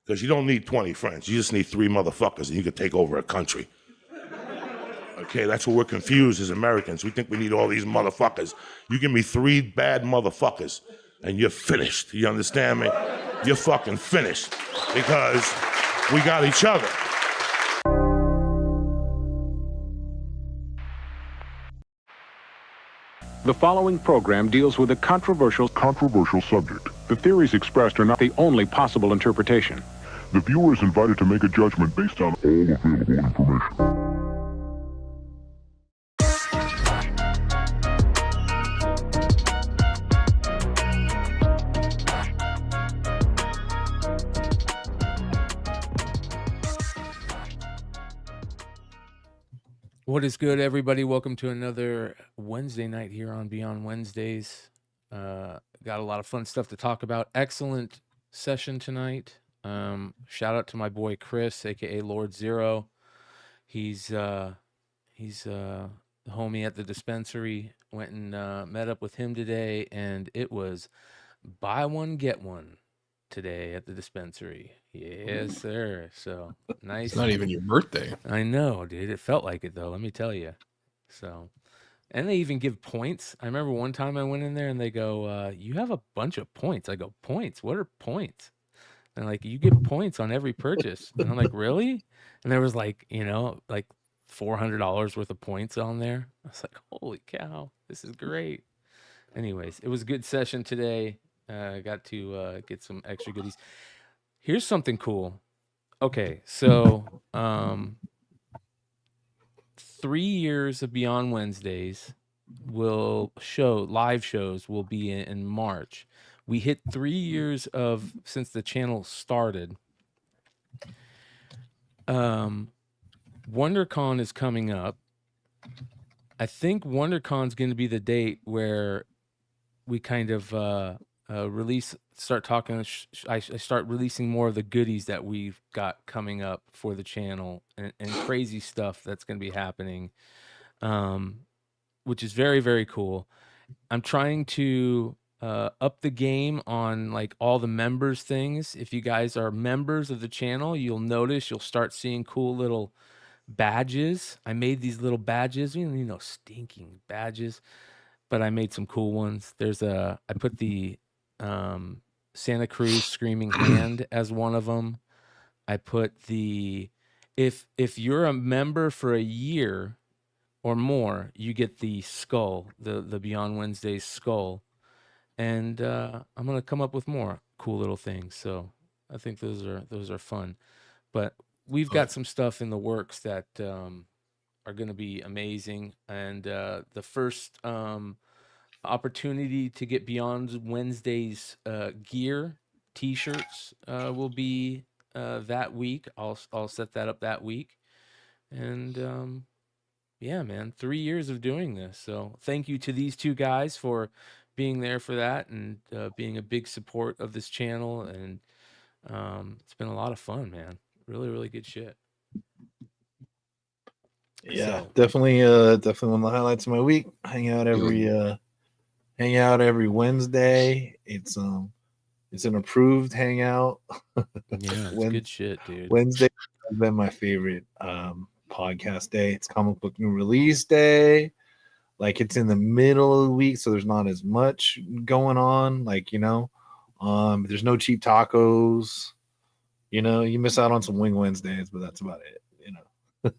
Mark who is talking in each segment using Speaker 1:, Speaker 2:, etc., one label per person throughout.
Speaker 1: Because you don't need 20 friends. You just need 3 motherfuckers and you can take over a country. Okay, that's what we're confused as Americans. We think we need all these motherfuckers. You give me 3 bad motherfuckers and you're finished. You understand me? You're fucking finished because we got each other.
Speaker 2: The following program deals with a controversial subject. The theories expressed are not the only possible interpretation.
Speaker 3: The viewer is invited to make a judgment based on all available information.
Speaker 4: What is good, everybody? Welcome to another Wednesday night here on Beyond Wednesdays. Got a lot of fun stuff to talk about. Excellent session tonight. Shout out to my boy Chris, aka Lord Zero. He's the homie at the dispensary. Went and met up with him today, and it was buy one get one today at the dispensary. Yes, sir. So nice.
Speaker 5: It's not even your birthday.
Speaker 4: I know, dude. It felt like it though. Let me tell you. So, and they even give points. I remember one time I went in there and they go, "You have a bunch of points." I go, "Points? What are points?" And like, "You get points on every purchase." And I'm like, "Really?" And there was like, like $400 worth of points on there. I was like, "Holy cow, this is great." Anyways, it was a good session today. Got to get some extra goodies. Here's something cool. Okay, so 3 years of Beyond Wednesdays live shows will be in March. We hit 3 years since the channel started. WonderCon is coming up. I think WonderCon's going to be the date where we kind of start releasing more of the goodies that we've got coming up for the channel and crazy stuff that's going to be happening, which is very, very cool. I'm trying to up the game on like all the members things. If you guys are members of the channel, you'll start seeing cool little badges. I made these little badges, stinking badges, but I made some cool ones. I put the Santa Cruz screaming hand as one of them. I put if you're a member for a year or more, you get the skull, the Beyond Wednesdays skull. And I'm gonna come up with more cool little things. So I think those are fun. But we've got some stuff in the works that are gonna be amazing. And the first opportunity to get Beyond Wednesdays gear, t-shirts will be that week. I'll set that up that week. And yeah, man, 3 years of doing this. So thank you to these two guys for being there for that and being a big support of this channel. And it's been a lot of fun, man. Really, really good shit.
Speaker 5: Yeah, definitely one of the highlights of my week. Hang out every Wednesday. It's an approved hangout.
Speaker 4: Yeah, it's good shit, dude.
Speaker 5: Wednesday has been my favorite podcast day. It's comic book new release day. Like, it's in the middle of the week, so there's not as much going on. Like, there's no cheap tacos. You miss out on some Wing Wednesdays, but that's about it.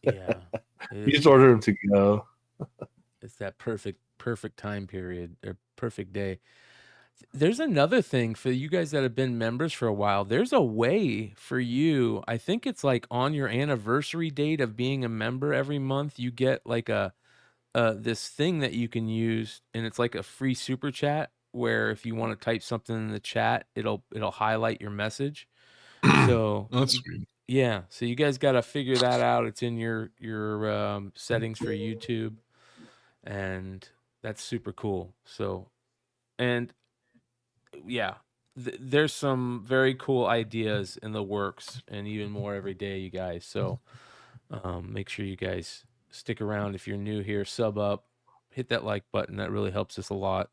Speaker 4: Yeah,
Speaker 5: you just order them to go.
Speaker 4: It's that perfect time period or perfect day. There's another thing for you guys that have been members for a while. There's a way for you. I think it's like on your anniversary date of being a member every month, you get like this thing that you can use, and it's like a free super chat where if you want to type something in the chat, it'll highlight your message. So
Speaker 5: That's sweet.
Speaker 4: Yeah, so you guys got to figure that out. It's in your settings for YouTube, and that's super cool. So, and yeah, there's some very cool ideas in the works, and even more every day, you guys. So, make sure you guys stick around. If you're new here, sub up, hit that like button. That really helps us a lot.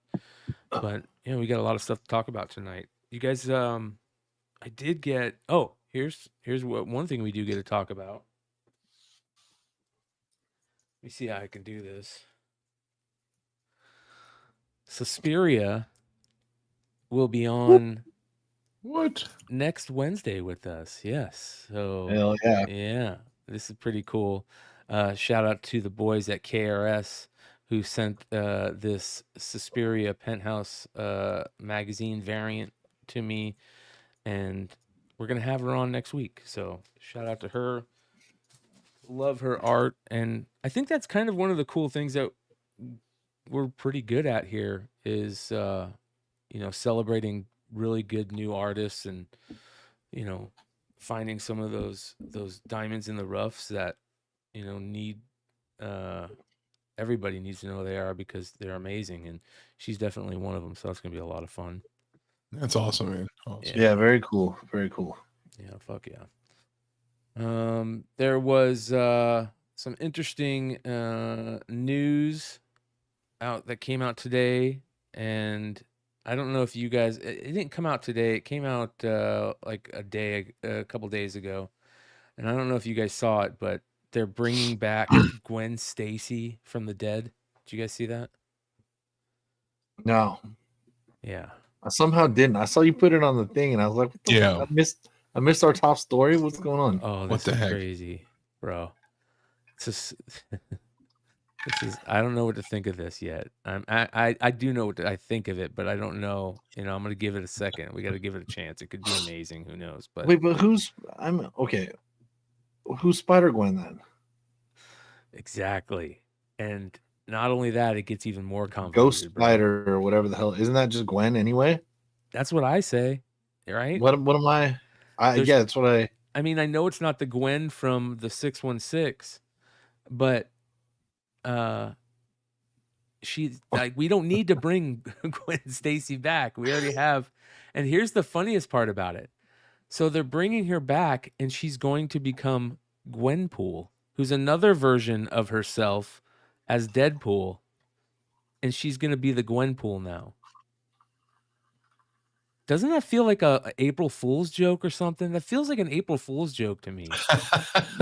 Speaker 4: But we got a lot of stuff to talk about tonight. You guys, I did get. Oh, here's what one thing we do get to talk about. Let me see how I can do this. Suspiria will be on
Speaker 6: What?
Speaker 4: next Wednesday with us. Yes. So
Speaker 5: Hell yeah.
Speaker 4: yeah, this is pretty cool. Shout out to the boys at KRS who sent this Suspiria Penthouse magazine variant to me, and we're gonna have her on next week. So shout out to her. Love her art, and I think that's kind of one of the cool things that we're pretty good at here is celebrating really good new artists and finding some of those diamonds in the roughs that need everybody needs to know they are because they're amazing, and she's definitely one of them. So that's gonna be a lot of fun.
Speaker 6: That's awesome, man. Awesome.
Speaker 5: Yeah, very cool. Very cool.
Speaker 4: Yeah, fuck yeah. There was some interesting news out that came out today, and I don't know if you guys. It didn't come out today. It came out like a couple days ago, and I don't know if you guys saw it, but they're bringing back Gwen Stacy from the dead. Did you guys see that?
Speaker 5: No,
Speaker 4: Yeah.
Speaker 5: I somehow didn't. I saw you put it on the thing, and I was like, what the
Speaker 6: Yeah.
Speaker 5: fuck? I missed our top story. What's going on?
Speaker 4: Oh,
Speaker 6: What
Speaker 4: this
Speaker 6: the
Speaker 4: is
Speaker 6: heck?
Speaker 4: crazy, bro. It's just, this is. I don't know what to think of this yet. I do know what I think of it, but I don't know. I'm gonna give it a second. We got to give it a chance. It could be amazing. Who knows? But
Speaker 5: Wait, but I'm okay. Who's Spider Gwen then?
Speaker 4: exactly. And not only that, it gets even more
Speaker 5: Ghost
Speaker 4: complicated. bro.
Speaker 5: Spider or whatever the hell. Isn't that just Gwen anyway?
Speaker 4: That's what I say, right?
Speaker 5: What am I?
Speaker 4: There's-
Speaker 5: Yeah, that's what I.
Speaker 4: I mean, I know it's not the Gwen from the 616, but she like we don't need to bring Gwen Stacy back. We already have. And here's the funniest part about it. So they're bringing her back, and she's going to become Gwenpool, who's another version of herself as Deadpool, and she's going to be the Gwenpool now. Doesn't that feel like a April Fool's joke or something? That feels like an April Fool's joke to me.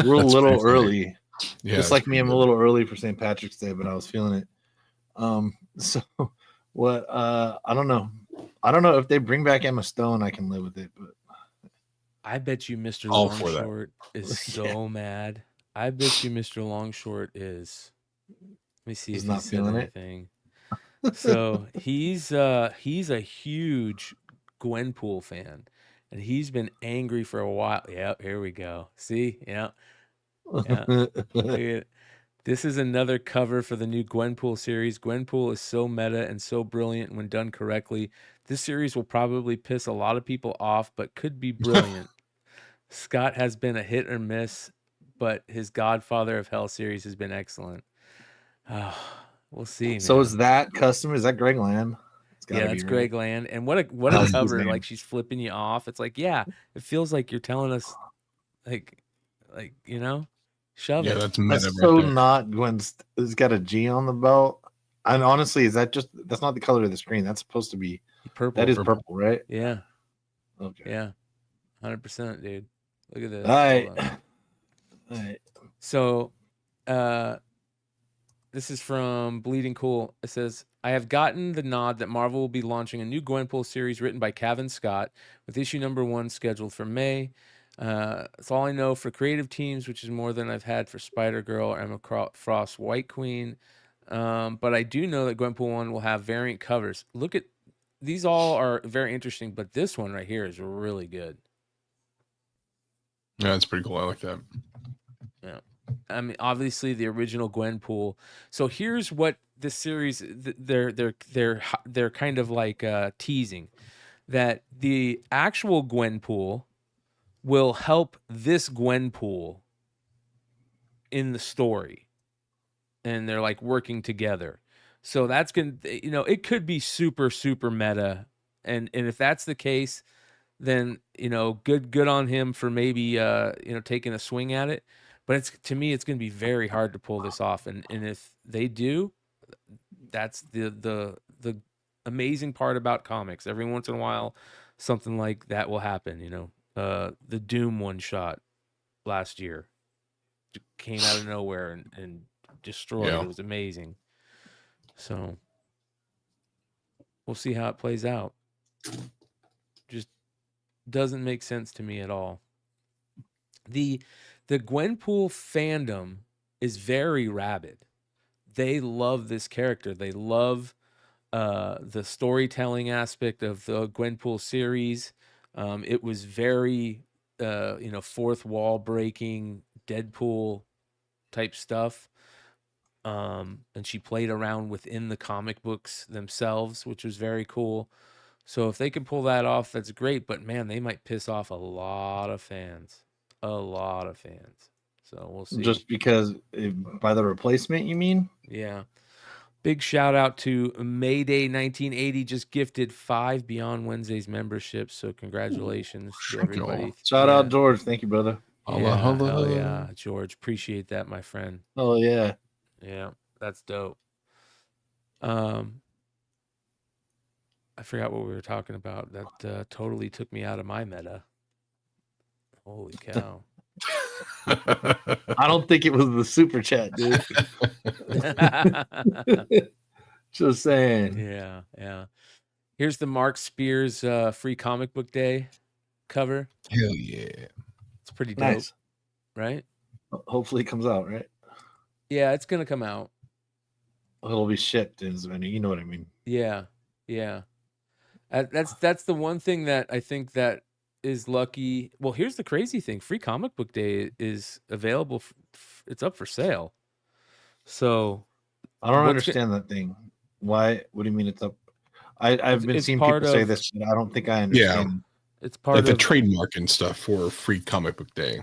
Speaker 5: We're a
Speaker 6: That's
Speaker 5: little
Speaker 6: pretty funny.
Speaker 5: early.
Speaker 6: Yeah,
Speaker 5: Just like me, I'm a little early for St. Patrick's Day, but I was feeling it. So what? I don't know. I don't know if they bring back Emma Stone, I can live with it. But
Speaker 4: I bet you Mr.
Speaker 6: All for that.
Speaker 4: Longshort is so
Speaker 5: Yeah.
Speaker 4: mad. I bet you Mr. Longshort is. Let me see
Speaker 5: He's
Speaker 4: if
Speaker 5: not
Speaker 4: he said
Speaker 5: feeling it?
Speaker 4: anything. So he's a huge Gwenpool fan, and he's been angry for a while. Yeah, here we go. See, yeah. Look at it. This is another cover for the new Gwenpool series. Gwenpool is so meta and so brilliant when done correctly. This series will probably piss a lot of people off, but could be brilliant. Scott has been a hit or miss, but his Godfather of Hell series has been excellent. We'll see.
Speaker 5: So
Speaker 4: man.
Speaker 5: is that custom? Is that Greg Land? It's gotta
Speaker 4: Yeah,
Speaker 5: be,
Speaker 4: that's
Speaker 5: right?
Speaker 4: Greg Land. And what a
Speaker 5: That's his
Speaker 4: cover!
Speaker 5: name.
Speaker 4: Like she's flipping you off. It's like, yeah, it feels like you're telling us, like shove
Speaker 6: Yeah,
Speaker 4: it.
Speaker 6: that's meta
Speaker 5: That's
Speaker 6: right
Speaker 5: so
Speaker 6: there.
Speaker 5: not Gwen's. It's got a G on the belt. And honestly, is that just? That's not the color of the screen. That's supposed to be.
Speaker 4: Purple.
Speaker 5: That is
Speaker 6: Purple.
Speaker 5: purple, right?
Speaker 4: Yeah,
Speaker 5: Okay.
Speaker 4: yeah, 100%, dude. Look at this.
Speaker 5: All right.
Speaker 4: Hold on.
Speaker 5: All right.
Speaker 4: So, this is from Bleeding Cool. It says, I have gotten the nod that Marvel will be launching a new Gwenpool series written by Cavan Scott, with issue number 1 scheduled for May. That's all I know for creative teams, which is more than I've had for Spider-Girl or Emma Frost White Queen. But I do know that Gwenpool 1 will have variant covers. Look at these, all are very interesting, but this one right here is really good.
Speaker 6: Yeah, that's pretty cool. I like that.
Speaker 4: Yeah. I mean, obviously the original Gwenpool. So here's what this series they're kind of like teasing that the actual Gwenpool will help this Gwenpool in the story, and they're like working together. So that's gonna, it could be super meta, and if that's the case, then good on him for maybe taking a swing at it. But to me, it's going to be very hard to pull this off. And if they do, that's the amazing part about comics. Every once in a while, something like that will happen. the Doom one shot last year. Came out of nowhere and destroyed.
Speaker 6: Yeah.
Speaker 4: It was amazing. So we'll see how it plays out. Just doesn't make sense to me at all. The Gwenpool fandom is very rabid. They love this character. They love the storytelling aspect of the Gwenpool series. It was very fourth wall breaking, Deadpool type stuff. And she played around within the comic books themselves, which was very cool. So if they can pull that off, that's great. But man, they might piss off a lot of fans. A lot of fans. So we'll see.
Speaker 5: Just because by the replacement, you mean?
Speaker 4: Yeah. Big shout out to Mayday 1980, just gifted 5 Beyond Wednesdays memberships. So congratulations to
Speaker 6: Thank you all.
Speaker 4: everybody.
Speaker 5: Shout out, George. Thank you, brother.
Speaker 4: Yeah,
Speaker 6: Hello.
Speaker 4: hell yeah, George. Appreciate that, my friend.
Speaker 5: Oh yeah.
Speaker 4: Yeah, that's dope. I forgot what we were talking about. That totally took me out of my meta. Holy cow.
Speaker 5: I don't think it was the super chat, dude. Just saying.
Speaker 4: Yeah. Here's the Mark Spears free comic book day cover.
Speaker 6: Hell yeah.
Speaker 4: It's pretty dope,
Speaker 5: Nice.
Speaker 4: right?
Speaker 5: Hopefully it comes out, right?
Speaker 4: Yeah, it's gonna come out.
Speaker 5: It'll be shipped in as many. You know what I mean?
Speaker 4: Yeah. That's the one thing that I think that is lucky. Well, here's the crazy thing: free comic book day is available. It's up for sale. So
Speaker 5: I don't understand that thing. Why? What do you mean it's up? I've been seeing people say this, but I don't think I understand.
Speaker 4: It's part
Speaker 6: like
Speaker 4: of
Speaker 6: the trademark and stuff for free comic book day.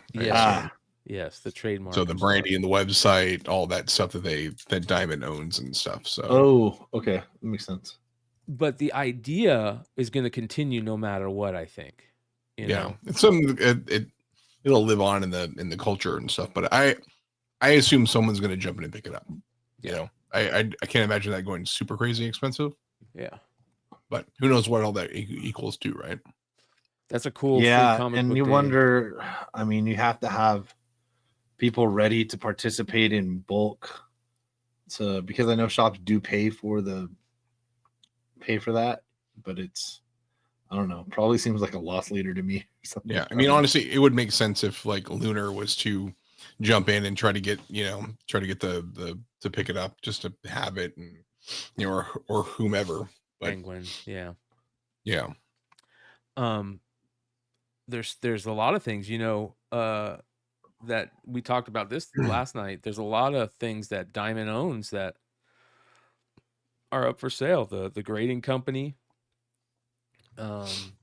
Speaker 4: Yes, the trademark.
Speaker 6: So the branding and the website, all that stuff that Diamond owns and stuff. So
Speaker 5: Okay, that makes sense.
Speaker 4: But the idea is going to continue no matter what, I think. You know?
Speaker 6: It's something it'll live on in the culture and stuff. But I assume someone's going to jump in and pick it up. You know, I can't imagine that going super crazy expensive.
Speaker 4: Yeah,
Speaker 6: but who knows what all that equals to, right?
Speaker 4: That's a cool
Speaker 5: free comic and book you day. Wonder. I mean, you have to have people ready to participate in bulk, because I know shops do pay for that, but it's, I don't know, probably seems like a loss leader to me.
Speaker 6: Yeah, I mean, honestly, it would make sense if like Lunar was to jump in and try to get the to pick it up just to have it, and or whomever. But,
Speaker 4: Penguin, yeah. There's a lot of things, that we talked about this last night. There's a lot of things that Diamond owns that are up for sale. The grading company, obviously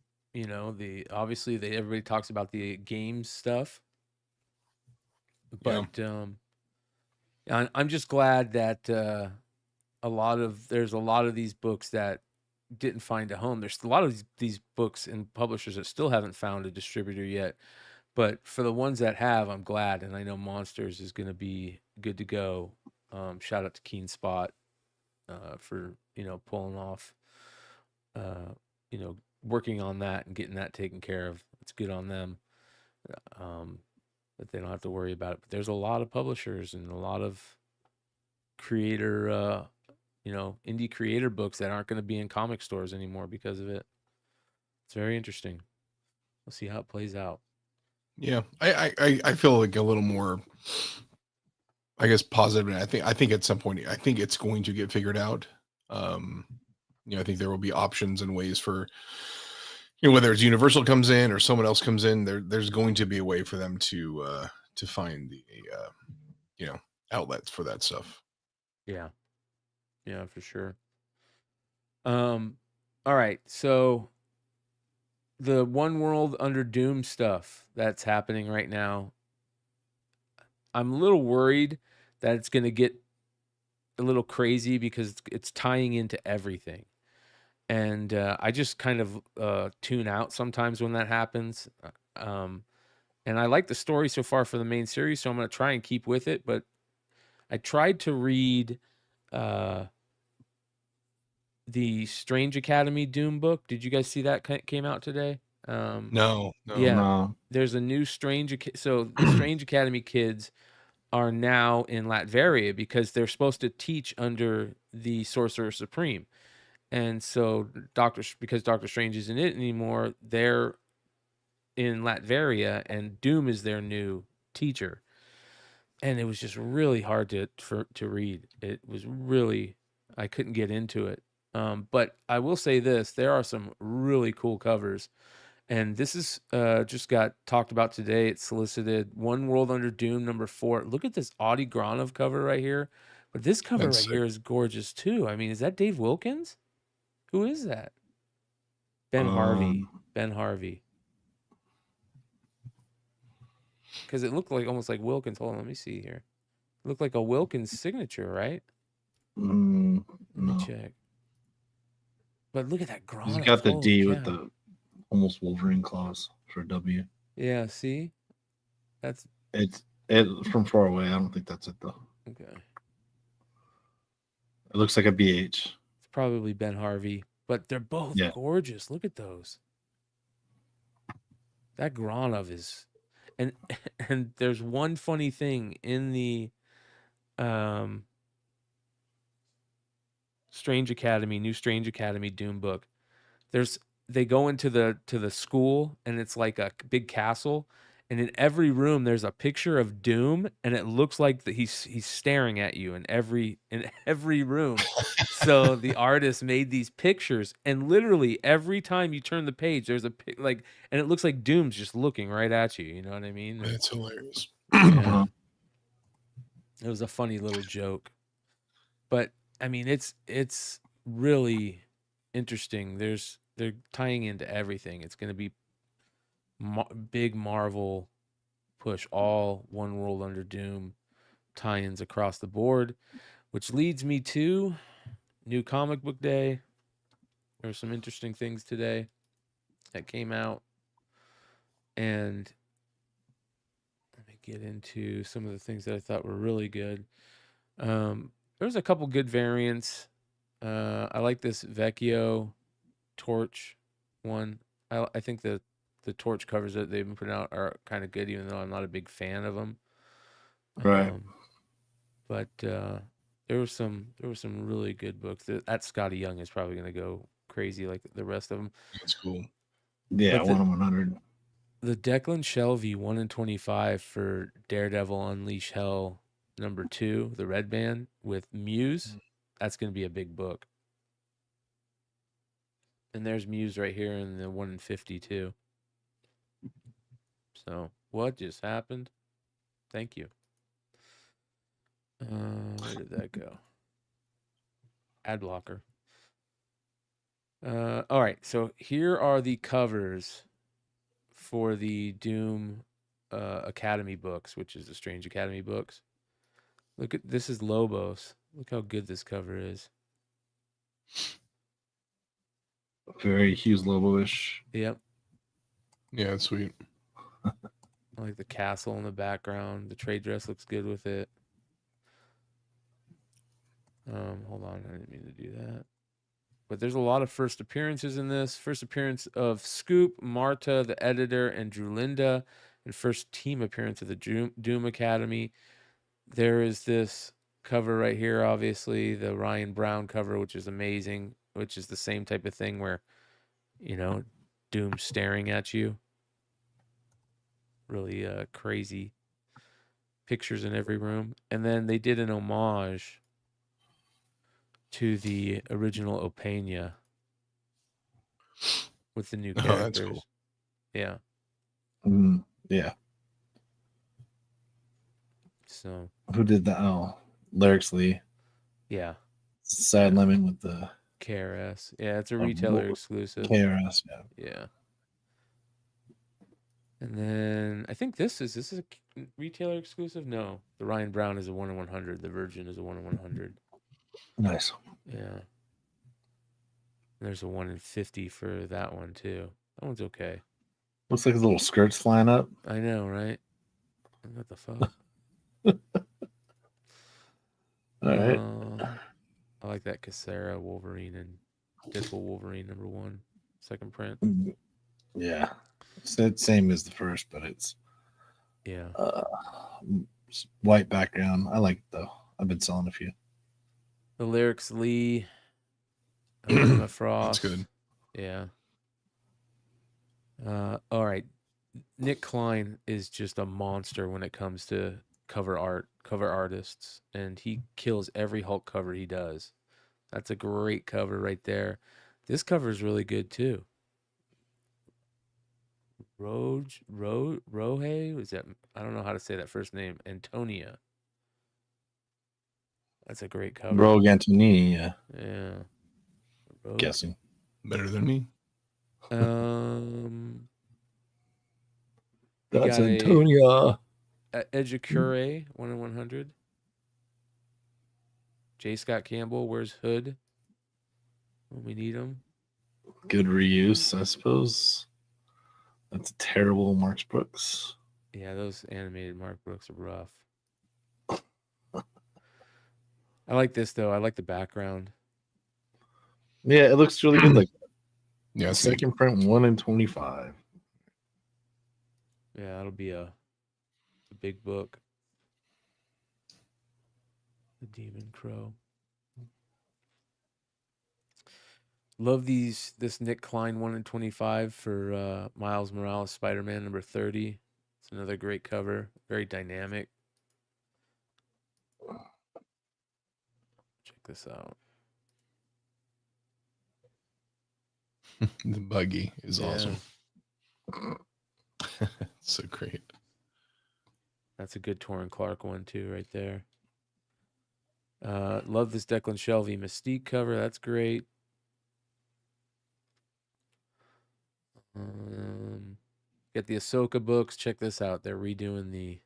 Speaker 4: everybody talks about the games stuff, but I'm just glad that there's a lot of these books that didn't find a home. There's a lot of these books and publishers that still haven't found a distributor yet. But for the ones that have, I'm glad, and I know Monsters is going to be good to go. Shout out to Keen Spot for pulling off, working on that and getting that taken care of. It's good on them, that they don't have to worry about it. But there's a lot of publishers and a lot of creator, indie creator books that aren't going to be in comic stores anymore because of it. It's very interesting. We'll see how it plays out.
Speaker 6: Yeah, I feel like a little more, I guess, positive. And I think at some point, I think it's going to get figured out. I think there will be options and ways for, whether it's Universal comes in or someone else comes in, there's going to be a way for them to find the, outlets for that stuff.
Speaker 4: Yeah, for sure. All right, so the One World Under Doom stuff that's happening right now, I'm a little worried that it's going to get a little crazy because it's tying into everything. And I just kind of tune out sometimes when that happens. And I like the story so far for the main series, so I'm going to try and keep with it. But I tried to read the Strange Academy Doom book. Did you guys see that came out today?
Speaker 6: No.
Speaker 4: Yeah.
Speaker 5: No.
Speaker 4: There's a new so the Strange Academy kids are now in Latveria because they're supposed to teach under the Sorcerer Supreme. And so because Doctor Strange isn't in it anymore, they're in Latveria and Doom is their new teacher. And it was just really hard to read. It was really, I couldn't get into it. But I will say this, there are some really cool covers. And this is just got talked about today. It's solicited One World Under Doom #4. Look at this Audie Granov cover right here. But this cover
Speaker 6: That's
Speaker 4: right
Speaker 6: sick.
Speaker 4: here is gorgeous too. I mean, is that Dave Wilkins? Who is that? Ben Harvey. Ben Harvey. Because it looked like almost like Wilkins. Hold on, let me see here. It looked like a Wilkins signature, right? Let me
Speaker 5: No.
Speaker 4: check. But look at that Granov.
Speaker 5: He's got the
Speaker 4: Holy
Speaker 5: D
Speaker 4: cow.
Speaker 5: with the almost Wolverine claws for W.
Speaker 4: Yeah, see? That's
Speaker 5: It's from far away. I don't think that's it though.
Speaker 4: okay.
Speaker 5: It looks like a BH.
Speaker 4: It's probably Ben Harvey, but they're both gorgeous. Look at those. That Granov is, and there's one funny thing in the Strange Academy, new Strange Academy Doom book. They go into the school and it's like a big castle, and in every room there's a picture of Doom, and it looks like that he's staring at you in every room. So the artist made these pictures, and literally every time you turn the page, there's a and it looks like Doom's just looking right at you. You know what I mean?
Speaker 6: That's hilarious.
Speaker 4: Yeah. It was a funny little joke, but I mean, it's really interesting. They're tying into everything. It's going to be big Marvel push, all One World Under Doom tie-ins across the board, which leads me to new comic book day. There were some interesting things today that came out, and let me get into some of the things that I thought were really good. There's a couple good variants. I like this Vecchio Torch one. I think the Torch covers that they've been putting out are kind of good, even though I'm not a big fan of them.
Speaker 5: Right.
Speaker 4: But there were some really good books. That Scotty Young is probably going to go crazy like the rest of them.
Speaker 6: That's cool.
Speaker 5: Yeah,
Speaker 4: But
Speaker 5: 1/100.
Speaker 4: The Declan Shelby 1/25 for Daredevil Unleash Hell #2, the red band with Muse. That's going to be a big book. And there's Muse right here in the 1/50 too. So what just happened? Thank you. Where did that go? Ad blocker. All right. So here are the covers for the Doom Academy books, which is the Strange Academy books. Look at this is Lobos. Look how good this cover is.
Speaker 5: Very Hughes Lobo-ish.
Speaker 4: Yep.
Speaker 6: Yeah, that's sweet.
Speaker 4: I like the castle in the background. The trade dress looks good with it. Hold on, I didn't mean to do that. But there's a lot of first appearances in this. First appearance of Scoop, Marta, the editor, and Drew Linda, and first team appearance of the Doom Academy. There is this cover right here, obviously, the Ryan Brown cover, which is amazing, which is the same type of thing where, you know, Doom staring at you. Really crazy pictures in every room. And then they did an homage to the original Opeña with the new characters.
Speaker 6: Oh, that's cool.
Speaker 4: Yeah.
Speaker 5: Yeah.
Speaker 4: So
Speaker 5: who did that? Oh, Lyrics Lee.
Speaker 4: yeah.
Speaker 5: Sad Lemon with the
Speaker 4: KRS. Yeah, it's a retailer exclusive.
Speaker 5: KRS. Yeah.
Speaker 4: Yeah. And then I think this is a retailer exclusive? No. The Ryan Brown is a 1/100. The Virgin is a 1/100.
Speaker 5: Nice.
Speaker 4: Yeah. And there's a 1/50 for that one too. That one's okay.
Speaker 5: Looks like his little skirts flying up.
Speaker 4: I know, right? What the fuck?
Speaker 5: All right.
Speaker 4: I like that Cassera Wolverine and Deadpool Wolverine #1, second print.
Speaker 5: Yeah, it's the same as the first, but it's
Speaker 4: Yeah.
Speaker 5: white background. I like it though. I've been selling a few.
Speaker 4: The lyrics Lee, Emma Frost.
Speaker 6: good.
Speaker 4: Yeah. All right. Nick Klein is just a monster when it comes to cover artists, and he kills every Hulk cover he does. That's a great cover right there. This cover is really good too. Rohe? Was that? I don't know how to say that first name. Antonia. That's a great cover.
Speaker 5: Rogue Antonini, yeah.
Speaker 4: Yeah.
Speaker 5: Guessing.
Speaker 6: Better than me.
Speaker 5: That's
Speaker 4: got
Speaker 5: Antonia.
Speaker 4: Edgecure, 1 in 100. J. Scott Campbell, where's Hood? When we need him.
Speaker 5: Good reuse, I suppose. That's a terrible Mark Brooks.
Speaker 4: Yeah, those animated Mark Brooks are rough. I like this though. I like the background.
Speaker 5: Yeah, it looks really good. Like
Speaker 6: Yeah,
Speaker 5: second print, 1 in 25.
Speaker 4: Yeah, that'll be a big book. The Demon Crow. Love this Nick Klein 1 in 25 for Miles Morales Spider-Man number 30. It's another great cover. Very dynamic. Check this out.
Speaker 6: The buggy is
Speaker 4: Yeah.
Speaker 6: awesome. So great.
Speaker 4: That's a good Torrin Clark one too, right there. Love this Declan Shelvey Mystique cover. That's great. Get the Ahsoka books. Check this out. They're redoing the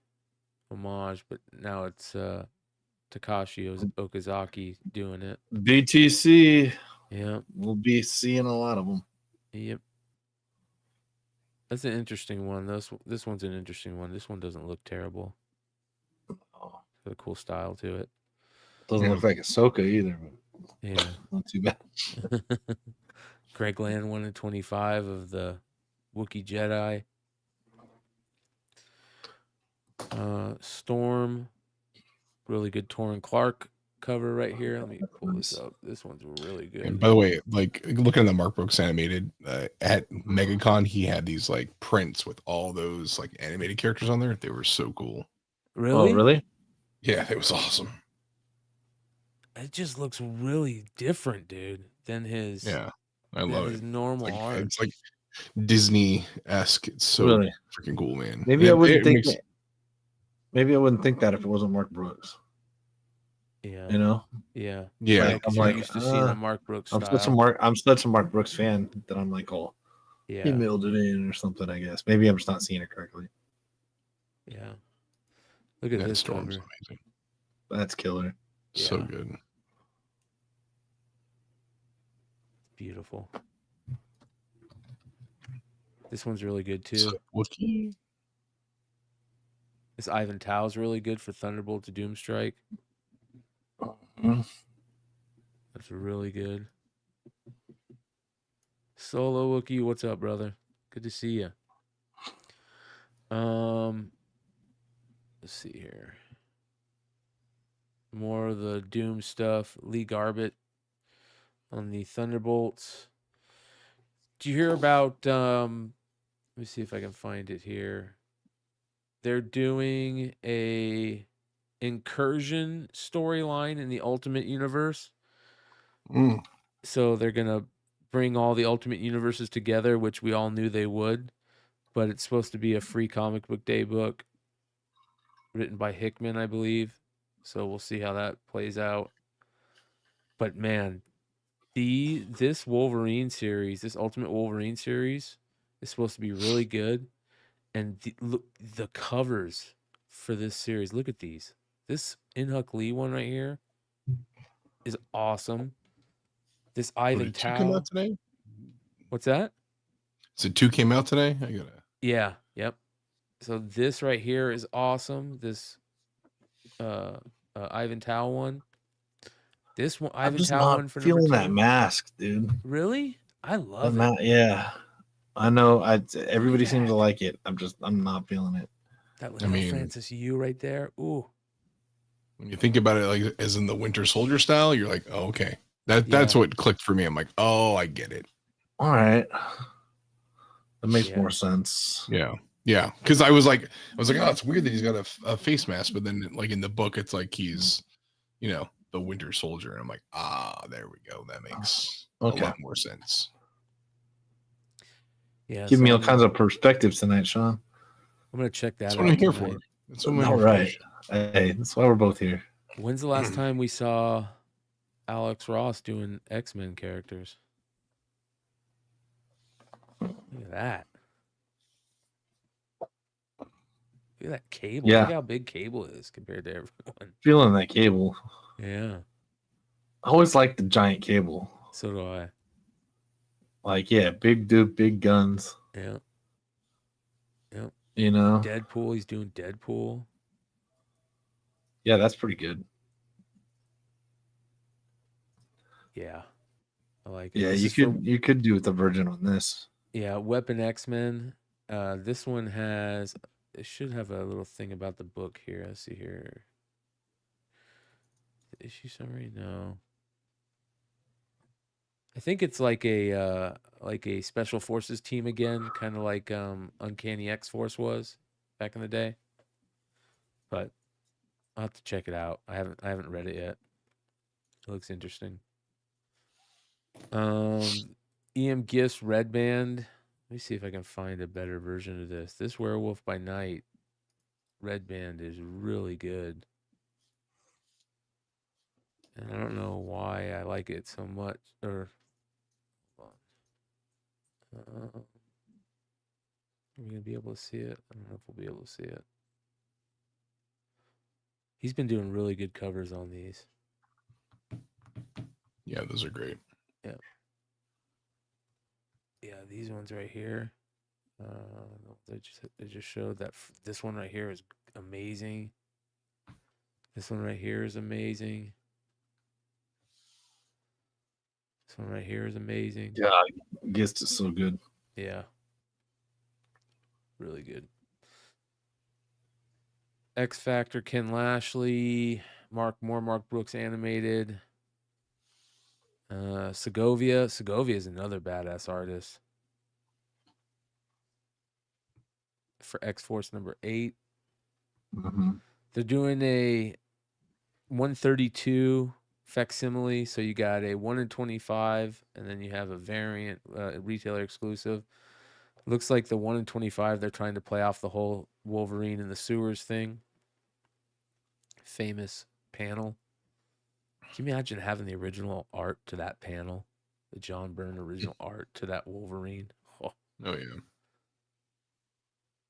Speaker 4: homage, but now it's Takashi Okazaki doing it.
Speaker 5: BTC.
Speaker 4: Yeah.
Speaker 5: We'll be seeing a lot of them.
Speaker 4: Yep. That's an interesting one. This one's an interesting one. This one doesn't look terrible. Got a cool style to it.
Speaker 5: Doesn't look like Ahsoka either, but
Speaker 4: Yeah.
Speaker 5: not too bad.
Speaker 4: Greg Land 1 in 25 of the Wookiee Jedi. Storm. Really good Torrin Clark cover right here. Let me pull this up. This one's really good.
Speaker 6: And by the way, like looking at the Mark Brooks animated at MegaCon, he had these like prints with all those like animated characters on there. They were so cool.
Speaker 4: Really?
Speaker 5: Oh, really?
Speaker 6: Yeah, it was awesome.
Speaker 4: It just looks really different, dude, than his.
Speaker 6: Yeah, I love
Speaker 4: his
Speaker 6: it.
Speaker 4: normal
Speaker 6: Like,
Speaker 4: art.
Speaker 6: it's like Disney-esque. It's so
Speaker 5: Really?
Speaker 6: freaking cool, man.
Speaker 5: Maybe
Speaker 6: And
Speaker 5: I wouldn't think.
Speaker 6: makes-
Speaker 5: Maybe I wouldn't think that if it wasn't Mark Brooks.
Speaker 4: Yeah.
Speaker 5: You know?
Speaker 4: Yeah.
Speaker 6: Yeah,
Speaker 5: Like, I'm
Speaker 4: you're
Speaker 5: like,
Speaker 4: used to seeing a Mark Brooks
Speaker 5: I'm
Speaker 4: style.
Speaker 5: such a Mark Brooks fan that I'm like, oh,
Speaker 4: Yeah.
Speaker 5: he mailed it in or something. I guess maybe I'm just not seeing it correctly.
Speaker 4: Yeah. Look at
Speaker 6: that
Speaker 4: this
Speaker 6: Storm's
Speaker 4: cover.
Speaker 6: amazing.
Speaker 5: That's killer.
Speaker 6: So
Speaker 4: Yeah.
Speaker 6: good.
Speaker 4: Beautiful. This one's really good too.
Speaker 6: So, Wookiee.
Speaker 4: This Ivan Tao's really good for Thunderbolt to Doomstrike.
Speaker 5: Mhm.
Speaker 4: That's really good. Solo Wookiee, what's up, brother? Good to see you. Let's see here. More of the Doom stuff. Lee Garbett on the Thunderbolts. Do you hear about let me see if I can find it here. They're doing a incursion storyline in the Ultimate Universe.
Speaker 6: Mm.
Speaker 4: So they're going to bring all the Ultimate Universes together, which we all knew they would. But it's supposed to be a free comic book day book written by Hickman, I believe. So we'll see how that plays out. But man, this Wolverine series, this Ultimate Wolverine series is supposed to be really good. And look, the covers for this series, look at these. This In-Huck Lee one right here is awesome. This Ivan
Speaker 6: Did 2 come
Speaker 4: Tao.
Speaker 6: out today?
Speaker 4: What's that?
Speaker 6: So 2 came out today? I gotta.
Speaker 4: Yeah, yep. So this right here is awesome. This Ivan Tao one. This one,
Speaker 5: I'm
Speaker 4: Ivan
Speaker 5: just
Speaker 4: Tao
Speaker 5: not
Speaker 4: one for
Speaker 5: feeling
Speaker 4: number 2.
Speaker 5: that mask, dude.
Speaker 4: Really? I love
Speaker 5: That
Speaker 4: it.
Speaker 5: yeah. I know. Everybody seems to like it. I'm not feeling it.
Speaker 4: That little
Speaker 6: mean-
Speaker 4: Francis Yu right there. Ooh.
Speaker 6: When you think about it, like as in the Winter Soldier style, you're like, oh, okay. That's
Speaker 4: Yeah.
Speaker 6: what clicked for me. I'm like, oh, I get it.
Speaker 5: All right, that makes
Speaker 4: Yeah.
Speaker 5: more sense.
Speaker 6: Yeah. Yeah. Because I was like, oh, it's weird that he's got a face mask, but then like in the book, it's like he's, the Winter Soldier. And I'm like, there we go. That makes a
Speaker 5: Okay.
Speaker 6: lot more sense.
Speaker 4: Yeah.
Speaker 5: Give
Speaker 4: so
Speaker 5: me all
Speaker 4: I'm
Speaker 5: kinds
Speaker 4: gonna-
Speaker 5: of perspectives tonight, Sean.
Speaker 4: I'm gonna check that
Speaker 6: That's
Speaker 4: out.
Speaker 6: what I'm here
Speaker 4: tonight.
Speaker 6: for. That's what I'm
Speaker 5: All
Speaker 6: here
Speaker 5: right. Hey, that's why we're both here.
Speaker 4: When's the last time we saw Alex Ross doing X-Men characters? Look at that. Look at that Cable.
Speaker 5: Yeah.
Speaker 4: Look how big Cable is compared to everyone.
Speaker 5: Feeling that cable.
Speaker 4: Yeah.
Speaker 5: I always liked the giant cable.
Speaker 4: So do I.
Speaker 5: Like, yeah, big dude, big guns.
Speaker 4: Yeah.
Speaker 5: You know?
Speaker 4: Deadpool. He's doing Deadpool.
Speaker 5: Yeah, that's pretty good.
Speaker 4: Yeah. I like it.
Speaker 5: Yeah,
Speaker 4: This
Speaker 5: you
Speaker 4: is for-
Speaker 5: could you could do with the Virgin on this.
Speaker 4: Yeah, Weapon X-Men. This one has, it should have a little thing about the book here. Let's see here. The issue summary? No. I think it's like a special forces team again, kind of like Uncanny X-Force was back in the day. But I'll have to check it out. I haven't read it yet. It looks interesting. EM Gifts Red Band. Let me see if I can find a better version of this. This Werewolf by Night Red Band is really good. And I don't know why I like it so much. Or hold on. Are we gonna be able to see it? I don't know if we'll be able to see it. He's been doing really good covers on these.
Speaker 6: Yeah, those are great.
Speaker 4: Yeah, these ones right here. They just showed that this one right here is amazing. This one right here is amazing. This one right here is amazing.
Speaker 5: Yeah, Gist is so good.
Speaker 4: Yeah. Really good. X Factor, Ken Lashley, Mark Brooks animated. Segovia. Segovia is another badass artist. For X-Force number 8.
Speaker 5: Mm-hmm.
Speaker 4: They're doing a 132 facsimile. So you got a 1 in 25, and then you have a variant, retailer exclusive. Looks like the 1 in 25, they're trying to play off the whole Wolverine in the sewers thing. Famous panel. Can you imagine having the original art to that panel? The John Byrne original art to that Wolverine. Oh
Speaker 6: yeah.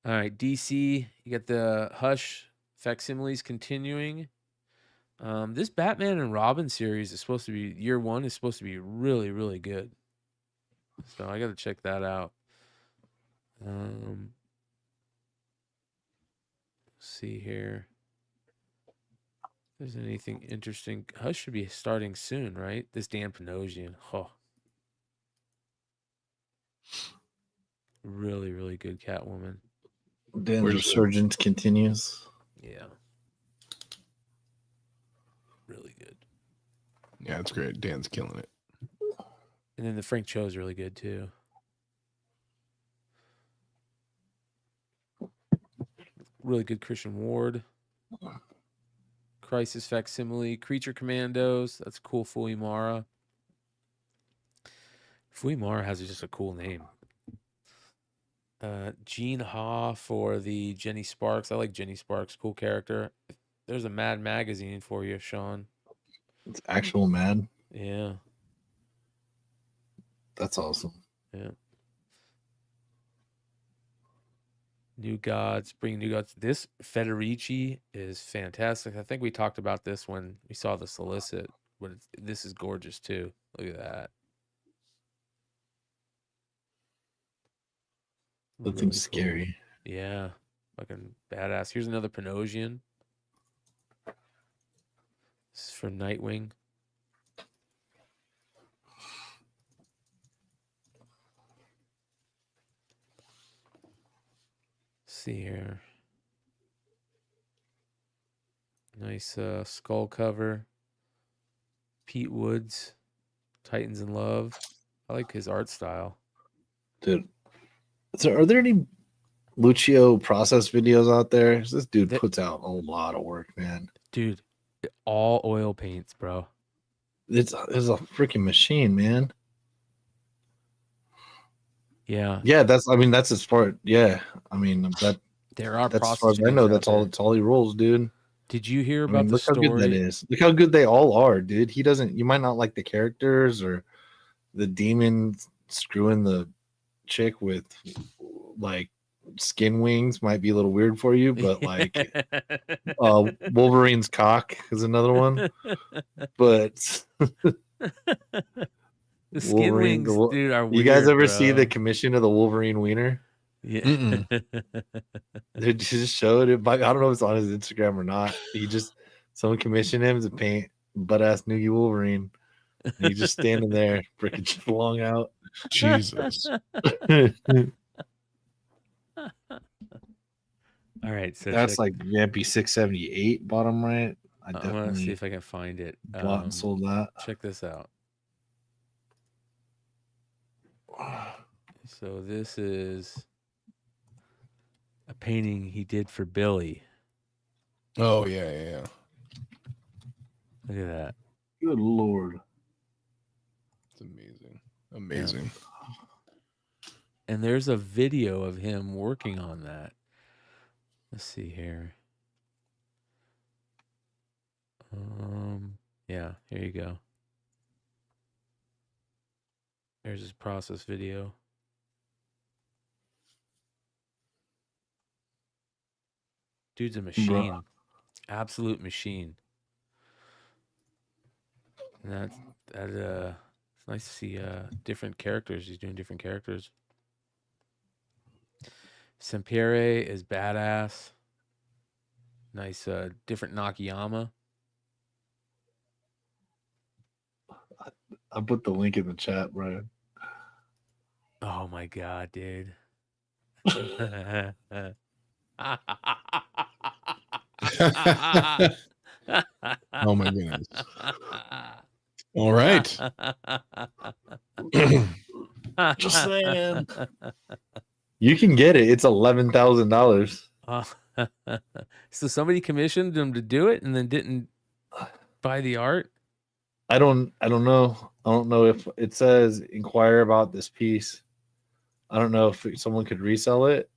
Speaker 4: All right, DC, you got the Hush facsimiles continuing. This Batman and Robin series is supposed to be, year 1 is supposed to be really, really good. So I got to check that out. Let's see here. If there's anything interesting. Hush should be starting soon, right? This Dan Panosian. Oh. Really, really good Catwoman.
Speaker 5: Dan's
Speaker 6: Where's
Speaker 5: resurgence continues.
Speaker 4: Yeah. Really good.
Speaker 6: Yeah, it's great. Dan's killing it.
Speaker 4: And then the Frank Cho is really good too. Really good Christian Ward. Crisis Facsimile. Creature Commandos. That's cool. Fuimara. Fuimara has just a cool name. Gene Ha for the Jenny Sparks. I like Jenny Sparks. Cool character. There's a Mad magazine for you, Sean.
Speaker 5: It's actual mad.
Speaker 4: Yeah.
Speaker 5: That's awesome.
Speaker 4: Yeah. New Gods, bring New Gods. This Federici is fantastic. I think we talked about this when we saw the solicit, but this is gorgeous too. Look at that.
Speaker 5: That
Speaker 4: Really
Speaker 5: thing's
Speaker 4: cool.
Speaker 5: scary.
Speaker 4: Yeah. Fucking badass. Here's another Panosian. This is for Nightwing. see here. Nice skull cover. Pete Woods, Titans in Love. I like his art style.
Speaker 5: Dude, so are there any Lucio process videos out there? This dude puts out a lot of work, man.
Speaker 4: Dude, all oil paints, bro.
Speaker 5: It's a freaking machine, man.
Speaker 4: Yeah.
Speaker 5: Yeah, that's as far. Yeah, I mean that.
Speaker 4: There are
Speaker 5: That's as far as I know. That's all he rolls, dude.
Speaker 4: Did you hear
Speaker 5: I
Speaker 4: about
Speaker 5: mean,
Speaker 4: the
Speaker 5: look how good that
Speaker 4: story?
Speaker 5: is. Look how good they all are, dude. He doesn't. You might not like the characters or the demon screwing the chick with like skin wings might be a little weird for you, but like Wolverine's cock is another one. But
Speaker 4: the skin wings, dude, are weird.
Speaker 5: You guys ever
Speaker 4: bro.
Speaker 5: see the commission of the Wolverine wiener?
Speaker 4: Yeah.
Speaker 5: They just showed it. I don't know if it's on his Instagram or not. Someone commissioned him to paint butt ass Noogie Wolverine. And he's just standing there, freaking long out.
Speaker 6: Jesus.
Speaker 4: All right, so
Speaker 5: that's like Yampy 678 bottom right. I
Speaker 4: want to see if I can find it.
Speaker 5: Bought and sold that.
Speaker 4: Check this out. So this is a painting he did for Billy.
Speaker 6: Oh yeah.
Speaker 4: Look at that.
Speaker 5: Good Lord.
Speaker 6: It's amazing.
Speaker 4: And there's a video of him working on that. Let's see here. Yeah, here you go. There's his process video. Dude's a machine. Absolute machine. And it's nice to see different characters. He's doing different characters. Sempere is badass. Nice different Nakayama.
Speaker 5: I put the link in the chat, Brian.
Speaker 6: Oh
Speaker 4: my god, dude.
Speaker 6: Oh my goodness. All right.
Speaker 5: Just saying. You can get it. It's $11,000.
Speaker 4: So somebody commissioned him to do it and then didn't buy the art?
Speaker 5: I don't know. I don't know if it says inquire about this piece. I don't know if someone could resell it.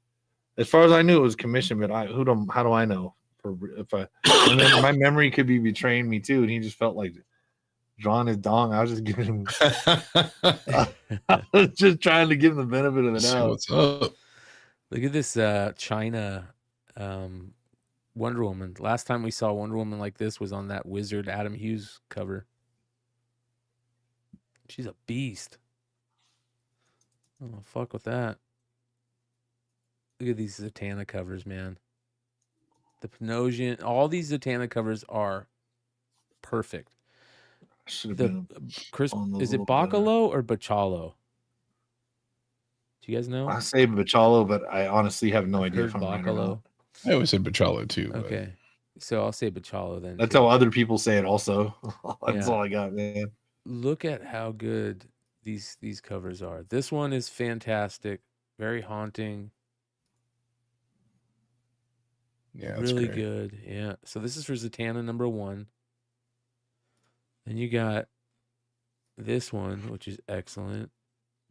Speaker 5: As far as I knew, it was commissioned, but how do I know? And then my memory could be betraying me too, and he just felt like drawing his dong. I was just giving him. I was just trying to give him the benefit of the doubt.
Speaker 6: What's up?
Speaker 4: Look at this China Wonder Woman. Last time we saw Wonder Woman like this was on that Wizard Adam Hughes cover. She's a beast. Oh, fuck with that. Look at these Zatanna covers, man. The Panosian, all these Zatanna covers are perfect. Chris, is it Bacalo or Bachalo? Do you guys know?
Speaker 5: I say Bachalo, but I honestly have no idea if I'm
Speaker 4: Bacalo.
Speaker 5: right or not.
Speaker 6: I always said Bachalo too.
Speaker 4: Okay. So I'll say Bachalo then.
Speaker 5: That's how other people say it also. That's all I got, man.
Speaker 4: Look at how good these covers are. This one is fantastic. Very haunting.
Speaker 6: Yeah,
Speaker 4: really good. Yeah. So this is for Zatanna #1. Then you got this one, which is excellent.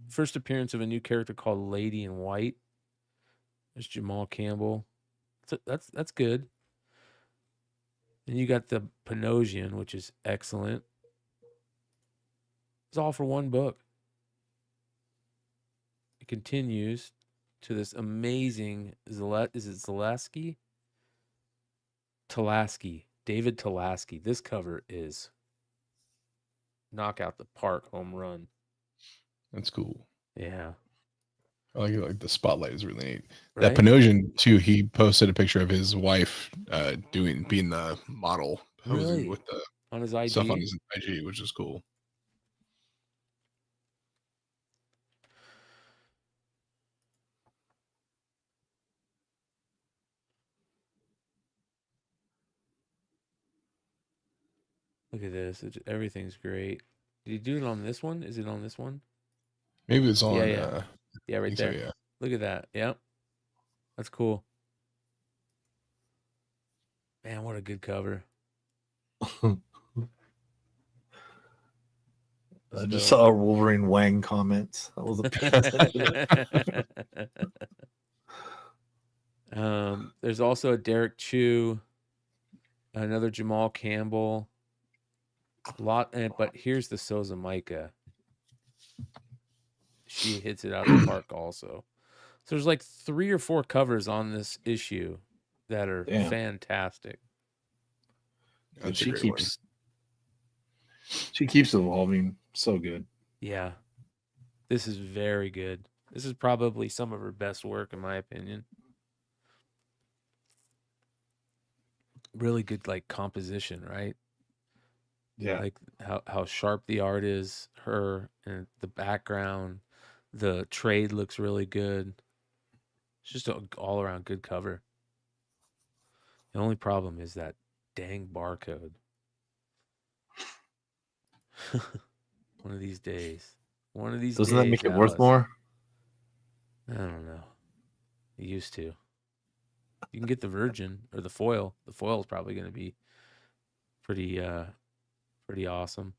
Speaker 4: First appearance of a new character called Lady in White. There's Jamal Campbell. So that's good. Then you got the Panosian, which is excellent. It's all for one book. It continues to this amazing is it Zaleski? Talaski. David Talaski. This cover is knock out the park, home run.
Speaker 6: That's cool.
Speaker 4: Yeah.
Speaker 6: I like the spotlight is really neat.
Speaker 4: Right?
Speaker 6: That Panosian too, he posted a picture of his wife being the model, posing
Speaker 4: Really?
Speaker 6: with the
Speaker 4: on his IG.
Speaker 6: stuff on his IG, which is cool.
Speaker 4: Look at this. Everything's great. Did you do it on this one? Is it on this one?
Speaker 6: Maybe it's on.
Speaker 4: Yeah. Yeah,
Speaker 6: I
Speaker 4: right
Speaker 6: think
Speaker 4: there.
Speaker 6: so, yeah.
Speaker 4: Look at that. Yep. That's cool. Man, what a good cover.
Speaker 5: I just saw Wolverine Wang comments. That was a
Speaker 4: There's also a Derek Chew, another Jamal Campbell. But here's the Souza Micah. She hits it out of the park also. So there's like 3 or 4 covers on this issue that are fantastic.
Speaker 6: That's
Speaker 5: she
Speaker 6: a great one.
Speaker 5: She keeps evolving. So good.
Speaker 4: Yeah. This is very good. This is probably some of her best work, in my opinion. Really good, like, composition, right?
Speaker 5: Yeah.
Speaker 4: Like how sharp the art is, her and the background, the trade looks really good. It's just an all around good cover. The only problem is that dang barcode. One of these days.
Speaker 5: Doesn't that make it worth
Speaker 4: Alice.
Speaker 5: more?
Speaker 4: I don't know. It used to. You can get the virgin or the foil. The foil is probably going to be pretty awesome,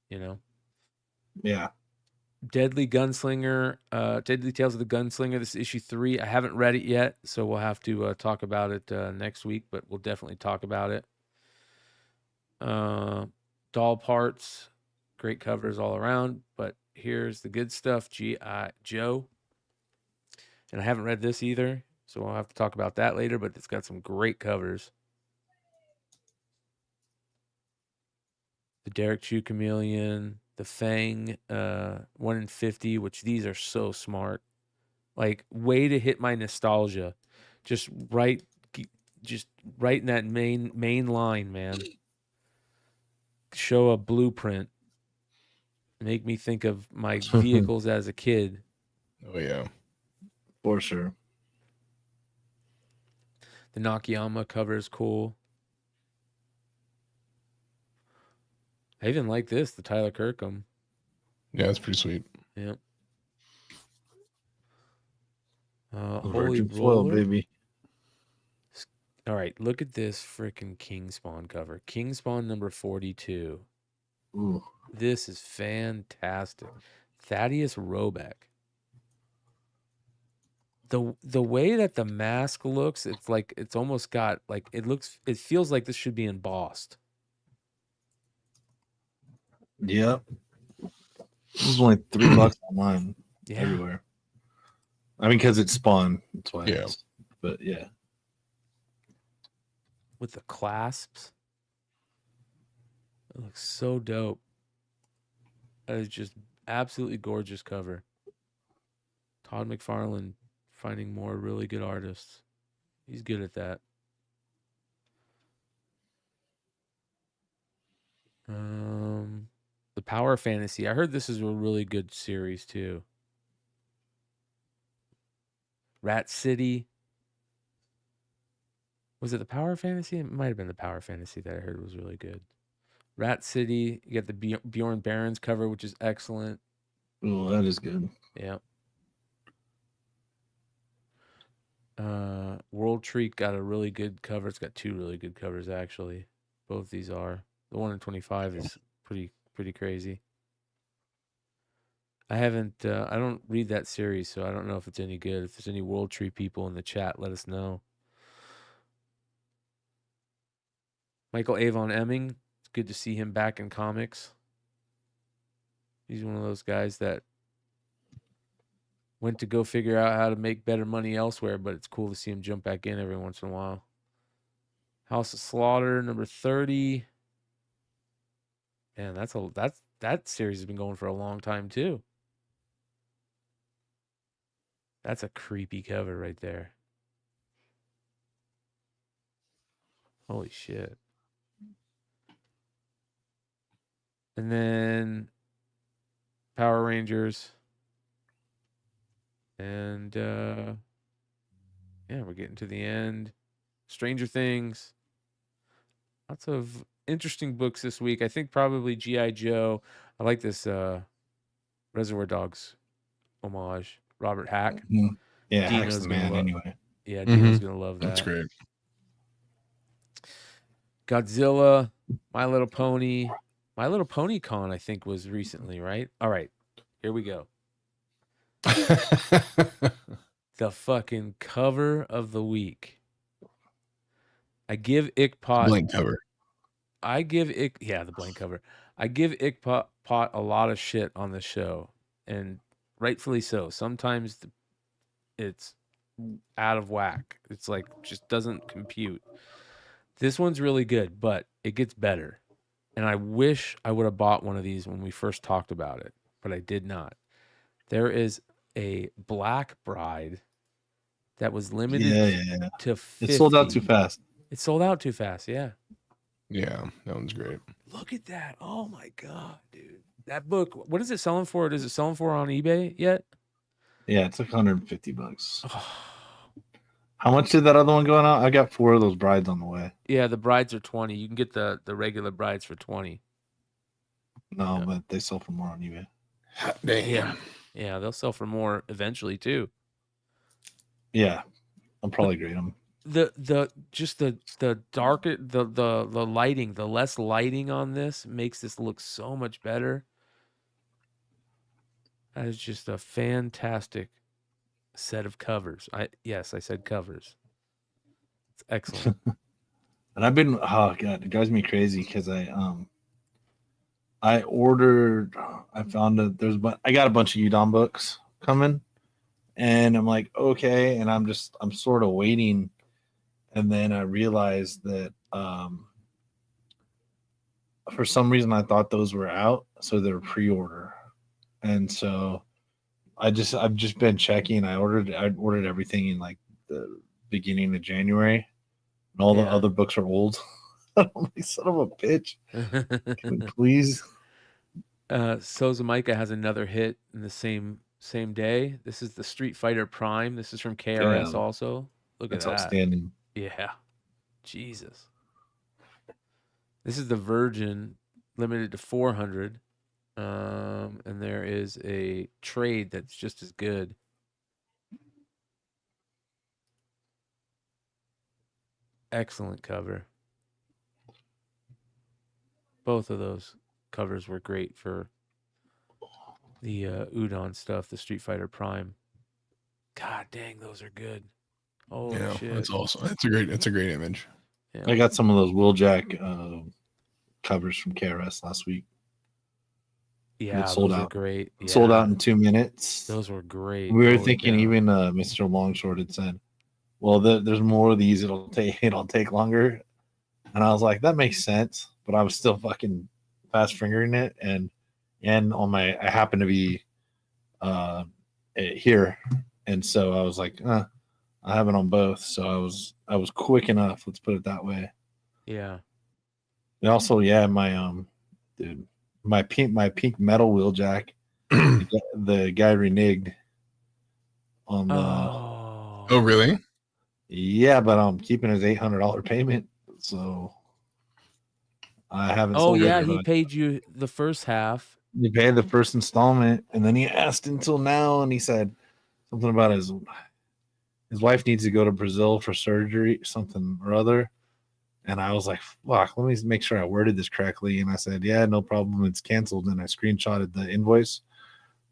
Speaker 4: you know.
Speaker 5: Yeah.
Speaker 4: Deadly Gunslinger, Deadly Tales of the Gunslinger. This is issue 3. I haven't read it yet, so we'll have to talk about it next week, but we'll definitely talk about it. Doll Parts, great covers all around, but here's the good stuff, GI Joe. And I haven't read this either, so we'll have to talk about that later, but it's got some great covers. The Derek Chew Chameleon, the Fang 1 in 50, which these are so smart. Like, way to hit my nostalgia. Just right in that main line, man. Show a blueprint. Make me think of my vehicles as a kid.
Speaker 6: Oh yeah.
Speaker 5: For sure.
Speaker 4: The Nakayama cover is cool. I even like this, the Tyler Kirkham.
Speaker 6: Yeah, it's pretty sweet.
Speaker 4: Yep. Holy
Speaker 5: Virgin
Speaker 4: Roller,
Speaker 5: foil, baby.
Speaker 4: All right, look at this freaking King Spawn cover. King Spawn number 42.
Speaker 5: Ooh.
Speaker 4: This is fantastic. Thaddeus Robeck. The way that the mask looks, it's like it's almost got like it feels like this should be embossed.
Speaker 5: Yep. This was only $3 online.
Speaker 4: Yeah.
Speaker 5: Everywhere. I mean, because it's Spawn. That's why.
Speaker 6: Yeah.
Speaker 5: But yeah.
Speaker 4: With the clasps. It looks so dope. That is just absolutely gorgeous cover. Todd McFarlane finding more really good artists. He's good at that. The Power Fantasy. I heard this is a really good series too. Rat City. Was it the Power Fantasy? It might have been the Power Fantasy that I heard was really good. Rat City. You got the Bjorn Barons cover, which is excellent.
Speaker 5: Oh, that is good.
Speaker 4: Yeah. World Treat got a really good cover. It's got 2 really good covers actually. Both these are. The 1 in 25 is pretty crazy. I don't read that series, so I don't know if it's any good. If there's any World Tree people in the chat, let us know. Michael Avon Emming, it's good to see him back in comics. He's one of those guys that went to go figure out how to make better money elsewhere, but it's cool to see him jump back in every once in a while. House of Slaughter, number 30. Man, that series has been going for a long time too. That's a creepy cover right there. Holy shit. And then Power Rangers. And yeah, we're getting to the end. Stranger Things. Lots of interesting books this week. I think probably GI Joe. I like this Reservoir Dogs homage. Robert Hack.
Speaker 5: Mhm. Yeah, Hack's
Speaker 4: Dino's
Speaker 5: the
Speaker 4: gonna
Speaker 5: man
Speaker 4: love.
Speaker 5: anyway.
Speaker 4: Yeah, Dino's
Speaker 6: Mhm.
Speaker 4: gonna love
Speaker 6: That's
Speaker 4: that.
Speaker 6: great.
Speaker 4: Godzilla, My Little Pony. My Little Pony Con, I think, was recently, right? All right, here we go. The fucking cover of the week. I give Ickpot.
Speaker 6: Blank cover.
Speaker 4: The blank cover. I give Ickpot a lot of shit on the show, and rightfully so. Sometimes it's out of whack. It's like just doesn't compute. This one's really good, but it gets better. And I wish I would have bought one of these when we first talked about it, but I did not. There is a Black Bride that was limited
Speaker 5: Yeah.
Speaker 4: to 50.
Speaker 5: It sold out too fast.
Speaker 4: It sold out too fast, yeah.
Speaker 6: Yeah, that one's great.
Speaker 4: Look at that. Oh my God, dude. That book, what is it selling for? Is it selling for on eBay yet?
Speaker 5: Yeah, it's like $150. How much did that other one go on? I got 4 of those brides on the way.
Speaker 4: Yeah, the brides are 20. You can get the regular brides for 20.
Speaker 5: No, but they sell for more on eBay.
Speaker 6: Damn.
Speaker 4: Yeah, they'll sell for more eventually too.
Speaker 5: Yeah, I'll probably grade them.
Speaker 4: The darker the lighting, the less lighting on this makes this look so much better. That is just a fantastic set of covers. I said covers. It's excellent.
Speaker 5: And I've been, oh God, it drives me crazy because I ordered, I found I got a bunch of Udon books coming, and I'm like, okay, and I'm sort of waiting, and then I realized that for some reason I thought those were out, so they're pre-order, and so I've just been checking. I ordered everything in like the beginning of January, and all the other books are old. I'm like, son of a bitch. Can we please?
Speaker 4: Sozamika has another hit in the same day. This is the Street Fighter Prime. This is from KRS also. Look at that.
Speaker 5: That's outstanding.
Speaker 4: Yeah. Jesus. This is the Virgin, limited to 400. And there is a trade that's just as good. Excellent cover. Both of those covers were great for the Udon stuff, the Street Fighter Prime. God dang, those are good. Oh shit.
Speaker 6: That's awesome. It's a great image.
Speaker 5: Yeah. I got some of those Wheeljack covers from KRS last week.
Speaker 4: Yeah,
Speaker 5: sold
Speaker 4: those
Speaker 5: out.
Speaker 4: Are great. Yeah.
Speaker 5: Sold out in 2 minutes.
Speaker 4: Those were great.
Speaker 5: We were thinking, even Mr. Longshort had said, well, there's more of these. It'll take longer. And I was like, that makes sense. But I was still fucking fast fingering it. And on I happened to be here. And so I was like, I have it on both. So I was quick enough. Let's put it that way.
Speaker 4: Yeah.
Speaker 5: And also, my pink metal Wheeljack, the guy reneged on the.
Speaker 6: Oh, really?
Speaker 5: Yeah, but I'm keeping his $800 payment, so I haven't.
Speaker 4: Oh yeah, he paid you the first half.
Speaker 5: He paid the first installment, and then he asked until now, and he said something about his wife needs to go to Brazil for surgery, something or other. And I was like, fuck, let me make sure I worded this correctly. And I said, yeah, no problem. It's canceled. And I screenshotted the invoice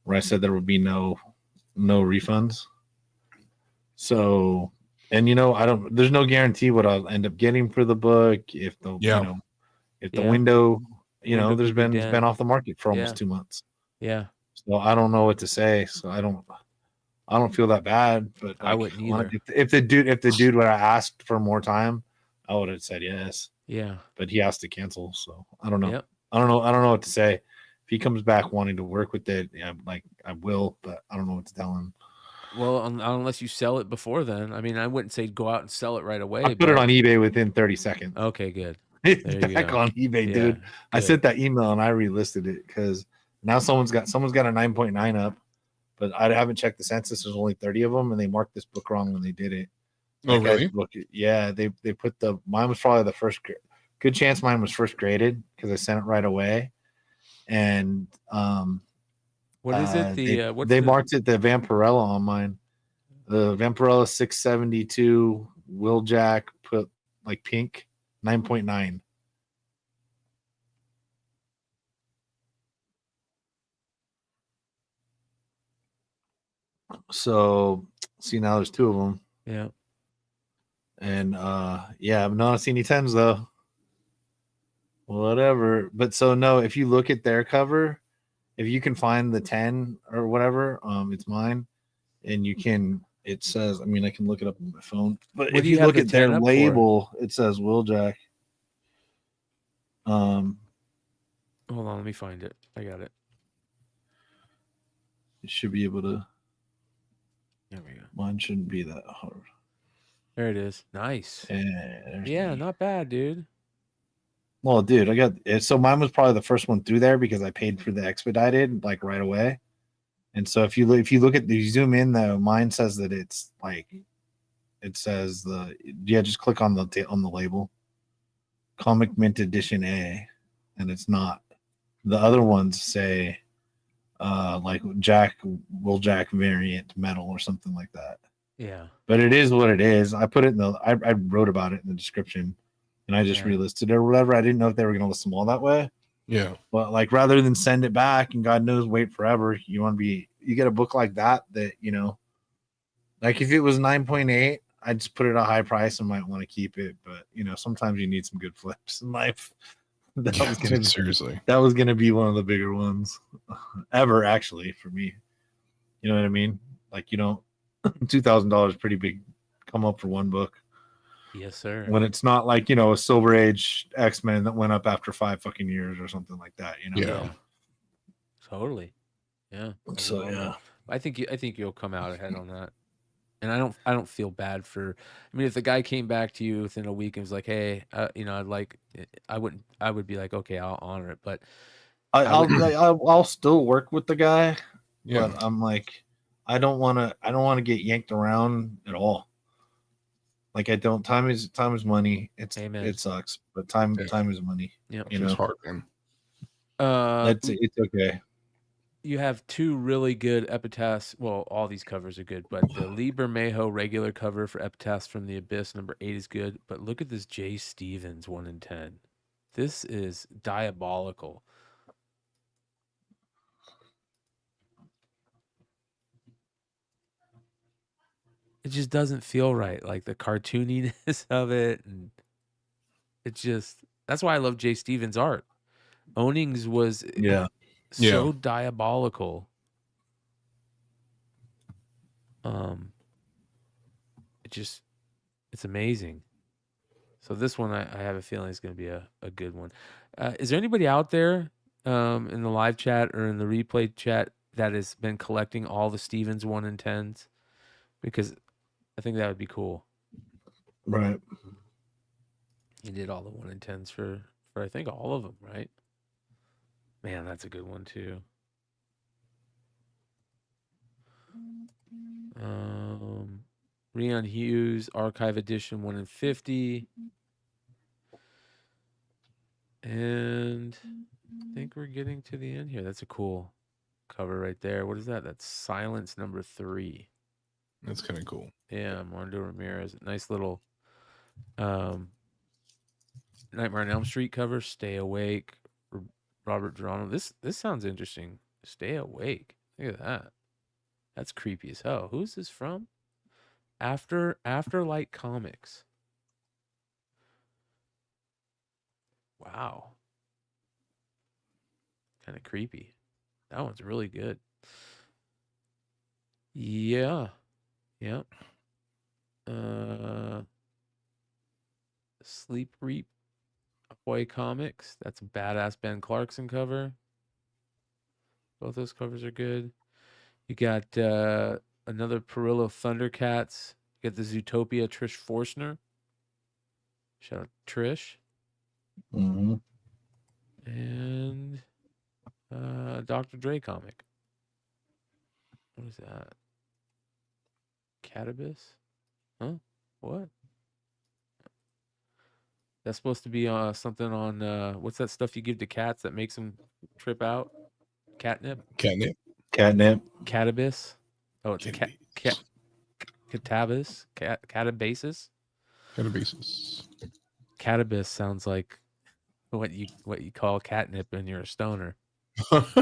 Speaker 5: where I said there would be no refunds. So, and there's no guarantee what I'll end up getting for the book. If the, the window, there's been off the market for almost 2 months.
Speaker 4: Yeah.
Speaker 5: So I don't know what to say. So I don't feel that bad, but
Speaker 4: I wouldn't either.
Speaker 5: If the dude would have asked for more time, I would have said yes.
Speaker 4: Yeah.
Speaker 5: But he has to cancel, so I don't know.
Speaker 4: Yep.
Speaker 5: I don't know what to say. If he comes back wanting to work with it, I will, but I don't know what to tell him.
Speaker 4: Well, unless you sell it before then. I mean, I wouldn't say go out and sell it right away.
Speaker 5: I put it on eBay within 30 seconds.
Speaker 4: Okay, good.
Speaker 5: It's back on eBay, dude. I sent that email and I relisted it because now someone's got a 9.9 up, but I haven't checked the census. There's only 30 of them, and they marked this book wrong when they did it.
Speaker 6: Oh, really?
Speaker 5: Yeah, they put mine was probably the good chance mine was first graded because I sent it right away. And
Speaker 4: What is it? The what's
Speaker 5: they
Speaker 4: the
Speaker 5: marked it the Vampirella on mine. The Vampirella 672 Wheeljack put like pink 9.9. So see, now there's two of them.
Speaker 4: yeah.
Speaker 5: And yeah, I've not seen any 10s though. Whatever. But so no, if you look at their cover, if you can find the 10 or whatever, it's mine. And you can, it says, I mean, I can look it up on my phone. But
Speaker 4: What
Speaker 5: if
Speaker 4: do you
Speaker 5: you
Speaker 4: have
Speaker 5: look
Speaker 4: the
Speaker 5: at their
Speaker 4: 10 up for?
Speaker 5: label, it says Wheeljack.
Speaker 4: Hold on, let me find it. I got it.
Speaker 5: You should be able to.
Speaker 4: There we go.
Speaker 5: Mine shouldn't be that hard.
Speaker 4: There it is. Nice.
Speaker 5: And
Speaker 4: Yeah, not bad, dude.
Speaker 5: well, dude, I got it. So mine was probably the first one through there because I paid for the expedited like right away. And so if you look at you zoom in though, mine says that it's like it says just click on the label, Comic Mint Edition A, and it's not. The other ones say like Wheeljack variant metal or something like that.
Speaker 4: Yeah.
Speaker 5: But it is what it is. I put it in I wrote about it in the description, and I just relisted it or whatever. I didn't know if they were going to list them all that way.
Speaker 6: Yeah.
Speaker 5: But like rather than send it back and God knows wait forever, you get a book like that, like if it was 9.8, I'd just put it at a high price and might want to keep it. But sometimes you need some good flips in life.
Speaker 6: Seriously.
Speaker 5: That was gonna be one of the bigger ones ever, actually, for me. You know what I mean? Like $2,000 pretty big come up for one book.
Speaker 4: Yes, sir.
Speaker 5: When it's not like a Silver Age X-Men that went up after 5 fucking years or something like that.
Speaker 6: Yeah.
Speaker 4: Totally. Yeah.
Speaker 5: So yeah.
Speaker 4: I think you'll come out ahead on that. And I don't feel bad for. I mean, if the guy came back to you within a week and was like, "Hey, I'd like," I would be like, "Okay, I'll honor it." But
Speaker 5: I'll still work with the guy,
Speaker 6: Yeah.
Speaker 5: but I'm like, I don't want to get yanked around at all. Like I don't. Time is money. It sucks, but time is money.
Speaker 4: Yeah,
Speaker 6: It's hard, man.
Speaker 5: It's okay.
Speaker 4: You have two really good epitaphs. Well, all these covers are good, but the Lee Bermejo regular cover for Epitaphs from the Abyss #8 is good. But look at this Jay Stevens 1 in 10. This is diabolical. It just doesn't feel right, like the cartooniness of it, and that's why I love Jay Stevens' art. Ownings was so diabolical. It's amazing. So this one, I have a feeling is going to be a good one. Is there anybody out there in the live chat or in the replay chat that has been collecting all the Stevens 1 in 10s? Because I think that would be cool.
Speaker 5: Right.
Speaker 4: He did all the 1 in 10s for I think all of them, right? Man, that's a good one too. Rhian Hughes Archive Edition 1 in 50. And I think we're getting to the end here. That's a cool cover right there. What is that? That's Silence #3.
Speaker 6: That's kind of cool.
Speaker 4: Yeah, Mondo Ramirez. Nice little Nightmare on Elm Street cover. Stay Awake. Robert Geronimo. This sounds interesting. Stay Awake. Look at that. That's creepy as hell. Who's this from? Afterlight Comics. Wow. Kind of creepy. That one's really good. Yeah. Yep. Sleep Reap Ahoy Comics. That's a badass Ben Clarkson cover. Both those covers are good. You got another Perillo Thundercats. You got the Zootopia Trish Forstner. Shout out Trish.
Speaker 5: Mm-hmm.
Speaker 4: And Dr. Dre comic. What is that? Catabus? Huh? What? That's supposed to be something on what's that stuff you give to cats that makes them trip out? Catnip?
Speaker 6: Catnip.
Speaker 5: Catnip.
Speaker 4: Catabis? Oh, it's catabis? Catabasis?
Speaker 6: Catabasis.
Speaker 4: Catabis sounds like what you call catnip when you're a stoner. That's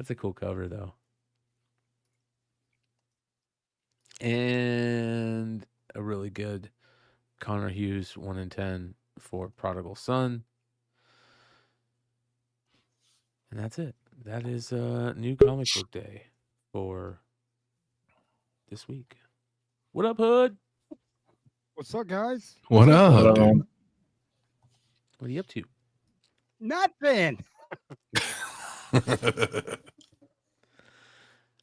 Speaker 4: a cool cover though. And a really good Connor Hughes 1 in 10 for Prodigal Son. And that's it. That is new comic book day for this week. What up, Hood?
Speaker 7: What's up, guys?
Speaker 6: What up, dude?
Speaker 4: What are you up to?
Speaker 7: Nothing.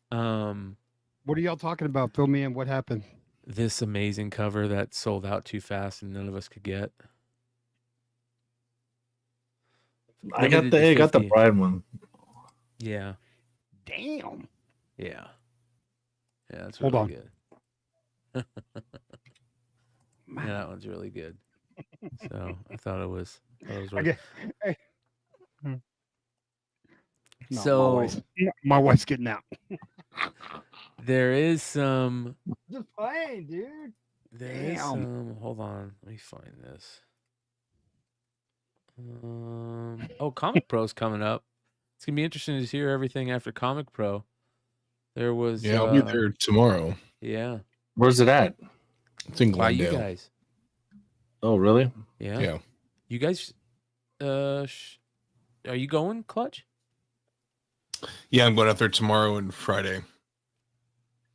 Speaker 7: What are y'all talking about? Fill me in. What happened?
Speaker 4: This amazing cover that sold out too fast and none of us could get.
Speaker 5: I got
Speaker 4: Limited to
Speaker 5: the
Speaker 4: 50.
Speaker 5: Pride one.
Speaker 4: Yeah.
Speaker 7: Damn.
Speaker 4: Yeah. Yeah, that's
Speaker 7: Hold
Speaker 4: really
Speaker 7: on.
Speaker 4: good. Yeah, that one's really good. So I thought it was
Speaker 7: Okay. Hey. No,
Speaker 4: So
Speaker 7: my wife's getting out.
Speaker 4: there is some
Speaker 7: Just playing, dude.
Speaker 4: There is
Speaker 7: Damn.
Speaker 4: some. Hold on, let me find this. Oh, Comic Pro's coming up. It's gonna be interesting to hear everything after Comic Pro. There was.
Speaker 6: Yeah, I'll be there tomorrow.
Speaker 4: Yeah.
Speaker 5: Where's it at?
Speaker 6: It's in
Speaker 4: By you
Speaker 6: Glendale.
Speaker 4: guys.
Speaker 5: Oh, really?
Speaker 4: Yeah.
Speaker 6: Yeah.
Speaker 4: You guys. Are you going, Clutch?
Speaker 6: Yeah, I'm going out there tomorrow and Friday.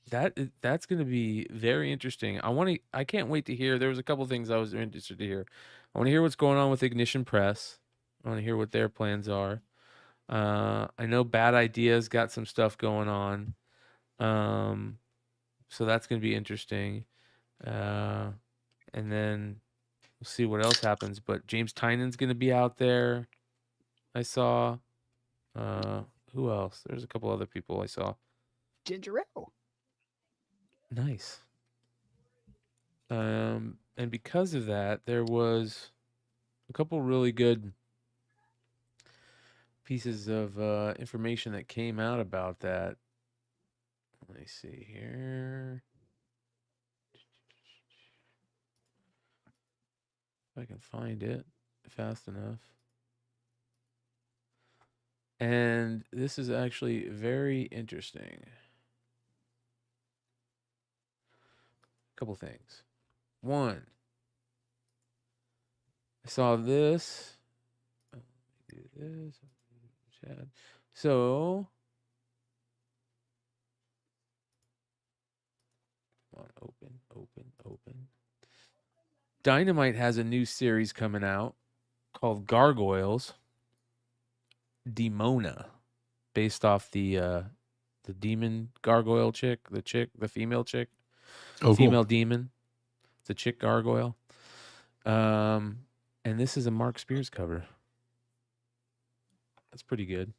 Speaker 4: That's going to be very interesting. I can't wait to hear. There was a couple things I was interested to hear. I want to hear what's going on with Ignition Press. I want to hear what their plans are. I know Bad Ideas got some stuff going on. So that's going to be interesting. And then we'll see what else happens. But James Tynan's going to be out there. I saw. Who else? There's a couple other people I saw.
Speaker 7: Ginger ale.
Speaker 4: Nice. And because of that, there was a couple really good pieces of information that came out about that. Let me see here. If I can find it fast enough. And this is actually very interesting. Couple things. One, I saw this. Let me do this. Chat. So, come on, open. Dynamite has a new series coming out called Gargoyles. Demona, based off the demon gargoyle chick, the female chick.
Speaker 6: Oh,
Speaker 4: Female
Speaker 6: cool.
Speaker 4: demon. It's a chick gargoyle. And this is a Mark Spears cover. That's pretty good.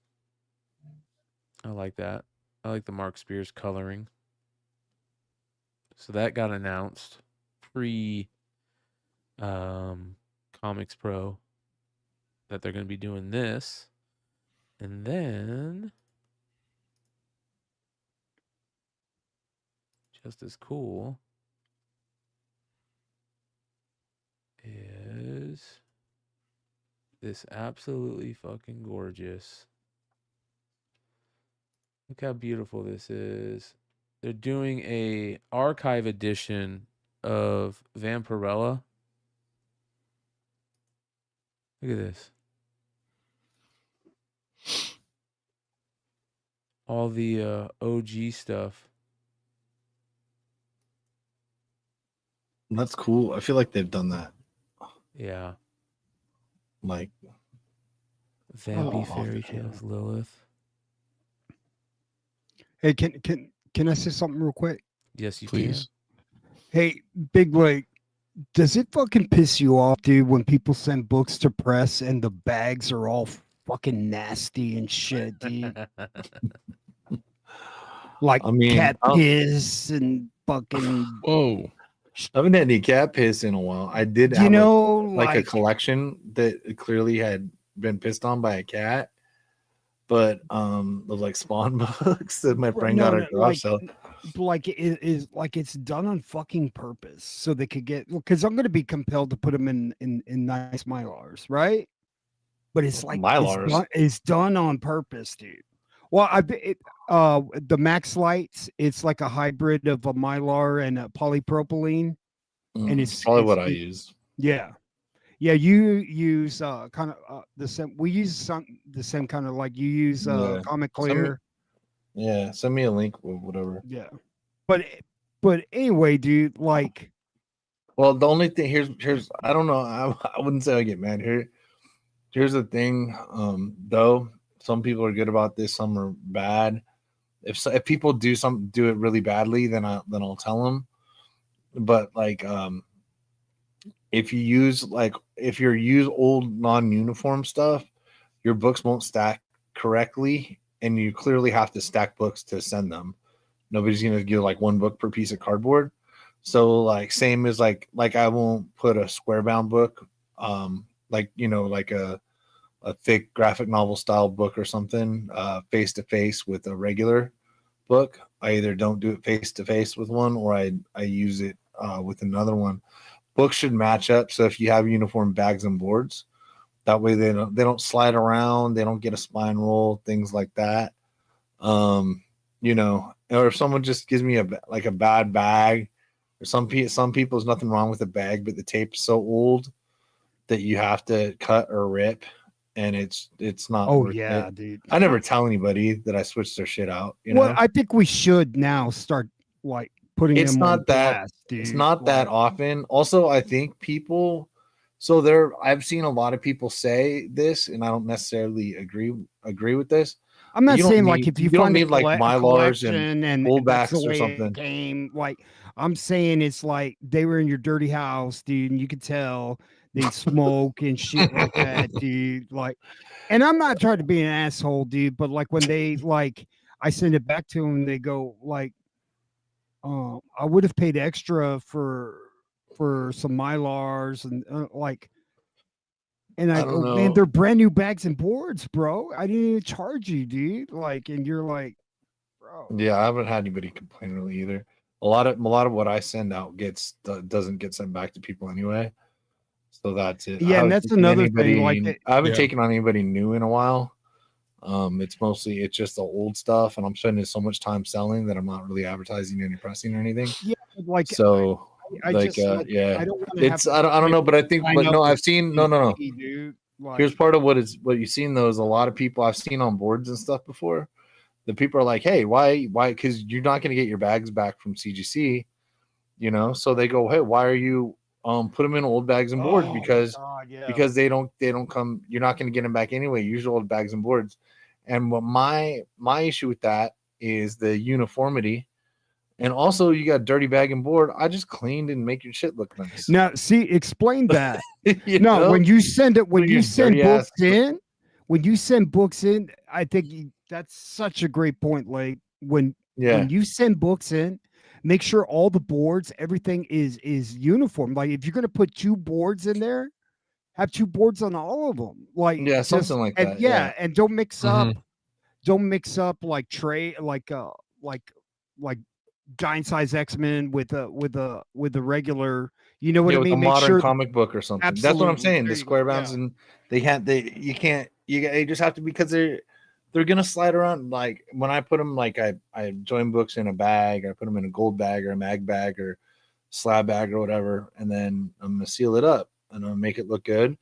Speaker 4: I like that. I like the Mark Spears coloring. So that got announced pre Comics Pro that they're going to be doing this. And then just as cool is this absolutely fucking gorgeous. Look how beautiful this is. They're doing a archive edition of Vampirella. Look at this. All the OG stuff.
Speaker 5: That's cool. I feel like they've done that.
Speaker 4: Yeah.
Speaker 5: Like
Speaker 4: Vampy Fairy Tales, Lilith.
Speaker 7: Hey, can I say something real quick?
Speaker 4: Yes, you
Speaker 6: Please.
Speaker 7: Hey, Big Leg, does it fucking piss you off, dude, when people send books to press and the bags are all fucking nasty and shit, dude?
Speaker 4: can.
Speaker 7: Like
Speaker 5: I mean,
Speaker 7: cat piss and fucking.
Speaker 6: Whoa.
Speaker 5: I haven't had any cat piss in a while. I did
Speaker 7: You
Speaker 5: have
Speaker 7: know,
Speaker 5: like a collection that clearly had been pissed on by a cat, but of like Spawn books that my friend got at garage sale.
Speaker 7: like it is like it's done on fucking purpose so they could get, because I'm going to be compelled to put them in nice Mylars, right? But it's like
Speaker 5: Mylars.
Speaker 7: it's done on purpose, dude. Well, the Max Lights, it's like a hybrid of a Mylar and a polypropylene, and it's
Speaker 5: probably what I use.
Speaker 7: Yeah, yeah. You use kind of the same. We use the same kind of, like, you use Comic Clear.
Speaker 5: Send me a link or whatever.
Speaker 7: Yeah, but anyway, dude, like,
Speaker 5: well, the only thing here's I don't know. I wouldn't say I get mad here. Here's the thing, though. Some people are good about this, some are bad. If people do it really badly, then I'll tell them. But like, if you use old non-uniform stuff, your books won't stack correctly, and you clearly have to stack books to send them. Nobody's gonna give like one book per piece of cardboard. So like, same as like I won't put a square bound book, like a thick graphic novel style book or something face to face with a regular book. I either don't do it face to face with one, or I use it with another one. Books should match up. So if you have uniform bags and boards, that way they don't slide around, they don't get a spine roll, things like that. Or if someone just gives me a bad bag, or some people, there's nothing wrong with the bag, but the tape's so old that you have to cut or rip, and it's not.
Speaker 7: oh yeah, dude.
Speaker 5: I never tell anybody that I switched their shit out.
Speaker 7: Well, I think we should now start like putting
Speaker 5: it's
Speaker 7: them
Speaker 5: not
Speaker 7: on
Speaker 5: that
Speaker 7: blast, dude.
Speaker 5: It's not that often. Also, I think people. So I've seen a lot of people say this, and I don't necessarily agree with this.
Speaker 7: I'm not saying
Speaker 5: like
Speaker 7: if you
Speaker 5: don't
Speaker 7: find
Speaker 5: need like Mylars and old backs or something.
Speaker 7: Came, like, I'm saying it's like they were in your dirty house, dude, and you could tell they smoke and shit like that, dude. Like, and I'm not trying to be an asshole, dude, but like when they I send it back to them, they go like, I would have paid extra for some Mylars and and I
Speaker 5: don't
Speaker 7: go,
Speaker 5: know.
Speaker 7: man, they're brand new bags and boards, bro. I didn't even charge you, dude. Like, and you're like, bro.
Speaker 5: Yeah, I haven't had anybody complain really either. A lot of what I send out doesn't get sent back to people anyway. So that's it.
Speaker 7: Yeah, and that's another thing. Like,
Speaker 5: I haven't taken on anybody new in a while. It's just the old stuff, and I'm spending so much time selling that I'm not really advertising any pressing or anything.
Speaker 7: Yeah, like
Speaker 5: so.
Speaker 7: I
Speaker 5: like,
Speaker 7: just,
Speaker 5: yeah,
Speaker 7: I don't
Speaker 5: I don't know, but I think, but no, I've seen no.
Speaker 7: Dude, like,
Speaker 5: Here's part of what you've seen though is a lot of people I've seen on boards and stuff before. The people are like, hey, why? Because you're not going to get your bags back from CGC, So they go, hey, why are you put them in old bags and boards? Because they don't come. You're not going to get them back anyway. Use old bags and boards. And what my issue with that is the uniformity. And also, you got dirty bag and board. I just cleaned and make your shit look nice.
Speaker 7: Now, see, explain that.
Speaker 5: No,
Speaker 7: when you send books in, I think that's such a great point. Like when you send books in, make sure all the boards, everything is uniform. Like if you're gonna put 2 boards in there, have 2 boards on all of them. Like
Speaker 5: something like that.
Speaker 7: Yeah, and don't mix up. Don't mix up like giant size X-Men with the regular, you know what I mean?
Speaker 5: A modern comic book or something. Absolutely. That's what I'm saying. The square bounds and you just have to, because they're gonna slide around. Like when I put them, like I join books in a bag, I put them in a gold bag or a mag bag or slab bag or whatever, and then I'm gonna seal it up and I'm gonna make it look good.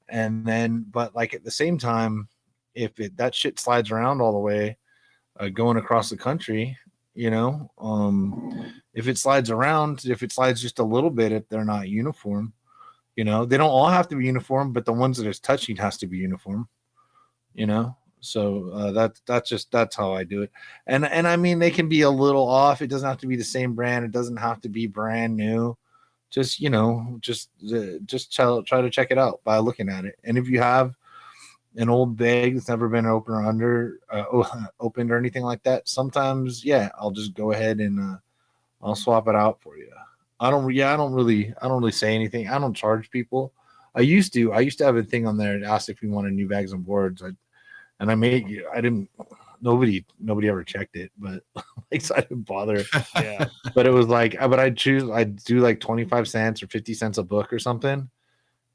Speaker 5: And then, but like at the same time, if that shit slides around all the way, going across the country, if it slides around, if it slides just a little bit, if they're not uniform, they don't all have to be uniform, but the ones that it's touching has to be uniform, so that's how I do it. And I mean, they can be a little off. It doesn't have to be the same brand. It doesn't have to be brand new. Just, just try to check it out by looking at it. And if you have an old bag that's never been opened opened or anything like that, sometimes I'll just go ahead and I'll swap it out for you. I don't really say anything. I don't charge people. I used to have a thing on there and asked if we wanted new bags and boards. Nobody ever checked it, but like, so I didn't bother.
Speaker 7: Yeah.
Speaker 5: But it was like, I'd do like 25 cents or 50 cents a book or something.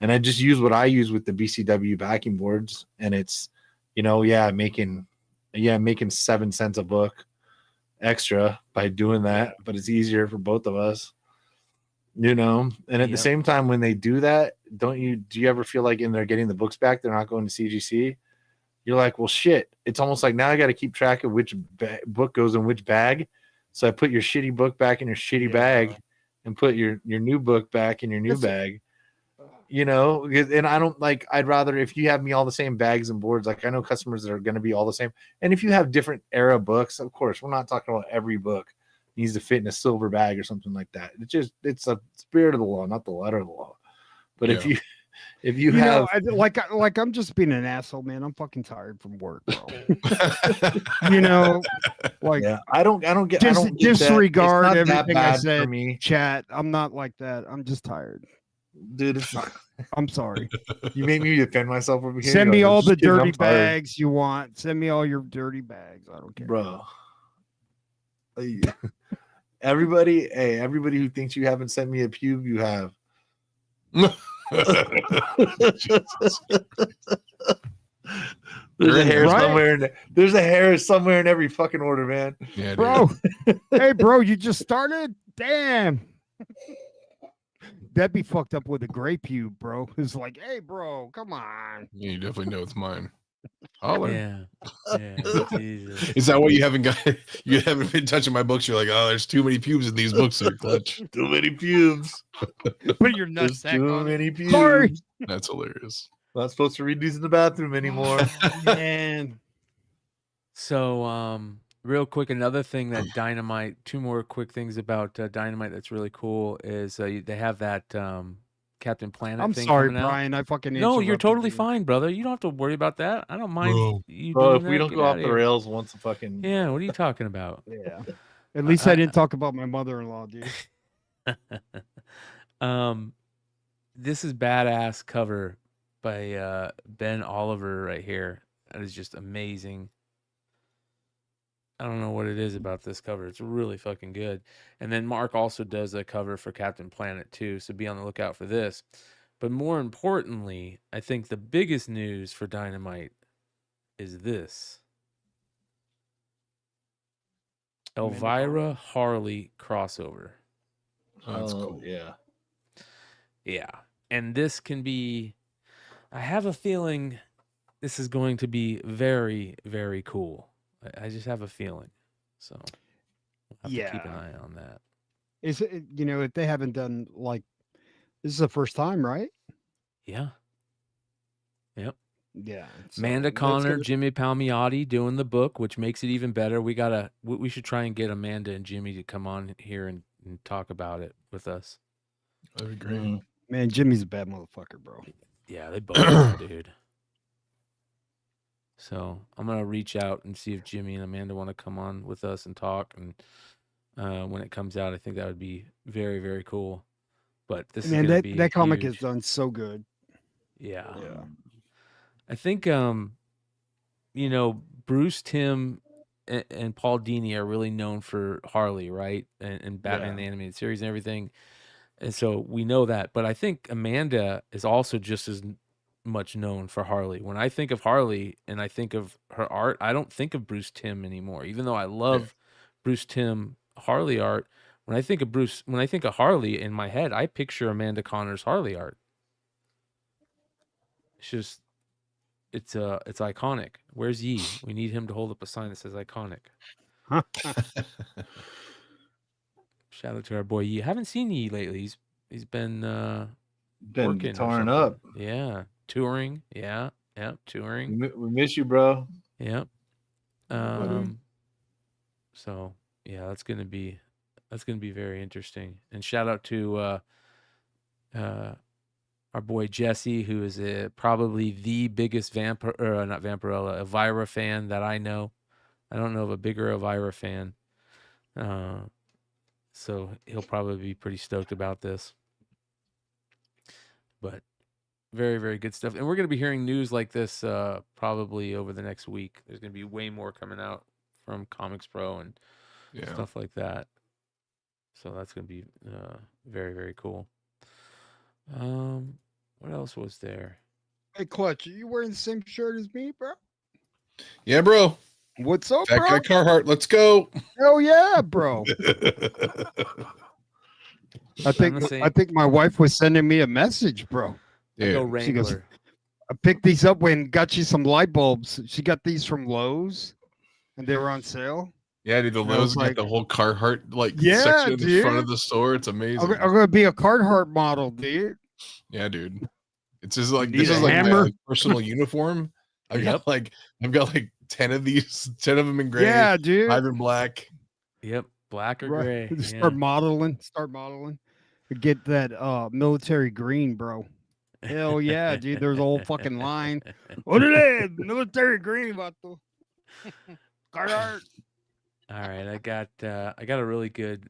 Speaker 5: And I just use what I use with the BCW backing boards. And it's, making 7 cents a book extra by doing that, but it's easier for both of us. And at the same time, when they do that, do you ever feel like in they're getting the books back, they're not going to CGC? You're like, well, shit. It's almost like now I got to keep track of which book goes in which bag. So I put your shitty book back in your shitty bag and put your new book back in your new bag. And I don't like, I'd rather if you have me all the same bags and boards, like I know customers that are going to be all the same. And if you have different era books, of course, we're not talking about every book needs to fit in a silver bag or something like that. It's a spirit of the law, not the letter of the law. But if you have
Speaker 7: like I'm just being an asshole, man. I'm fucking tired from work, bro.
Speaker 5: I don't get
Speaker 7: disregard
Speaker 5: that.
Speaker 7: everything I
Speaker 5: For
Speaker 7: said.
Speaker 5: me.
Speaker 7: Chat. I'm not like that. I'm just tired.
Speaker 5: Dude, it's not.
Speaker 7: I'm sorry.
Speaker 5: You made me defend myself over here.
Speaker 7: Send me all the dirty bags you want. Send me all your dirty bags. I don't care.
Speaker 5: Bro. Everybody who thinks you haven't sent me a pube, you have. There's a hair somewhere. There's a hair somewhere in every fucking order, man.
Speaker 6: Yeah,
Speaker 7: bro. Hey, bro, you just started? Damn. That'd be fucked up with a gray pube, bro. It's like, hey, bro, come on.
Speaker 6: Yeah, you definitely know it's mine. Holler.
Speaker 4: Yeah. Jesus.
Speaker 6: Is that why you haven't been touching my books? You're like, oh, there's too many pubes in these books, sir. Clutch.
Speaker 5: Too many pubes.
Speaker 7: Put your nutsack
Speaker 5: too
Speaker 7: on.
Speaker 5: Many pubes.
Speaker 7: Sorry.
Speaker 6: That's hilarious.
Speaker 5: Not supposed to read these in the bathroom anymore.
Speaker 7: Man.
Speaker 4: So, real quick, another thing that Dynamite, two more quick things about Dynamite that's really cool is they have that Captain Planet
Speaker 7: I'm
Speaker 4: thing
Speaker 7: sorry,
Speaker 4: coming out.
Speaker 7: Brian. I fucking
Speaker 4: No, you're
Speaker 7: interrupted
Speaker 4: totally
Speaker 7: you.
Speaker 4: fine, brother. You don't have to worry about that. I don't mind you
Speaker 5: Bro,
Speaker 4: doing
Speaker 5: if
Speaker 4: that.
Speaker 5: we don't
Speaker 4: Get
Speaker 5: go off
Speaker 4: outta
Speaker 5: the
Speaker 4: here.
Speaker 5: rails once a fucking
Speaker 4: Yeah, what are you talking about?
Speaker 7: Yeah. At least I didn't talk about my mother-in-law, dude.
Speaker 4: This is badass cover by Ben Oliver right here. That is just amazing. I don't know what it is about this cover. It's really fucking good. And then Mark also does a cover for Captain Planet too, so be on the lookout for this. But more importantly, I think the biggest news for Dynamite is this. Elvira Harley crossover.
Speaker 6: Oh, that's cool.
Speaker 5: Yeah.
Speaker 4: Yeah. And this can be, I have a feeling this is going to be very, very cool. I just have a feeling. So we'll have to keep an eye on that.
Speaker 7: Is it, if they haven't done this is the first time, right?
Speaker 4: Yeah. Yep.
Speaker 7: Yeah.
Speaker 4: Amanda Connor, Jimmy Palmiotti doing the book, which makes it even better. We should try and get Amanda and Jimmy to come on here and talk about it with us.
Speaker 6: That'd be great.
Speaker 7: Man, Jimmy's a bad motherfucker, bro.
Speaker 4: Yeah, they both are, dude. So I'm gonna reach out and see if Jimmy and Amanda want to come on with us and talk. And when it comes out, I think that would be very, very cool. But this is gonna be
Speaker 7: that comic
Speaker 4: huge.
Speaker 7: is done so good.
Speaker 4: Yeah.
Speaker 7: Yeah.
Speaker 4: I think Bruce Timm and Paul Dini are really known for Harley, right? And Batman the Animated Series and everything. And so we know that. But I think Amanda is also just as much known for Harley. When I think of Harley and I think of her art, I don't think of Bruce Timm anymore. Even though I love Bruce Timm Harley art, when I think of Harley in my head, I picture Amanda Connor's Harley art. It's just it's iconic. Where's Yee? We need him to hold up a sign that says iconic. Shout out to our boy Yee. I haven't seen Yee lately. He's been working or
Speaker 5: guitaring
Speaker 4: something.
Speaker 5: up.
Speaker 4: Yeah. Touring. Yeah. Touring.
Speaker 5: We miss you, bro.
Speaker 4: Yep. So yeah, that's gonna be very interesting. And shout out to our boy Jesse, who is probably the biggest Elvira fan that I know. I don't know of a bigger Elvira fan So he'll probably be pretty stoked about this. But very, very good stuff. And we're going to be hearing news like this probably over the next week. There's going to be way more coming out from Comics Pro and stuff like that. So that's going to be very, very cool. What else was there?
Speaker 7: Hey, Clutch, are you wearing the same shirt as me, bro?
Speaker 6: Yeah, bro.
Speaker 7: What's up,
Speaker 6: Fat
Speaker 7: bro?
Speaker 6: guy Carhartt. Let's go.
Speaker 7: Hell yeah, bro. I think my wife was sending me a message, bro.
Speaker 4: I go
Speaker 6: Dude,
Speaker 7: She goes,
Speaker 4: Wrangler.
Speaker 7: I picked these up when got you some light bulbs. She got these from Lowe's, and they were on sale.
Speaker 6: yeah, dude. The
Speaker 7: And I was
Speaker 6: Lowe's got
Speaker 7: like,
Speaker 6: the whole Carhartt
Speaker 7: Yeah,
Speaker 6: section in the front
Speaker 7: dude.
Speaker 6: of the store. It's amazing.
Speaker 7: I'm gonna be a Carhartt model, dude.
Speaker 6: Yeah, dude. It's just like
Speaker 7: Need
Speaker 6: this
Speaker 7: a
Speaker 6: is like my
Speaker 7: hammer?
Speaker 6: personal uniform. I've got like 10 of these, 10 of them in gray,
Speaker 7: Yeah, dude.
Speaker 6: 5 in black.
Speaker 4: Yep, black or
Speaker 7: Right.
Speaker 4: gray.
Speaker 7: Start modeling. Get that military green, bro. Hell yeah, dude. There's a whole fucking line. What is it? Military green, vato. Carhartt.
Speaker 4: All right, I got a really good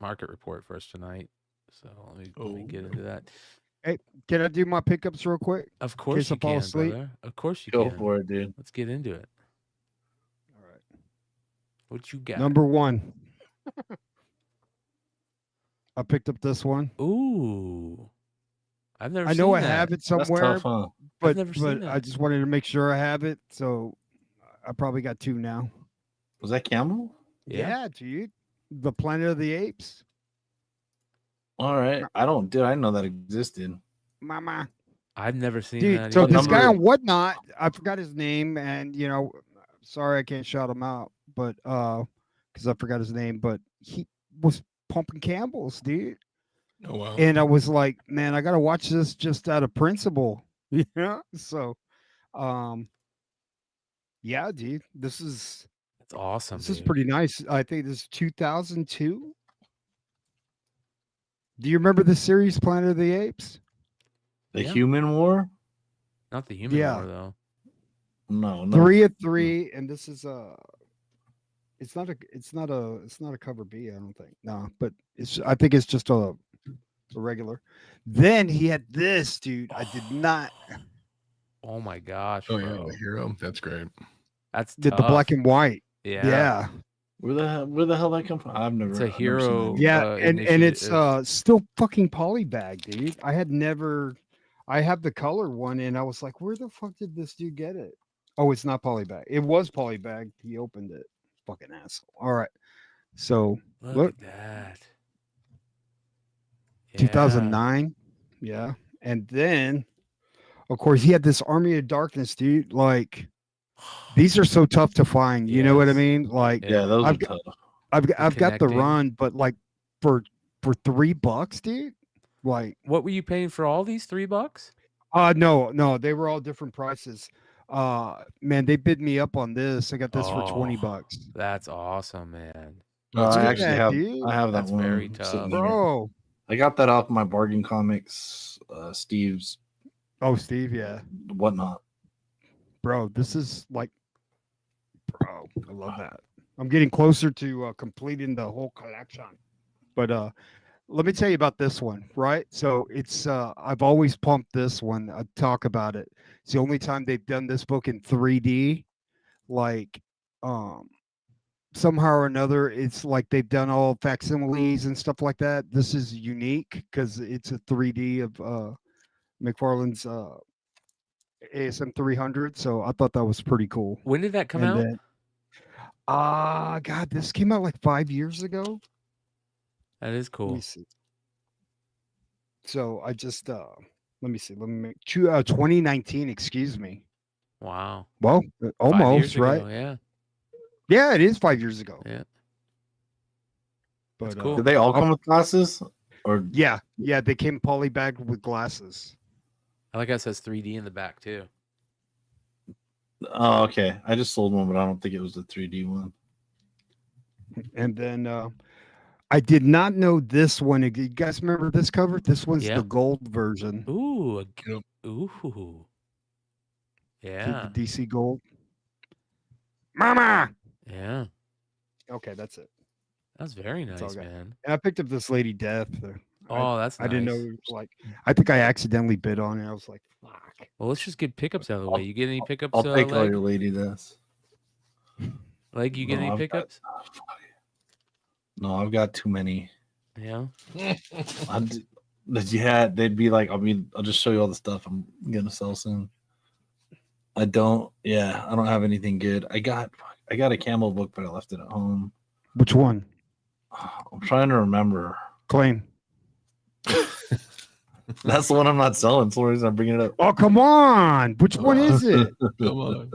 Speaker 4: market report for us tonight. So let me get into that.
Speaker 7: Hey, can I do my pickups real quick?
Speaker 4: Of course
Speaker 7: case I
Speaker 4: you
Speaker 7: fall
Speaker 4: can,
Speaker 7: asleep?
Speaker 4: brother. Of course you
Speaker 5: Go
Speaker 4: can.
Speaker 5: for it, dude.
Speaker 4: Let's get into it.
Speaker 7: All right.
Speaker 4: What you got?
Speaker 7: Number 1. I picked up this one.
Speaker 4: Ooh. I've never
Speaker 7: I know
Speaker 4: seen
Speaker 7: I have it
Speaker 5: That's
Speaker 7: somewhere,
Speaker 5: tough, huh?
Speaker 7: but
Speaker 4: never seen
Speaker 7: I
Speaker 4: that.
Speaker 7: just wanted to make sure I have it. So I probably got 2 now.
Speaker 5: Was that Camel?
Speaker 7: Yeah, dude. The Planet of the Apes.
Speaker 5: All right. I didn't know that existed.
Speaker 7: Mama.
Speaker 4: I've never seen
Speaker 7: Dude,
Speaker 4: that.
Speaker 7: so
Speaker 4: either.
Speaker 7: this guy
Speaker 5: number-
Speaker 7: on Whatnot, I forgot his name, and sorry I can't shout him out, but because I forgot his name, but he was pumping Campbell's, dude.
Speaker 6: Oh wow.
Speaker 7: And I was like, man, I gotta watch this just out of principle. Yeah. So yeah, dude. This is
Speaker 4: awesome.
Speaker 7: This is pretty nice. I think this is 2002. Do you remember the series Planet of the Apes?
Speaker 5: The
Speaker 4: Yeah.
Speaker 5: Human War?
Speaker 4: Not the human
Speaker 7: Yeah.
Speaker 4: war though.
Speaker 5: No.
Speaker 7: 3 of 3, and this is it's not a cover B, I don't think. No, but I think it's just a regular. Then he had this, dude. I did not
Speaker 4: Oh my gosh.
Speaker 6: Oh yeah,
Speaker 4: bro.
Speaker 6: the hero. That's great.
Speaker 4: That's
Speaker 7: did the
Speaker 4: tough.
Speaker 7: black and white.
Speaker 4: Yeah.
Speaker 7: Yeah.
Speaker 5: Where the hell that come from? I've never.
Speaker 4: It's a
Speaker 5: I've never seen
Speaker 4: hero.
Speaker 5: that.
Speaker 7: Yeah, and it's
Speaker 4: initiative.
Speaker 7: still fucking polybag, dude. I have the color one, and I was like, where the fuck did this dude get it? Oh, it's not polybag. It was polybag. He opened it. Fucking asshole. All right. So
Speaker 4: Look at that. Yeah.
Speaker 7: 2009. Yeah. And then, of course, he had this Army of Darkness, dude. Like, these are so tough to find. You know what I
Speaker 4: Yes.
Speaker 7: mean? Like,
Speaker 5: Yeah, those are
Speaker 7: I've
Speaker 5: tough.
Speaker 7: I've got the
Speaker 4: connecting.
Speaker 7: run, but like for $3, dude. Like,
Speaker 4: What were you paying for all these $3?
Speaker 7: no, they were all different prices. Man, they bid me up on this. I got this for $20.
Speaker 4: That's awesome, man.
Speaker 6: That's
Speaker 5: I
Speaker 6: good.
Speaker 5: actually
Speaker 7: that,
Speaker 5: have.
Speaker 7: dude.
Speaker 5: I have that
Speaker 4: That's
Speaker 5: one.
Speaker 4: very
Speaker 5: sitting
Speaker 4: tough.
Speaker 5: here.
Speaker 7: Bro.
Speaker 5: I got that off my bargain comics. Steve's
Speaker 7: Oh, Steve, yeah.
Speaker 5: whatnot.
Speaker 7: Bro, this is like, bro, I love that. I'm getting closer to completing the whole collection. But let me tell you about this one, right? So it's I've always pumped this one. I talk about it. It's the only time they've done this book in 3D. Like somehow or another, it's like they've done all facsimiles and stuff like that. This is unique because it's a 3D of McFarlane's ASM 300. So I thought that was pretty cool.
Speaker 4: When did that come
Speaker 7: And
Speaker 4: out?
Speaker 7: then, God, this came out like 5 years ago.
Speaker 4: That is
Speaker 7: Let
Speaker 4: cool.
Speaker 7: me see. So I just let me see. Let me make 2019. Excuse me.
Speaker 4: Wow.
Speaker 7: Well,
Speaker 4: 5
Speaker 7: almost
Speaker 4: years
Speaker 7: right.
Speaker 4: ago, yeah.
Speaker 7: Yeah, it is 5 years ago.
Speaker 4: Yeah.
Speaker 7: But
Speaker 4: That's cool.
Speaker 5: Did they all come with glasses? Or
Speaker 7: yeah, they came polybagged with glasses.
Speaker 4: I like how it says 3D in the back too.
Speaker 5: oh, okay. I just sold one, but I don't think it was the 3D one.
Speaker 7: And then I did not know this one. You guys remember this cover? This one's
Speaker 4: Yeah.
Speaker 7: the gold version.
Speaker 4: Ooh.
Speaker 6: Yep.
Speaker 4: Ooh.
Speaker 7: The
Speaker 4: Yeah.
Speaker 7: DC gold. Mama.
Speaker 4: Yeah.
Speaker 7: Okay, that's it.
Speaker 4: That was very
Speaker 7: It's all
Speaker 4: nice,
Speaker 7: good.
Speaker 4: man.
Speaker 7: And I picked up this Lady Death.
Speaker 4: Oh, that's
Speaker 7: I didn't know
Speaker 4: nice.
Speaker 7: it was like. I think I accidentally bid on it. I was like, fuck.
Speaker 4: Well, let's just get pickups out of the way. You get any pickups?
Speaker 5: I'll take all
Speaker 4: Leg?
Speaker 5: your lady deaths.
Speaker 4: Leg, you get any pickups?
Speaker 5: No, I've got too many.
Speaker 4: Yeah.
Speaker 5: That you had, they'd be like, I'll just show you all the stuff I'm gonna sell soon. I don't have anything good. I got a camel book, but I left it at home.
Speaker 7: Which one?
Speaker 5: I'm trying to remember.
Speaker 7: Claim.
Speaker 5: That's the one I'm not selling. That's the reason I'm bringing it up.
Speaker 7: Oh, come on. Which one is it?
Speaker 6: Come on.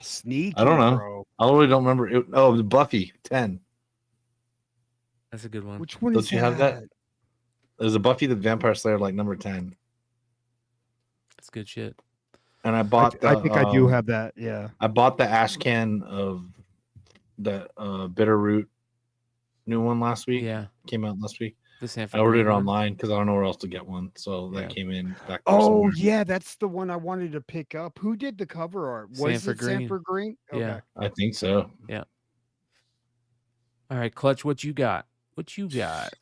Speaker 7: Sneaky,
Speaker 5: I don't know.
Speaker 7: bro.
Speaker 5: I really don't remember. It was Buffy 10.
Speaker 4: That's a good one.
Speaker 7: Which one
Speaker 5: Don't
Speaker 7: is
Speaker 5: you
Speaker 7: that?
Speaker 5: have that? There's a Buffy the Vampire Slayer, like number 10.
Speaker 4: That's good shit.
Speaker 5: And I bought
Speaker 7: I think I do have that. Yeah.
Speaker 5: I bought the ash can of the Bitterroot new one last week.
Speaker 4: Yeah.
Speaker 5: Came out last week.
Speaker 4: The
Speaker 5: I
Speaker 4: Sanford
Speaker 5: ordered it
Speaker 4: Green one.
Speaker 5: online because I don't know where else to get one. So
Speaker 4: Yeah.
Speaker 5: that came in back.
Speaker 7: Oh, yeah. That's the one I wanted to pick up. Who did the cover art? Was
Speaker 4: Sanford
Speaker 7: it
Speaker 4: Green.
Speaker 7: Sanford Green? Okay.
Speaker 4: Yeah.
Speaker 5: I think so.
Speaker 4: All right, Clutch, what you got? What you got?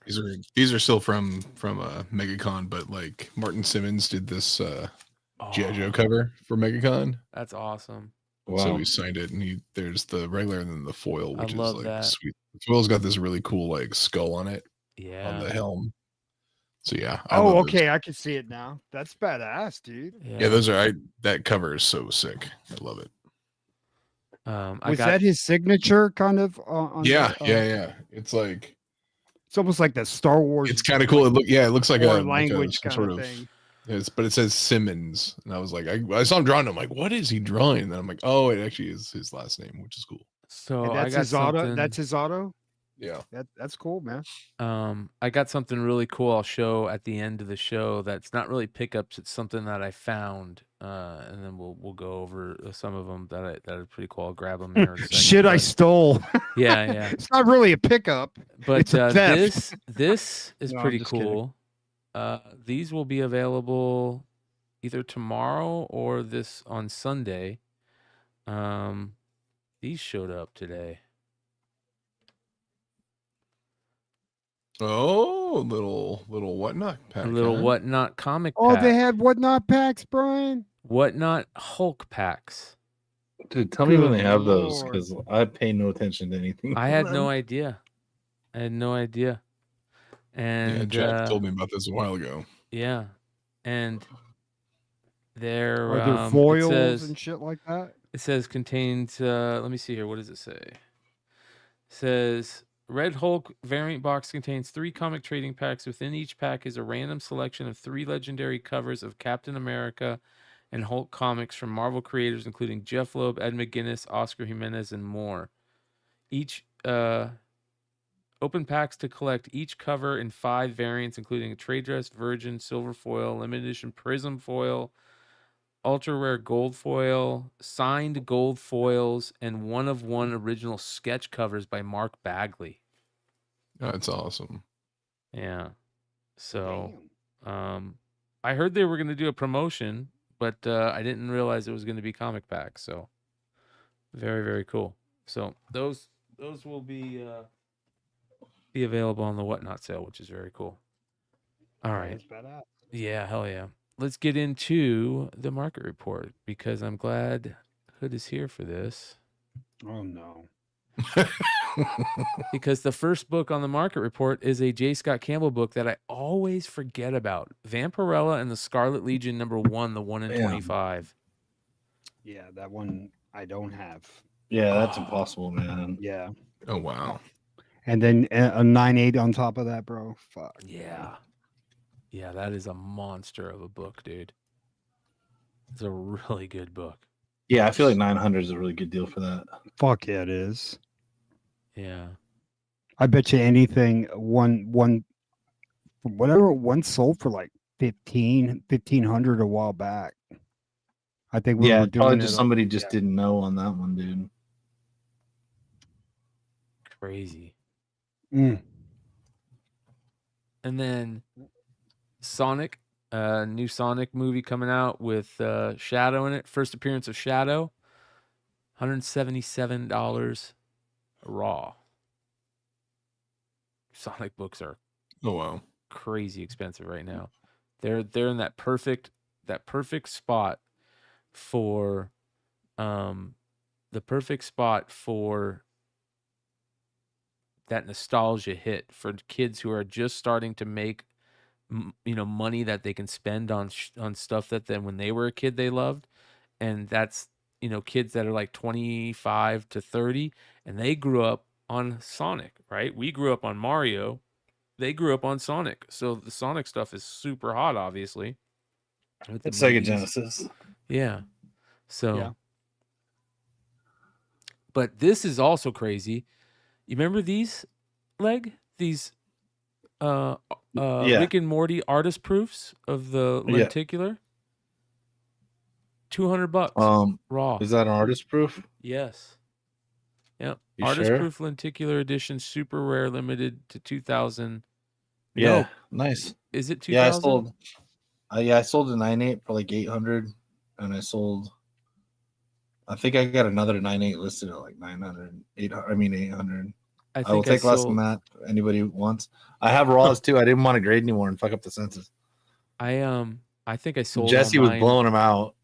Speaker 6: These are still from MegaCon, but like Martin Simmons did this GI Joe cover for MegaCon.
Speaker 4: That's awesome.
Speaker 5: Wow.
Speaker 6: So we signed it, and there's the regular and then the foil,
Speaker 4: I
Speaker 6: which is
Speaker 4: love
Speaker 6: like
Speaker 4: that.
Speaker 6: sweet. The foil's got this really cool like skull on it on
Speaker 4: Yeah.
Speaker 6: the helm. So yeah. I
Speaker 7: Oh,
Speaker 6: love those.
Speaker 7: okay. I can see it now. That's badass, dude.
Speaker 6: Yeah, those are that cover is so sick. I love it.
Speaker 7: Was that his signature kind of? On
Speaker 6: Yeah,
Speaker 7: the,
Speaker 6: yeah. It's like
Speaker 7: It's almost like the Star Wars.
Speaker 6: it's kind of cool. It looks like
Speaker 7: foreign
Speaker 6: a
Speaker 7: language
Speaker 6: some
Speaker 7: kind
Speaker 6: sort
Speaker 7: of
Speaker 6: of
Speaker 7: thing.
Speaker 6: but it says Simmons, and I was like, I saw him drawing. I'm like, what is he drawing? And then I'm like, oh, it actually is his last name, which is cool.
Speaker 4: So
Speaker 7: And
Speaker 4: I
Speaker 7: that's
Speaker 4: got
Speaker 7: his auto.
Speaker 4: something.
Speaker 7: That's his auto.
Speaker 6: Yeah.
Speaker 7: That's cool, man.
Speaker 4: I got something really cool I'll show at the end of the show that's not really pickups, it's something that I found. And then we'll go over some of them that are pretty cool. I'll grab them here in a second.
Speaker 7: Shit, I stole.
Speaker 4: Yeah.
Speaker 7: It's not really a pickup.
Speaker 4: But
Speaker 7: It's a theft.
Speaker 4: this is
Speaker 7: No, I'm
Speaker 4: pretty
Speaker 7: just kidding.
Speaker 4: cool. These will be available either tomorrow or this on Sunday. These showed up today.
Speaker 6: Oh, little whatnot pack.
Speaker 4: A little
Speaker 6: huh?
Speaker 4: Whatnot comic
Speaker 7: Oh,
Speaker 4: pack.
Speaker 7: they have whatnot packs, Brian.
Speaker 4: Whatnot Hulk packs.
Speaker 5: Dude, tell me when
Speaker 7: Good
Speaker 5: they have those
Speaker 7: Lord.
Speaker 5: because I pay no attention to anything.
Speaker 4: I had no idea. And
Speaker 6: Yeah, Jack told me
Speaker 4: uh,
Speaker 6: about this a while ago.
Speaker 4: yeah. And they're
Speaker 7: Are there
Speaker 4: it
Speaker 7: foils
Speaker 4: says
Speaker 7: and shit like that?
Speaker 4: it says contains let me see here. What does it say? It says Red Hulk variant box contains 3 comic trading packs. Within each pack is a random selection of 3 legendary covers of Captain America and Hulk comics from Marvel creators, including Jeff Loeb, Ed McGuinness, Oscar Jimenez, and more. Each open packs to collect each cover in 5 variants, including a trade dress, virgin, silver foil, limited edition prism foil, ultra rare gold foil, signed gold foils, and 1-of-1 original sketch covers by Mark Bagley.
Speaker 6: That's awesome.
Speaker 4: Yeah. So, I heard they were going to do a promotion, but I didn't realize it was going to be comic packs. So, very, very cool. So those will be available on the Whatnot sale, which is very cool. All right.
Speaker 7: That's badass.
Speaker 4: Yeah, hell yeah. Let's get into the market report because I'm glad Hood is here for this.
Speaker 7: Oh no.
Speaker 4: Because the first book on the market report is a J. Scott Campbell book that I always forget about. Vampirella and the Scarlet Legion #1, the 1 in
Speaker 5: Damn.
Speaker 4: 25.
Speaker 7: Yeah, that one I don't have.
Speaker 5: Yeah, that's impossible, man.
Speaker 7: Yeah.
Speaker 6: Oh wow.
Speaker 7: And then a 9.8 on top of that, bro. Fuck.
Speaker 4: Yeah. Yeah, that is a monster of a book, dude. It's a really good book.
Speaker 5: Yeah, I feel like 900 is a really good deal for that.
Speaker 7: Fuck yeah, it is.
Speaker 4: Yeah.
Speaker 7: I bet you anything one sold for like 1500 a while back. I think we
Speaker 5: Yeah,
Speaker 7: were doing
Speaker 5: probably
Speaker 7: it
Speaker 5: just
Speaker 7: on-
Speaker 5: somebody just didn't know on that one, dude.
Speaker 4: Crazy.
Speaker 7: Mm.
Speaker 4: And then Sonic, new Sonic movie coming out with Shadow in it. First appearance of Shadow. $177 raw. Sonic books are
Speaker 6: Oh wow.
Speaker 4: crazy expensive right now. They're in that perfect spot for the perfect spot for that nostalgia hit for kids who are just starting to make money that they can spend on on stuff that then when they were a kid they loved, and that's kids that are like 25 to 30 and they grew up on Sonic, right? We grew up on Mario, they grew up on Sonic, so the Sonic stuff is super hot, obviously, with the
Speaker 5: It's Sega
Speaker 4: movies.
Speaker 5: Genesis.
Speaker 4: Yeah. So,
Speaker 7: Yeah.
Speaker 4: but this is also crazy. You remember these, these
Speaker 5: Yeah.
Speaker 4: Rick and Morty artist proofs of the
Speaker 5: Yeah.
Speaker 4: lenticular? $200 raw.
Speaker 5: Is that an artist proof?
Speaker 4: Yes. Yep.
Speaker 5: You
Speaker 4: Artist
Speaker 5: sure?
Speaker 4: proof lenticular edition, super rare, limited to 2,000.
Speaker 5: Yeah.
Speaker 4: No.
Speaker 5: Nice.
Speaker 4: Is it 2,000?
Speaker 5: Yeah, I sold. I sold a 9.8 for like 800, and I sold. I think I got another 9.8 listed at like 900, 800. I mean 800. I will take less than that. Anybody who wants. I have raws too. I didn't want to grade anymore and fuck up the census.
Speaker 4: I think I sold.
Speaker 5: Jesse
Speaker 4: all
Speaker 5: was
Speaker 4: mine.
Speaker 5: blowing them out.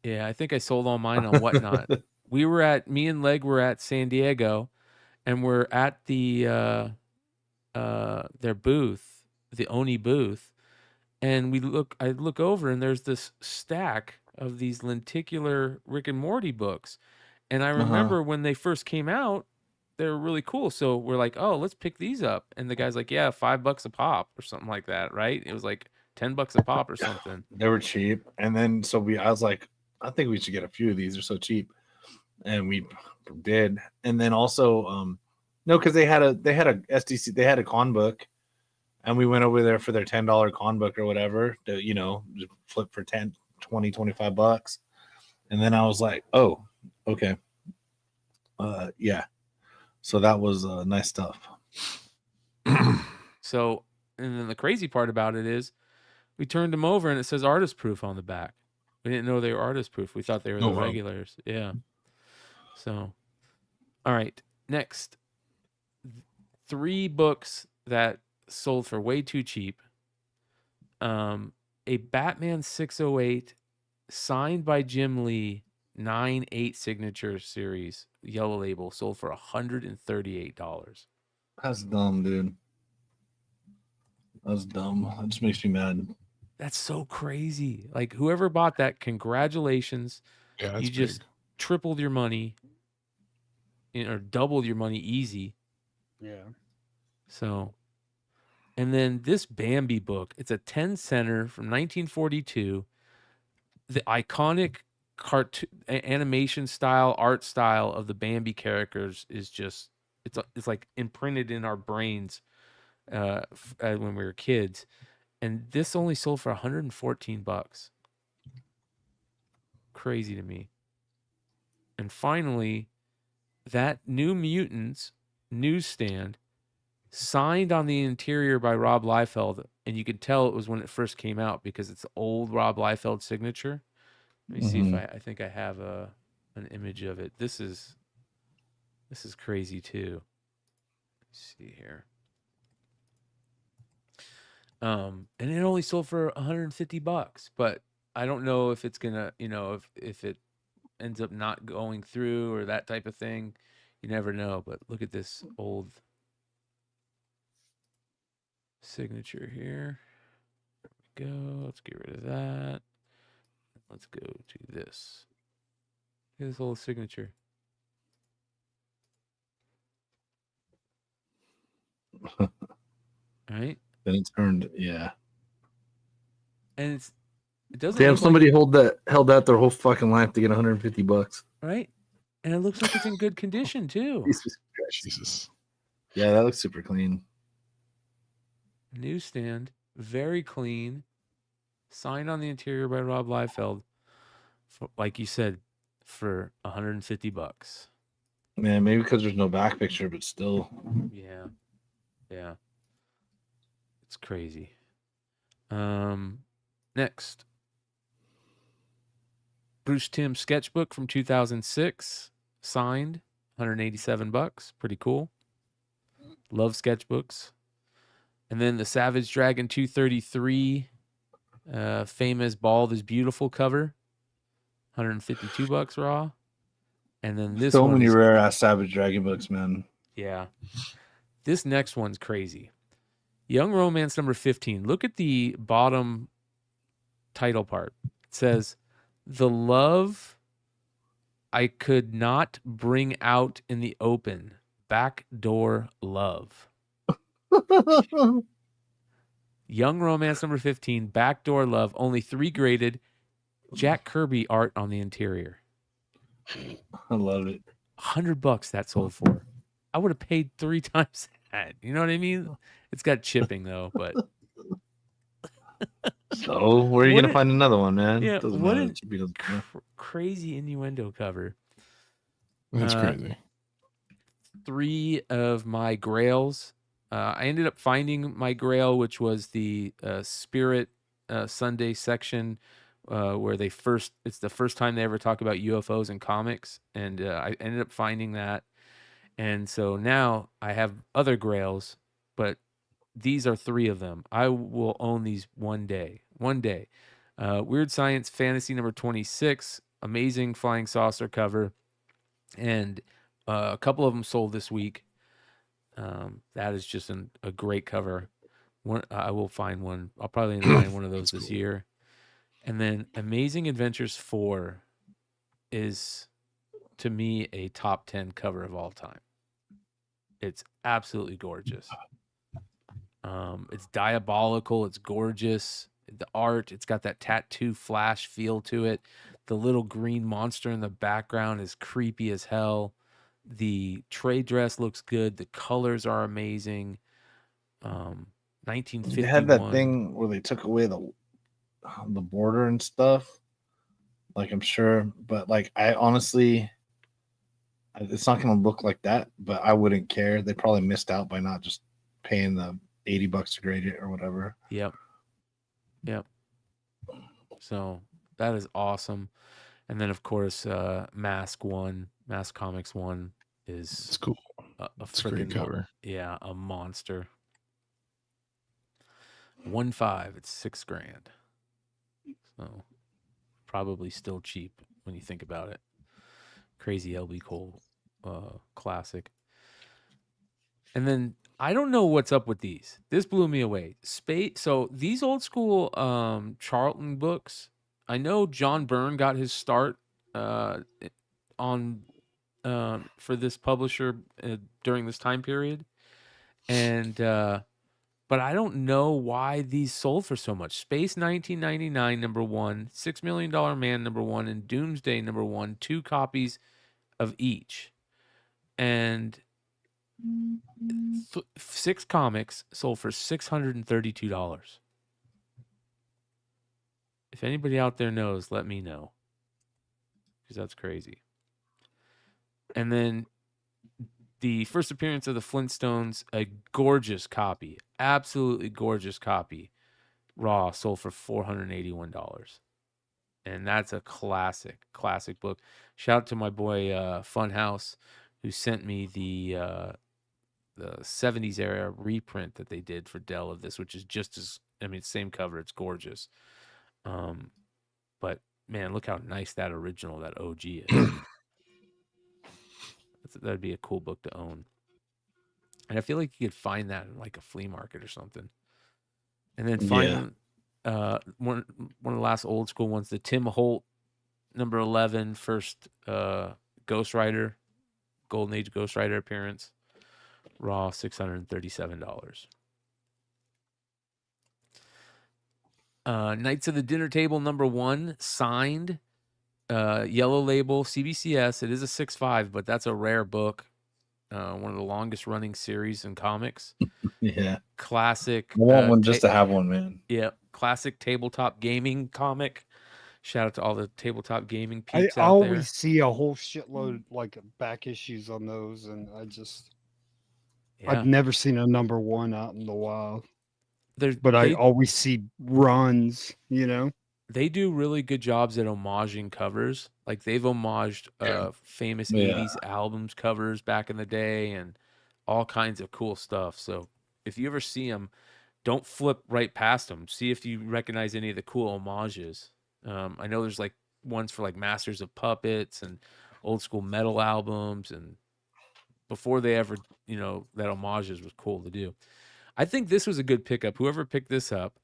Speaker 4: Yeah, I think I sold all mine on Whatnot. Me and Leg were at San Diego, and we're at the their booth, the Oni booth, and I look over and there's this stack of these lenticular Rick and Morty books. And I remember when they first came out, they were really cool. So we're like, oh, let's pick these up. And the guy's like, yeah, $5 a pop or something like that, right? It was like $10 a pop or something.
Speaker 5: They were cheap. And then I was like, I think we should get a few of these. They're so cheap. And we did. And then also, no, because they had a SDC, they had a con book. And we went over there for their $10 con book or whatever to, flip for 10, 20, $25. And then I was like, oh, okay. Yeah. So that was nice stuff.
Speaker 4: So, and then the crazy part about it is we turned them over and it says artist proof on the back. We didn't know they were artist proof. We thought they were the regulars. Yeah. So, all right. Next, 3 books that sold for way too cheap. A Batman 608 signed by Jim Lee 9/8 signature series yellow label sold for $138.
Speaker 5: That's dumb, dude. That's dumb. That just makes me mad.
Speaker 4: That's so crazy. Like whoever bought that, congratulations.
Speaker 6: Yeah,
Speaker 4: you just tripled your money, or doubled your money easy.
Speaker 7: Yeah.
Speaker 4: So, and then this Bambi book, it's a 10 center from 1942. The iconic cartoon animation style, art style of the Bambi characters is just, it's like imprinted in our brains when we were kids. And this only sold for $114. Crazy to me. And finally, that New Mutants newsstand signed on the interior by Rob Liefeld, and you could tell it was when it first came out because it's old Rob Liefeld signature. Let me see if I think I have an image of it. This is crazy too. Let's see here. And it only sold for $150, but I don't know if it's gonna, if it ends up not going through or that type of thing. You never know. But look at this old signature here. There we go. Let's get rid of that. Let's go to this. Look at this old signature. All right.
Speaker 5: Then it turned, yeah.
Speaker 4: And it doesn't.
Speaker 5: Damn,
Speaker 4: look
Speaker 5: somebody
Speaker 4: like,
Speaker 5: held that their whole fucking life to get $150.
Speaker 4: Right. And it looks like it's in good condition too.
Speaker 6: Jesus.
Speaker 5: Yeah, that looks super clean.
Speaker 4: Newsstand, very clean. Signed on the interior by Rob Liefeld. Like you said, for $150.
Speaker 5: Man, maybe because there's no back picture, but still.
Speaker 4: Yeah. Yeah. It's crazy. Next. Bruce Timm sketchbook from 2006. Signed. $187. Pretty cool. Love sketchbooks. And then the Savage Dragon 233, Fame as Bald is Beautiful cover, $152 raw. And then this
Speaker 5: So
Speaker 4: one
Speaker 5: many
Speaker 4: is,
Speaker 5: rare ass Savage Dragon books, man.
Speaker 4: yeah. This next one's crazy. Young Romance number 15. Look at the bottom title part. It says, "The love I could not bring out in the open. Backdoor love." Young Romance number 15, Backdoor Love, only 3 graded. Jack Kirby art on the interior.
Speaker 5: I love it.
Speaker 4: $100 that sold for. I would have paid 3 times that. You know what I mean? It's got chipping though, but
Speaker 5: So where are you
Speaker 4: What
Speaker 5: gonna
Speaker 4: a-
Speaker 5: find another one, man?
Speaker 4: yeah,
Speaker 5: Doesn't
Speaker 4: what
Speaker 5: matter.
Speaker 4: a
Speaker 5: It should be the-
Speaker 4: crazy innuendo cover.
Speaker 6: That's
Speaker 4: Uh,
Speaker 6: crazy.
Speaker 4: 3 of my grails. I ended up finding my grail, which was the Spirit Sunday section, where it's the first time they ever talk about UFOs in comics, and I ended up finding that. And so now I have other grails, but these are 3 of them. I will own these one day. One day. Weird Science Fantasy number 26, amazing flying saucer cover, and a couple of them sold this week. That is just a great cover. I will find one. I'll probably find one of those this year. And then Amazing Adventures 4 is, to me, a top 10 cover of all time. It's absolutely gorgeous. It's diabolical. It's gorgeous. The art, it's got that tattoo flash feel to it. The little green monster in the background is creepy as hell. The trade dress looks good. The colors are amazing. 1951.
Speaker 5: They had that thing where they took away the border and stuff. Like I'm sure, but like I honestly, it's not going to look like that. But I wouldn't care. They probably missed out by not just paying the $80 to grade it or whatever.
Speaker 4: Yep. So that is awesome. And then of course, Mask Comics 1 is
Speaker 6: It's cool.
Speaker 4: It's
Speaker 6: a great cover.
Speaker 4: Yeah, a monster. 1.5, it's $6,000. So probably still cheap when you think about it. Crazy LB Cole classic. And then I don't know what's up with these. This blew me away. So these old school Charlton books, I know John Byrne got his start on for this publisher during this time period. And but I don't know why these sold for so much. Space 1999 number 1, $6 Million Man number 1, and Doomsday number 1, 2 copies of each. And 6 comics sold for $632. If anybody out there knows, let me know, because that's crazy. And then the first appearance of the Flintstones, a gorgeous copy, absolutely gorgeous copy, raw, sold for $481. And that's a classic book. Shout out to my boy Funhouse, who sent me the 70s era reprint that they did for Dell of this, which is just as, same cover. It's gorgeous. But man, look how nice that original, that OG is. That'd be a cool book to own. And I feel like you could find that in like a flea market or something. And then finally, one of the last old school ones, the Tim Holt number 11 first Ghost Rider, Golden Age Ghost Rider appearance, raw, $637. Knights of the Dinner Table number 1, signed, yellow label, CBCS. It is a 6.5, but that's a rare book. One of the longest running series in comics.
Speaker 5: Yeah.
Speaker 4: Classic.
Speaker 5: I want one just to have one, man.
Speaker 4: Yeah. Classic tabletop gaming comic. Shout out to all the tabletop gaming
Speaker 7: I
Speaker 4: peeps out
Speaker 7: always
Speaker 4: there.
Speaker 7: see a whole shitload like back issues on those, and
Speaker 4: Yeah.
Speaker 7: I've never seen a number 1 out in the wild.
Speaker 4: But
Speaker 7: I always see runs,
Speaker 4: They do really good jobs at homaging covers. Like they've homaged famous 80s albums covers back in the day and all kinds of cool stuff. So if you ever see them, don't flip right past them. See if you recognize any of the cool homages. I know there's like ones for like Masters of Puppets and old school metal albums, and before they ever, that homages was cool to do. I think this was a good pickup. Whoever picked this up,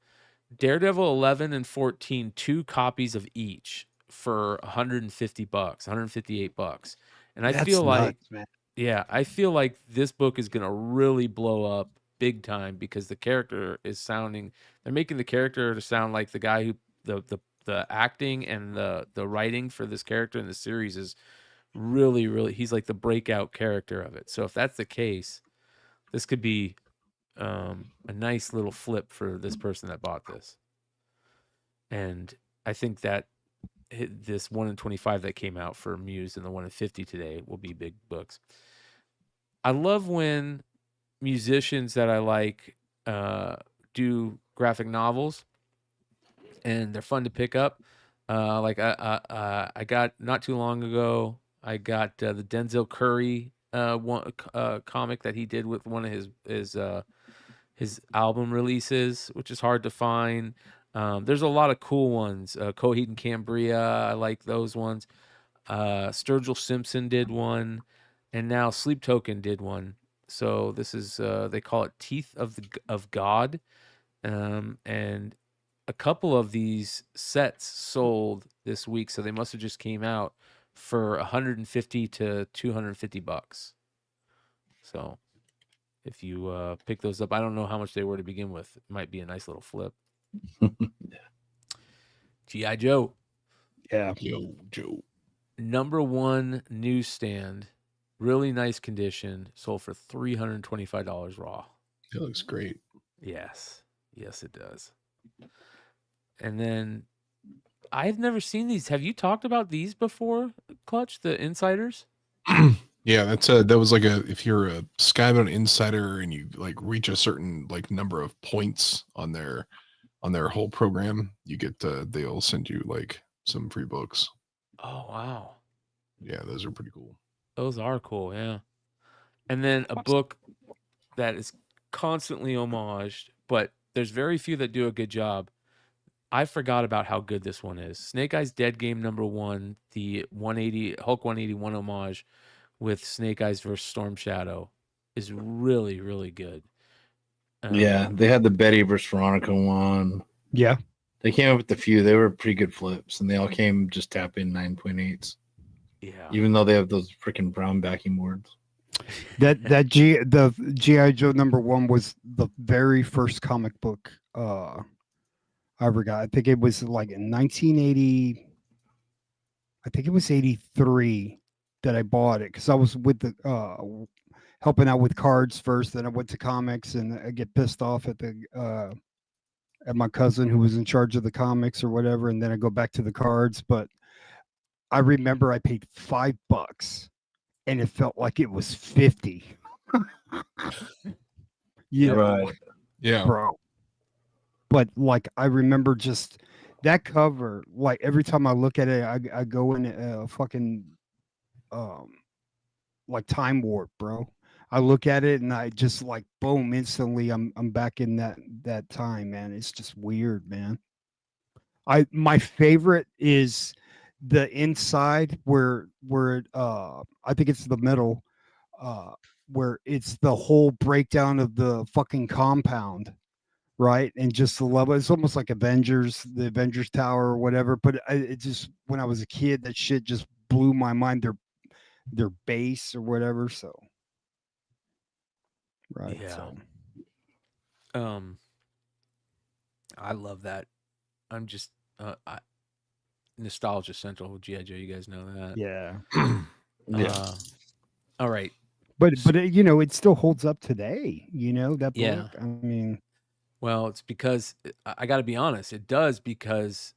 Speaker 4: Daredevil 11 and 14, 2 copies of each for $150, $158. And I
Speaker 7: That's
Speaker 4: feel like,
Speaker 7: nuts, man.
Speaker 4: yeah, I feel like this book is going to really blow up big time because the character is sounding, they're making the character to sound like the guy who, the acting and the writing for this character in the series is really, really, he's like the breakout character of it. So if that's the case, this could be a nice little flip for this person that bought this. And I think that this 1 in 25 that came out for Muse and the 1 in 50 today will be big books. I love when musicians that I like do graphic novels, and they're fun to pick up. Like I got not too long ago, I got the Denzel Curry comic that he did with one of his album releases, which is hard to find. There's a lot of cool ones. Coheed and Cambria, I like those ones. Sturgill Simpson did one, and now Sleep Token did one. So this is they call it Teeth of God, and a couple of these sets sold this week, so they must have just came out for $150 to $250. So if you pick those up, I don't know how much they were to begin with. It might be a nice little flip. GI Joe.
Speaker 7: Yeah.
Speaker 6: Joe.
Speaker 4: #1 newsstand, really nice condition, sold for $325 raw.
Speaker 6: It looks great.
Speaker 4: Yes, it does. And then I've never seen these. Have you talked about these before, Clutch? The Insiders?
Speaker 6: Yeah, that was like if you're a Skybound insider and you like reach a certain like number of points on their whole program, you get they'll send you like some free books.
Speaker 4: Oh wow.
Speaker 6: Yeah, those are pretty cool.
Speaker 4: Those are cool, yeah. And then a book that is constantly homaged, but there's very few that do a good job. I forgot about how good this one is. Snake Eyes Dead Game #1, the 180 Hulk 181 homage with Snake Eyes versus Storm Shadow is really, really good.
Speaker 5: Yeah, they had the Betty versus Veronica one.
Speaker 7: Yeah.
Speaker 5: They came up with a few. They were pretty good flips, and they all came just tap in 9.8s.
Speaker 4: Yeah.
Speaker 5: Even though they have those freaking brown backing boards.
Speaker 7: The GI Joe #1 was the very first comic book I ever got. I think it was like in 1980. I think it was 83 that I bought it because I was with the helping out with cards first. Then I went to comics, and I get pissed off at the at my cousin who was in charge of the comics or whatever, and then I go back to the cards. But I remember I paid $5, and it felt like it was 50. Yeah,
Speaker 5: Right.
Speaker 6: Yeah.
Speaker 7: bro. But like I remember just that cover. Like every time I look at it, I go in a fucking like time warp, bro. I look at it and I just like boom, instantly I'm back in that time, man. It's just weird, man. My favorite is the inside where I think it's the middle where it's the whole breakdown of the fucking compound, right? And just the level, it's almost like the Avengers Tower or whatever. But it just, when I was a kid, that shit just blew my mind. Their base or whatever. So, right.
Speaker 4: Yeah.
Speaker 7: So.
Speaker 4: I love that. I'm just nostalgia central with GI Joe. You guys know that.
Speaker 7: Yeah.
Speaker 5: Yeah.
Speaker 4: All right.
Speaker 7: But you know, it still holds up today. You know that book.
Speaker 4: Yeah.
Speaker 7: I mean,
Speaker 4: Well, it's because I got to be honest. It does, because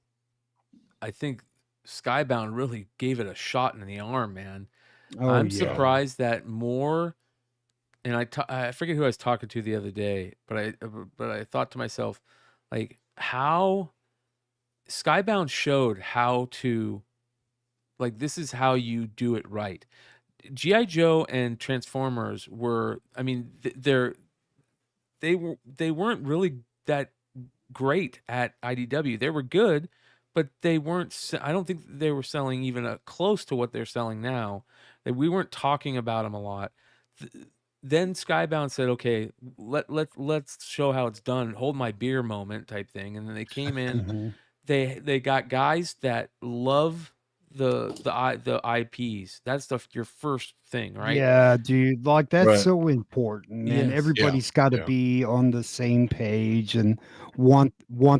Speaker 4: I think Skybound really gave it a shot in the arm, man. I'm surprised that more. And I forget who I was talking to the other day, but I thought to myself, like, how Skybound showed how to, like, this is how you do it right. GI Joe and Transformers were, I mean, they weren't really that great at IDW. They were good, but they weren't. I don't think they were selling even close to what they're selling now. That we weren't talking about them a lot. Then Skybound said, "Okay, let's show how it's done. Hold my beer moment type thing." And then they came in.
Speaker 7: Mhm.
Speaker 4: They got guys that love the IPs. That's your first thing, right?
Speaker 7: Yeah, dude, like that's
Speaker 5: Right.
Speaker 7: so important, man.
Speaker 4: Yes.
Speaker 7: Everybody's got to
Speaker 6: yeah.
Speaker 7: be on the same page and want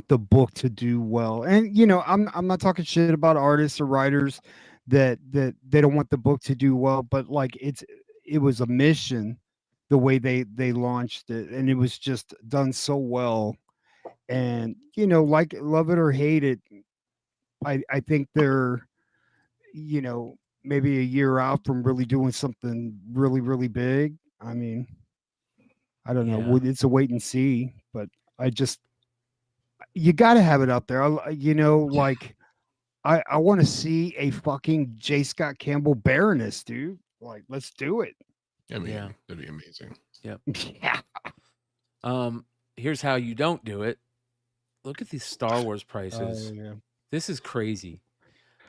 Speaker 7: the book to do well. And you know, I'm not talking shit about artists or writers that they don't want the book to do well, but like it was a mission the way they launched it, and it was just done so well. And you know, like love it or hate it, I think they're, you know, maybe a year out from really doing something really big. I mean, I don't know.
Speaker 4: Yeah.
Speaker 7: It's a wait and see, but I just, you got to have it out there. You know, like I want to see a fucking J. Scott Campbell Baroness, dude. Like, let's do it.
Speaker 6: I mean,
Speaker 4: Yeah.
Speaker 6: that'd be amazing.
Speaker 7: Yeah.
Speaker 4: Here's how you don't do it. Look at these Star Wars prices.
Speaker 7: Yeah.
Speaker 4: This is crazy.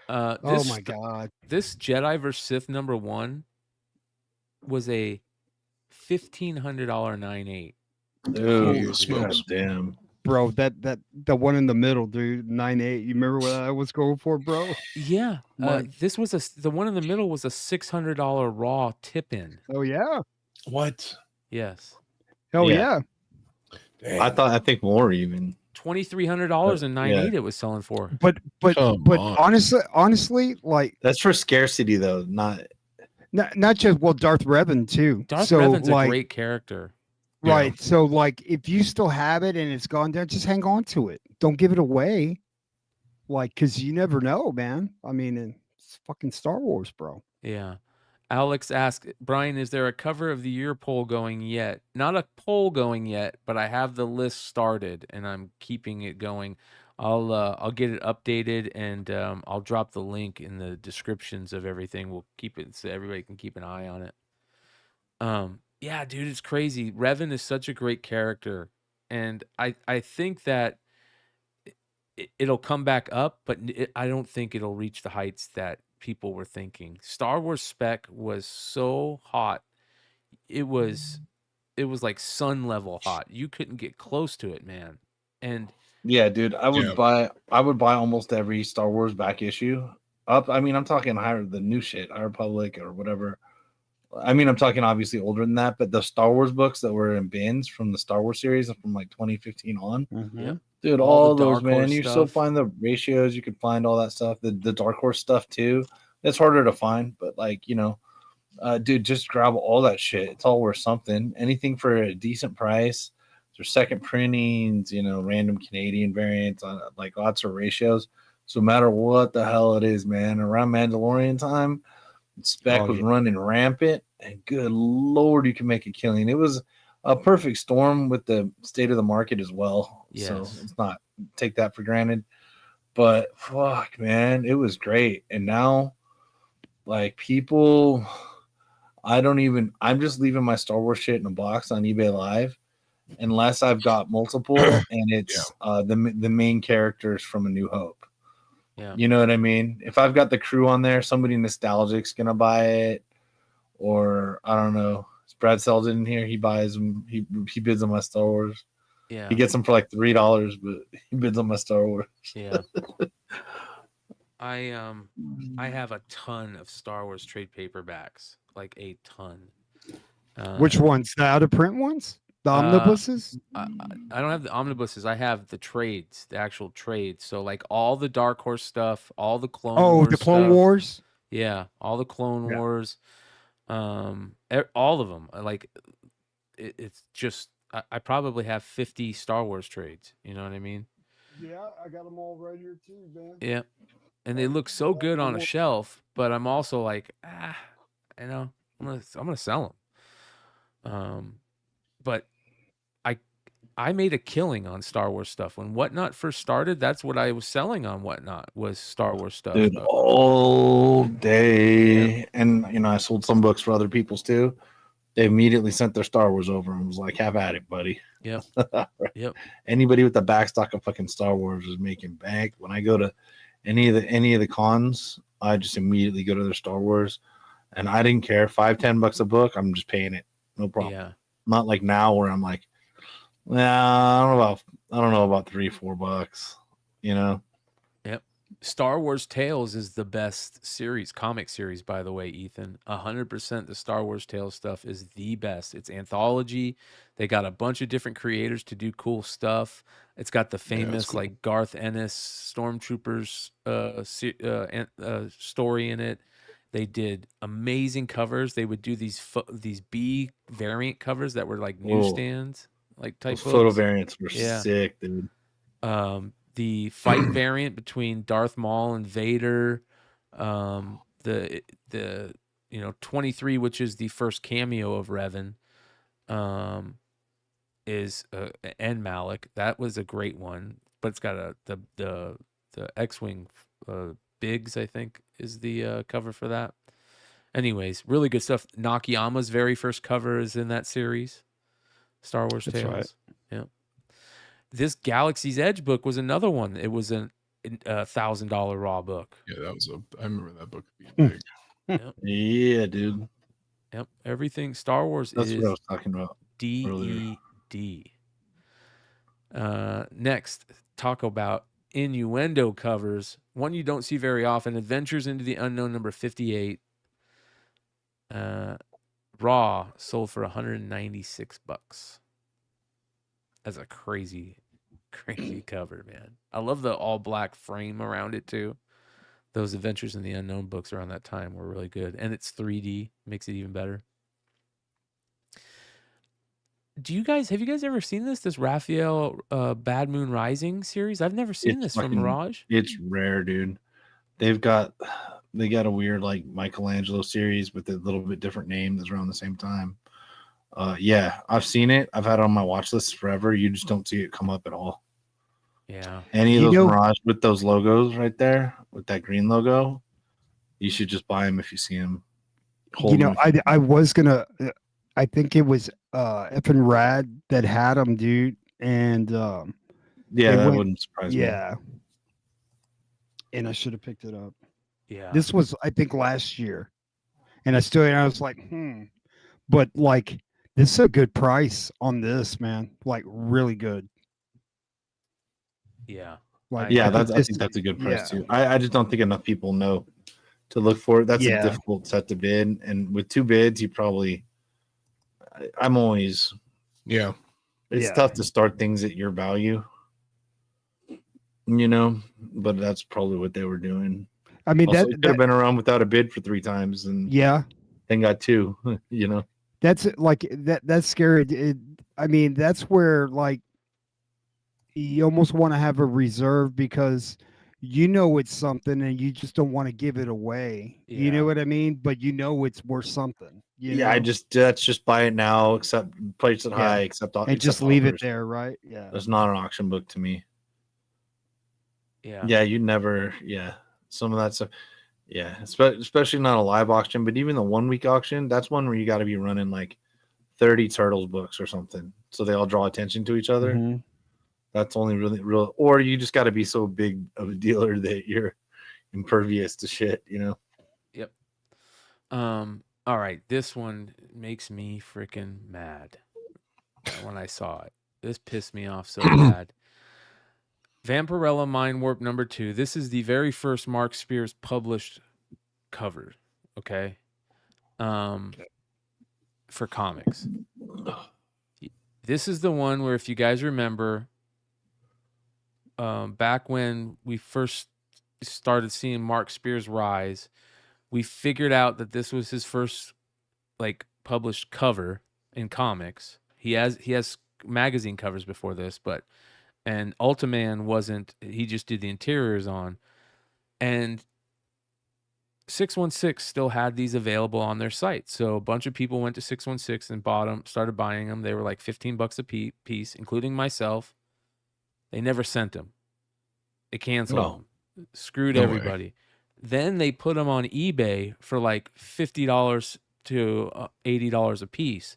Speaker 7: Oh
Speaker 4: This
Speaker 7: my God.
Speaker 4: this Jedi vs Sith #1 was a $1,500 9.8.
Speaker 5: Dude,
Speaker 6: Smokes.
Speaker 5: damn.
Speaker 7: Bro, the one in the middle, dude, 9.8. You remember what I was going for, bro?
Speaker 4: Yeah,
Speaker 7: What?
Speaker 4: this was the one in the middle was a $600 raw tip in.
Speaker 7: Oh yeah.
Speaker 6: What?
Speaker 4: Yes,
Speaker 7: Hell
Speaker 5: Yeah.
Speaker 7: yeah.
Speaker 6: Damn.
Speaker 5: I think more even.
Speaker 4: $2,300 and 9.8
Speaker 5: Yeah.
Speaker 4: it was selling for.
Speaker 7: But
Speaker 6: Come
Speaker 7: but
Speaker 6: on.
Speaker 7: honestly, like
Speaker 5: That's for scarcity though, not
Speaker 7: not just, well, Darth Revan too.
Speaker 4: Darth
Speaker 7: so
Speaker 4: Revan's
Speaker 7: like
Speaker 4: a great character.
Speaker 6: Yeah.
Speaker 7: right. So like if you still have it and it's gone down, just hang on to it. Don't give it away. Like, cause you never know, man. I mean, it's fucking Star Wars, bro.
Speaker 4: Yeah. Alex asked, Brian, is there a cover of the year poll going yet? Not a poll going yet, but I have the list started and I'm keeping it going. I'll get it updated and I'll drop the link in the descriptions of everything. We'll keep it so everybody can keep an eye on it. Yeah, dude, it's crazy. Revan is such a great character, and I think that it'll come back up, but I don't think it'll reach the heights that people were thinking. Star Wars Spec was so hot. It was like sun level hot. You couldn't get close to it, man. And
Speaker 5: yeah, dude. I would
Speaker 6: Yeah.
Speaker 5: buy almost every Star Wars back issue. I mean, I'm talking higher the new shit, High Republic or whatever. I mean, I'm talking obviously older than that, but the Star Wars books that were in bins from the Star Wars series from like 2015 on,
Speaker 4: Yep.
Speaker 5: dude,
Speaker 4: All
Speaker 5: all
Speaker 4: the
Speaker 5: those,
Speaker 4: Dark
Speaker 5: man.
Speaker 4: Horse
Speaker 5: You still
Speaker 4: stuff.
Speaker 5: find the ratios, you could find all that stuff. The Dark Horse stuff too. It's harder to find, but like, you know, dude, just grab all that shit. It's all worth something. Anything for a decent price. There's second printings, you know, random Canadian variants on like lots of ratios. So no matter what the hell it is, man, around Mandalorian time, Spec was running rampant, and good lord, you can make a killing. It was a perfect storm with the state of the market as well. So
Speaker 4: Yes.
Speaker 5: it's not take that for granted. But fuck, man, it was great. And now, like, people, I'm just leaving my Star Wars shit in a box on eBay Live unless I've got multiple and it's the main characters from A New Hope.
Speaker 4: Yeah.
Speaker 5: You know what I mean? If I've got the crew on there, somebody nostalgic's gonna buy it, or I don't know. Is Brad Selden in here? He buys them. He bids on my Star Wars.
Speaker 4: Yeah.
Speaker 5: He gets them for like $3, but he bids on my Star Wars.
Speaker 4: Yeah. I have a ton of Star Wars trade paperbacks, like a ton.
Speaker 7: Which ones? The out of print ones? The omnibuses?
Speaker 4: I don't have the omnibuses. I have the trades, the actual trades. So like all the Dark Horse stuff, all the Clone Wars
Speaker 7: The Clone
Speaker 4: stuff.
Speaker 7: Wars?
Speaker 4: Yeah, all the Clone
Speaker 7: Yeah.
Speaker 4: Wars. All of them. Like it's just I probably have 50 Star Wars trades. You know what I mean?
Speaker 7: Yeah, I got them all right here too, man.
Speaker 4: Yeah. And they look so good on a shelf, but I'm also like, you know, I'm gonna sell them. But I made a killing on Star Wars stuff when Whatnot first started. That's what I was selling on Whatnot was Star Wars stuff.
Speaker 5: Dude, all day. And you know, I sold some books for other people's too. They immediately sent their Star Wars over and was like, "Have at it, buddy."
Speaker 4: Yep. Yep.
Speaker 5: Anybody with the backstock of fucking Star Wars is making bank. When I go to any of the cons, I just immediately go to their Star Wars, and I didn't care. $5-10 a book, I'm just paying it, no problem.
Speaker 4: Yeah.
Speaker 5: Not like now where I'm like, nah, I don't know about $3-4, you know.
Speaker 4: Yep. Star Wars Tales is the best series, comic series, by the way, Ethan. 100% the Star Wars Tales stuff is the best. It's anthology. They got a bunch of different creators to do cool stuff. It's got the famous
Speaker 6: cool.
Speaker 4: like Garth Ennis Stormtroopers story in it. They did amazing covers. They would do these B variant covers that were like newsstands, like type
Speaker 5: Those photo
Speaker 4: books.
Speaker 5: variants were
Speaker 4: Yeah.
Speaker 5: sick, dude.
Speaker 4: The fight variant between Darth Maul and Vader, the 23, which is the first cameo of Revan, is and Malik. That was a great one, but it's got the X-wing Biggs, I think, is the cover for that. Anyways, really good stuff. Nakayama's very first cover is in that series, Star Wars
Speaker 5: That's
Speaker 4: Tales.
Speaker 5: right.
Speaker 4: Yeah. This Galaxy's Edge book was another one. It was a $1,000 raw book.
Speaker 6: Yeah, that was I remember that book being big.
Speaker 4: Yep.
Speaker 5: Yeah, dude.
Speaker 4: Yep. Everything Star Wars
Speaker 5: That's
Speaker 4: is
Speaker 5: what I was talking about. earlier.
Speaker 4: DED. Next, talk about innuendo covers. One you don't see very often. Adventures into the Unknown number 58. Raw sold for $196. That's a crazy cover, man. I love the all black frame around it too. Those Adventures in the Unknown books around that time were really good, and it's 3D, makes it even better. Have you guys ever seen this Raphael Bad Moon Rising series? I've never seen this from Mirage.
Speaker 5: It's rare, dude. They got a weird like Michelangelo series with a little bit different name that's around the same time. Yeah, I've seen it. I've had it on my watch list forever. You just don't see it come up at all.
Speaker 4: Yeah.
Speaker 5: Any of those Mirage with those logos right there, with that green logo, you should just buy them if you see them.
Speaker 7: I was gonna. I think it was effing Rad that had them, dude. And
Speaker 5: yeah, that wouldn't surprise me.
Speaker 7: Yeah. And I should have picked it up.
Speaker 4: Yeah.
Speaker 7: This was, I think, last year, and I was like, but like, this is a good price on this, man. Like, really good.
Speaker 4: Yeah.
Speaker 7: Like,
Speaker 5: Yeah, I think that's a good price too. I just don't think enough people know to look for it. That's a difficult set to bid, and with 2 bids, you probably. I'm always.
Speaker 6: Yeah.
Speaker 5: It's tough to start things at your value. You know, but that's probably what they were doing.
Speaker 7: I mean,
Speaker 5: also,
Speaker 7: that
Speaker 5: could have been around without a bid for 3 times, and then got 2. You know,
Speaker 7: that's like that's scary. I mean, that's where like you almost want to have a reserve because you know it's something and you just don't want to give it away.
Speaker 4: Yeah.
Speaker 7: You know what I mean? But you know it's worth something. You know?
Speaker 5: that's just buy it now, except place it high,
Speaker 7: and just leave it there, right? Yeah,
Speaker 5: it's not an auction book to me.
Speaker 4: Yeah,
Speaker 5: you never. Yeah, some of that stuff. Yeah, especially not a live auction, but even the 1 week auction, that's one where you got to be running like 30 Turtles books or something, so they all draw attention to each other.
Speaker 7: Mm-hmm.
Speaker 5: That's only really real, or you just got to be so big of a dealer that you're impervious to shit, you know?
Speaker 4: Yep. All right. This one makes me freaking mad when I saw it. This pissed me off so bad. Vampirella Mind Warp number 2. This is the very first Mark Spears published cover. Okay. For Comix. This is the one where, if you guys remember, back when we first started seeing Mark Spears rise, we figured out that this was his first like published cover in comics. He has magazine covers before this, and Ultiman wasn't. He just did the interiors on, and 616 still had these available on their site. So a bunch of people went to 616 and bought them, started buying them. They were like $15 a piece, including myself. They never sent them. They canceled them. Screwed everybody. Then they put them on eBay for like $50 to $80 a piece.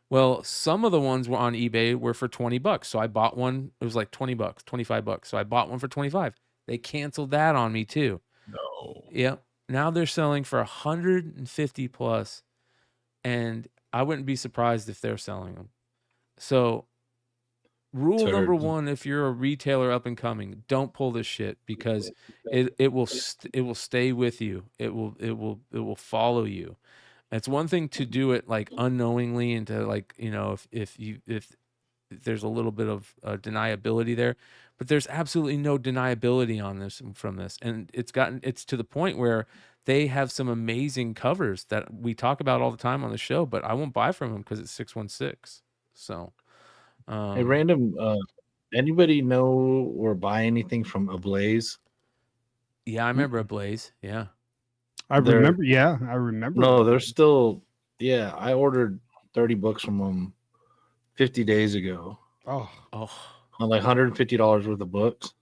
Speaker 4: Well, some of the ones were on eBay were for $20. So I bought one. It was like $20, $25. So I bought one for 25. They canceled that on me too.
Speaker 6: No.
Speaker 4: Yep. Now they're selling for 150 plus, and I wouldn't be surprised if they're selling them. So rule number
Speaker 5: Turds.
Speaker 4: one, if you're a retailer up and coming, don't pull this shit, because it will stay with you. It will follow you. It's one thing to do it like unknowingly and to like, you know, if there's a little bit of deniability there, but there's absolutely no deniability on this from this. And it's to the point where they have some amazing covers that we talk about all the time on the show, but I won't buy from them because it's 616. So,
Speaker 5: Hey, random. Anybody know or buy anything from Ablaze?
Speaker 4: yeah, I remember Ablaze. Yeah.
Speaker 7: I
Speaker 5: They're-
Speaker 7: remember. Yeah, I remember.
Speaker 5: No, they're still. Yeah, I ordered 30 books from them 50 days ago
Speaker 7: Oh,
Speaker 4: Oh,
Speaker 5: on like $150 worth of books,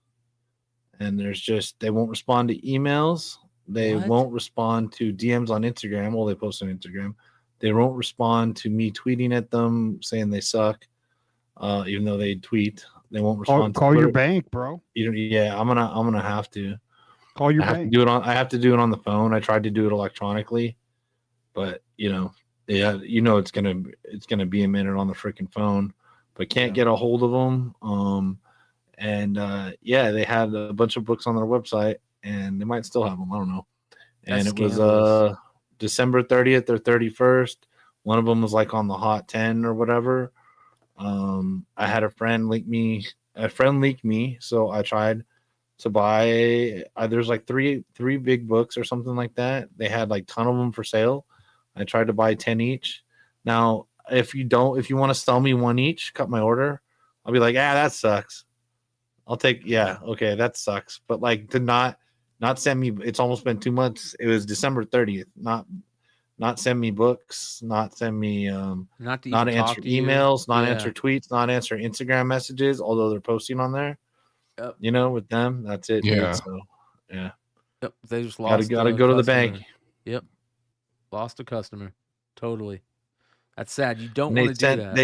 Speaker 5: and they won't respond to emails. They
Speaker 4: What?
Speaker 5: won't respond to DMs on Instagram. Well, they post on Instagram. They won't respond to me tweeting at them saying they suck, even though they tweet. They won't respond.
Speaker 7: call
Speaker 5: to
Speaker 7: your
Speaker 5: Twitter.
Speaker 7: bank, bro.
Speaker 5: Yeah, I'm gonna have to.
Speaker 7: Call your
Speaker 5: I have to
Speaker 7: bank.
Speaker 5: do it on. I have to do it on the phone. I tried to do it electronically, but yeah, it's gonna be a minute on the freaking phone. But can't get a hold of them. Yeah, they had a bunch of books on their website, and they might still have them. I don't know. And
Speaker 4: That's
Speaker 5: it was
Speaker 4: scandalous.
Speaker 5: December 30th or 31st. One of them was like on the hot 10 or whatever. I had a friend leak me, so I tried to buy. There's like three big books or something like that. They had like ton of them for sale. I tried to buy 10 each. Now, if you want to sell me one each, cut my order. I'll be like, that sucks. I'll take, okay, that sucks. But like to not send me, it's almost been 2 months. It was December 30th. Not send me books, not send me
Speaker 4: Not to
Speaker 5: not
Speaker 4: even talk
Speaker 5: answer
Speaker 4: to you.
Speaker 5: emails, not
Speaker 4: Yeah.
Speaker 5: answer tweets, not answer Instagram messages, although they're posting on there.
Speaker 4: Yep.
Speaker 5: With them, that's it.
Speaker 6: Yeah.
Speaker 5: Dude, so yeah.
Speaker 4: Yep. They just
Speaker 5: Gotta
Speaker 4: lost.
Speaker 5: go
Speaker 4: a
Speaker 5: to the
Speaker 4: customer.
Speaker 5: bank.
Speaker 4: Yep. Lost a customer. Totally. That's sad. You don't
Speaker 5: And
Speaker 4: want to do that.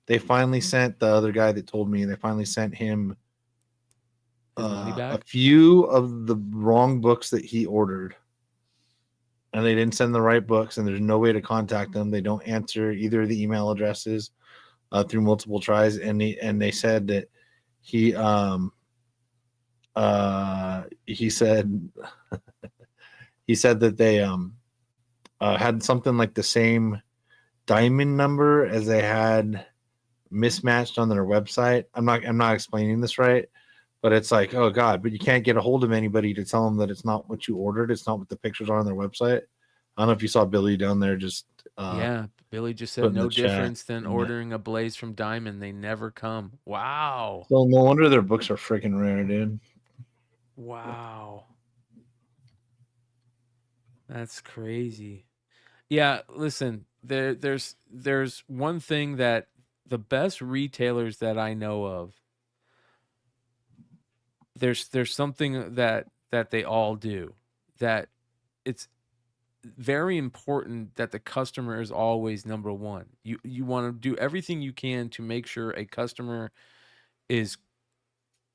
Speaker 5: they finally sent the other guy that told me, they finally sent him
Speaker 4: His money
Speaker 5: a
Speaker 4: back.
Speaker 5: few of the wrong books that he ordered. And they didn't send the right books, and there's no way to contact them. They don't answer either of the email addresses through multiple tries. And they said that he said he said that they had something like the same diamond number as they had mismatched on their website. I'm not explaining this right, but it's like, oh god, but you can't get a hold of anybody to tell them that it's not what you ordered. It's not what the pictures are on their website. I don't know if you saw Billy down there just
Speaker 4: Yeah, Billy just
Speaker 5: put
Speaker 4: said
Speaker 5: in
Speaker 4: no
Speaker 5: the chat.
Speaker 4: difference than
Speaker 5: Yeah.
Speaker 4: ordering a Blaze from Diamond. They never come. Wow.
Speaker 5: So no wonder their books are freaking rare, dude.
Speaker 4: Wow. That's crazy. Yeah, listen, there's one thing that the best retailers that I know of, there's something that they all do, that it's very important that the customer is always number one. You want to do everything you can to make sure a customer is,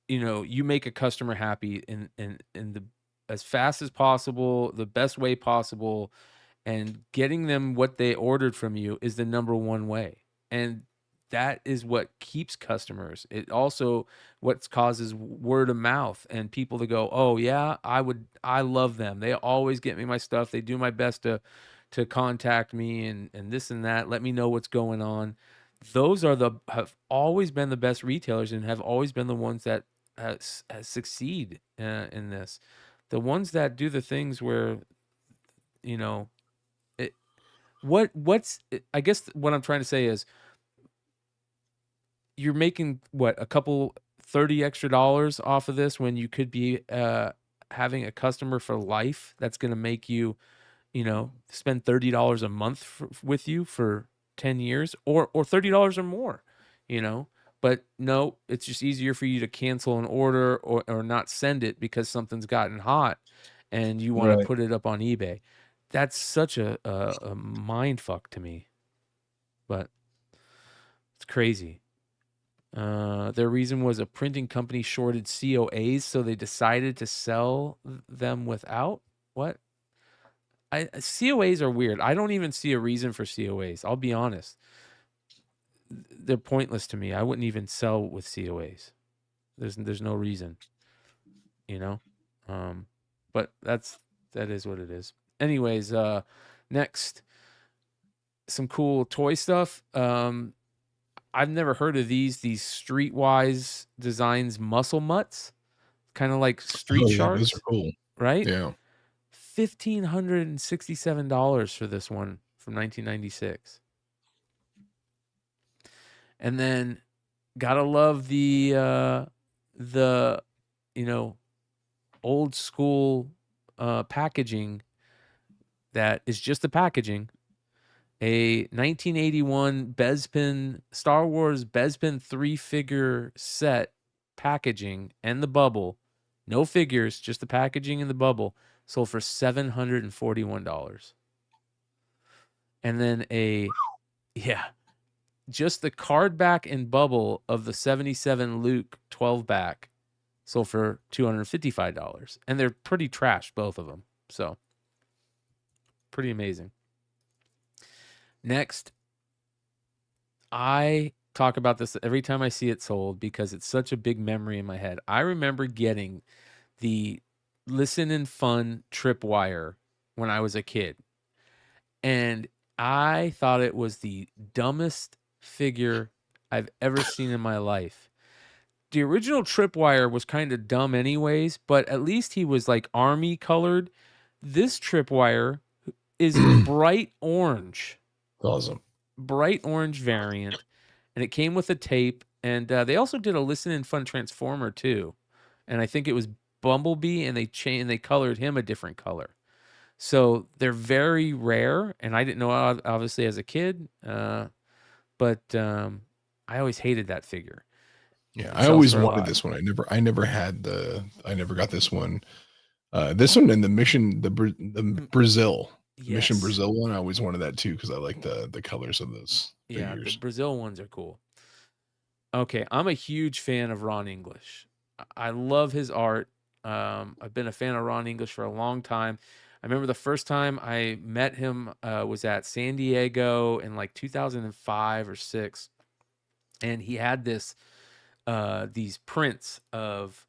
Speaker 4: you make a customer happy in the as fast as possible, the best way possible, and getting them what they ordered from you is the number one way. And that is what keeps customers. It also what causes word of mouth and people to go, oh yeah, I love them. They always get me my stuff. They do my best to contact me and this and that. Let me know what's going on. Those have always been the best retailers and have always been the ones that succeed in this. The ones that do the things where, I guess what I'm trying to say is, you're making a couple $30 extra off of this when you could be having a customer for life that's going to make you, spend $30 a month with you for 10 years or $30 or more, but no, it's just easier for you to cancel an order or not send it because something's gotten hot and you want to
Speaker 5: Right.
Speaker 4: put it up on eBay. that's such a mind fuck to me. But it's crazy. Their reason was a printing company shorted COAs, so they decided to sell them without. What? COAs are weird. I don't even see a reason for COAs. I'll be honest. They're pointless to me. I wouldn't even sell with COAs. There's no reason, you know. But that is what it is. Anyways, next, some cool toy stuff. I've never heard of these Streetwise Designs muscle mutts, kind of like street
Speaker 6: Oh yeah,
Speaker 4: sharks,
Speaker 6: those are cool.
Speaker 4: right?
Speaker 6: Yeah.
Speaker 4: $1,567 for this one from 1996. And then gotta love the old school packaging that is just the packaging. A 1981 Bespin Star Wars Bespin 3-figure set packaging and the bubble. No figures, just the packaging and the bubble. Sold for $741. And then just the card back and bubble of the 77 Luke 12 back sold for $255. And they're pretty trash, both of them. So pretty amazing. Next, I talk about this every time I see it sold because it's such a big memory in my head. I remember getting the Listen and Fun tripwire when I was a kid. And I thought it was the dumbest figure I've ever seen in my life. The original tripwire was kind of dumb anyways, but at least he was like army colored. This tripwire is bright orange.
Speaker 6: Awesome.
Speaker 4: Bright orange variant. And it came with a tape. And they also did a Listen and Fun Transformer too. And I think it was Bumblebee, and they colored him a different color. So they're very rare, and I didn't know obviously as a kid, but I always hated that figure.
Speaker 6: Yeah, I always wanted this one. I never got this one. This one and the Brazil.
Speaker 4: Yes.
Speaker 6: Mission Brazil one. I always wanted that too because I like the colors of those figures.
Speaker 4: The Brazil ones are cool. Okay, I'm a huge fan of Ron English. I love his art. I've been a fan of Ron English for a long time. I remember the first time I met him was at San Diego in like 2005 or 6. And he had these prints of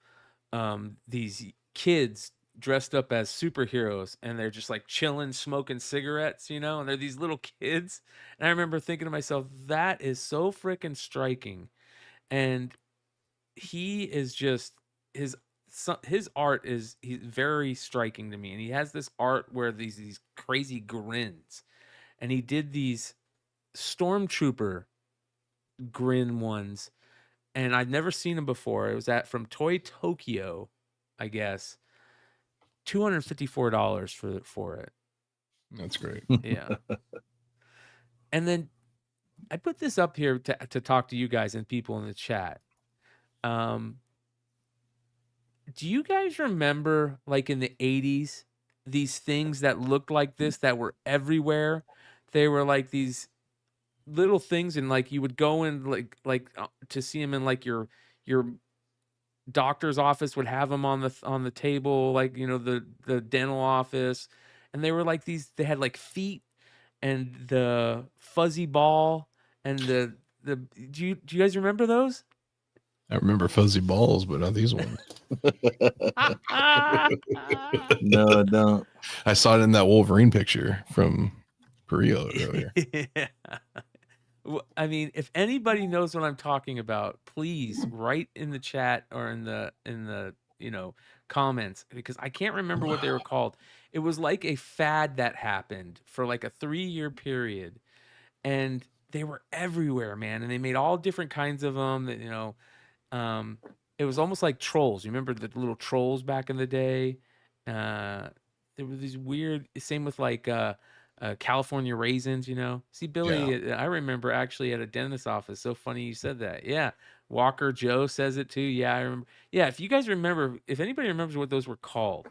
Speaker 4: these kids dressed up as superheroes, and they're just like chilling, smoking cigarettes, and they're these little kids. And I remember thinking to myself, that is so freaking striking. And he is just his art he's very striking to me. And he has this art where these crazy grins, and he did these stormtrooper grin ones, and I'd never seen them before. It was from Toy Tokyo, I guess. $254 for it.
Speaker 6: That's great.
Speaker 4: Yeah. And then I put this up here to talk to you guys and people in the chat. Do you guys remember, like in the 80s, these things that looked like this that were everywhere? They were like these little things, and like you would go in like to see them in like your doctor's office would have them on the table, like the dental office, and they were like these. They had like feet and the fuzzy ball and the. Do you guys remember those?
Speaker 6: I remember fuzzy balls, but not these ones.
Speaker 5: No, I don't.
Speaker 6: I saw it in that Wolverine picture from Korea earlier.
Speaker 4: Yeah. I mean, if anybody knows what I'm talking about, please write in the chat or in the comments, because I can't remember what they were called. It was like a fad that happened for like a 3-year period, and they were everywhere, man. And they made all different kinds of them. That it was almost like trolls. You remember the little trolls back in the day? There were these weird. Same with like. California raisins, See, Billy, yeah. I remember actually at a dentist's office. So funny you said that. Yeah. Walker Joe says it too. Yeah, I remember. Yeah, if you guys remember, if anybody remembers what those were called,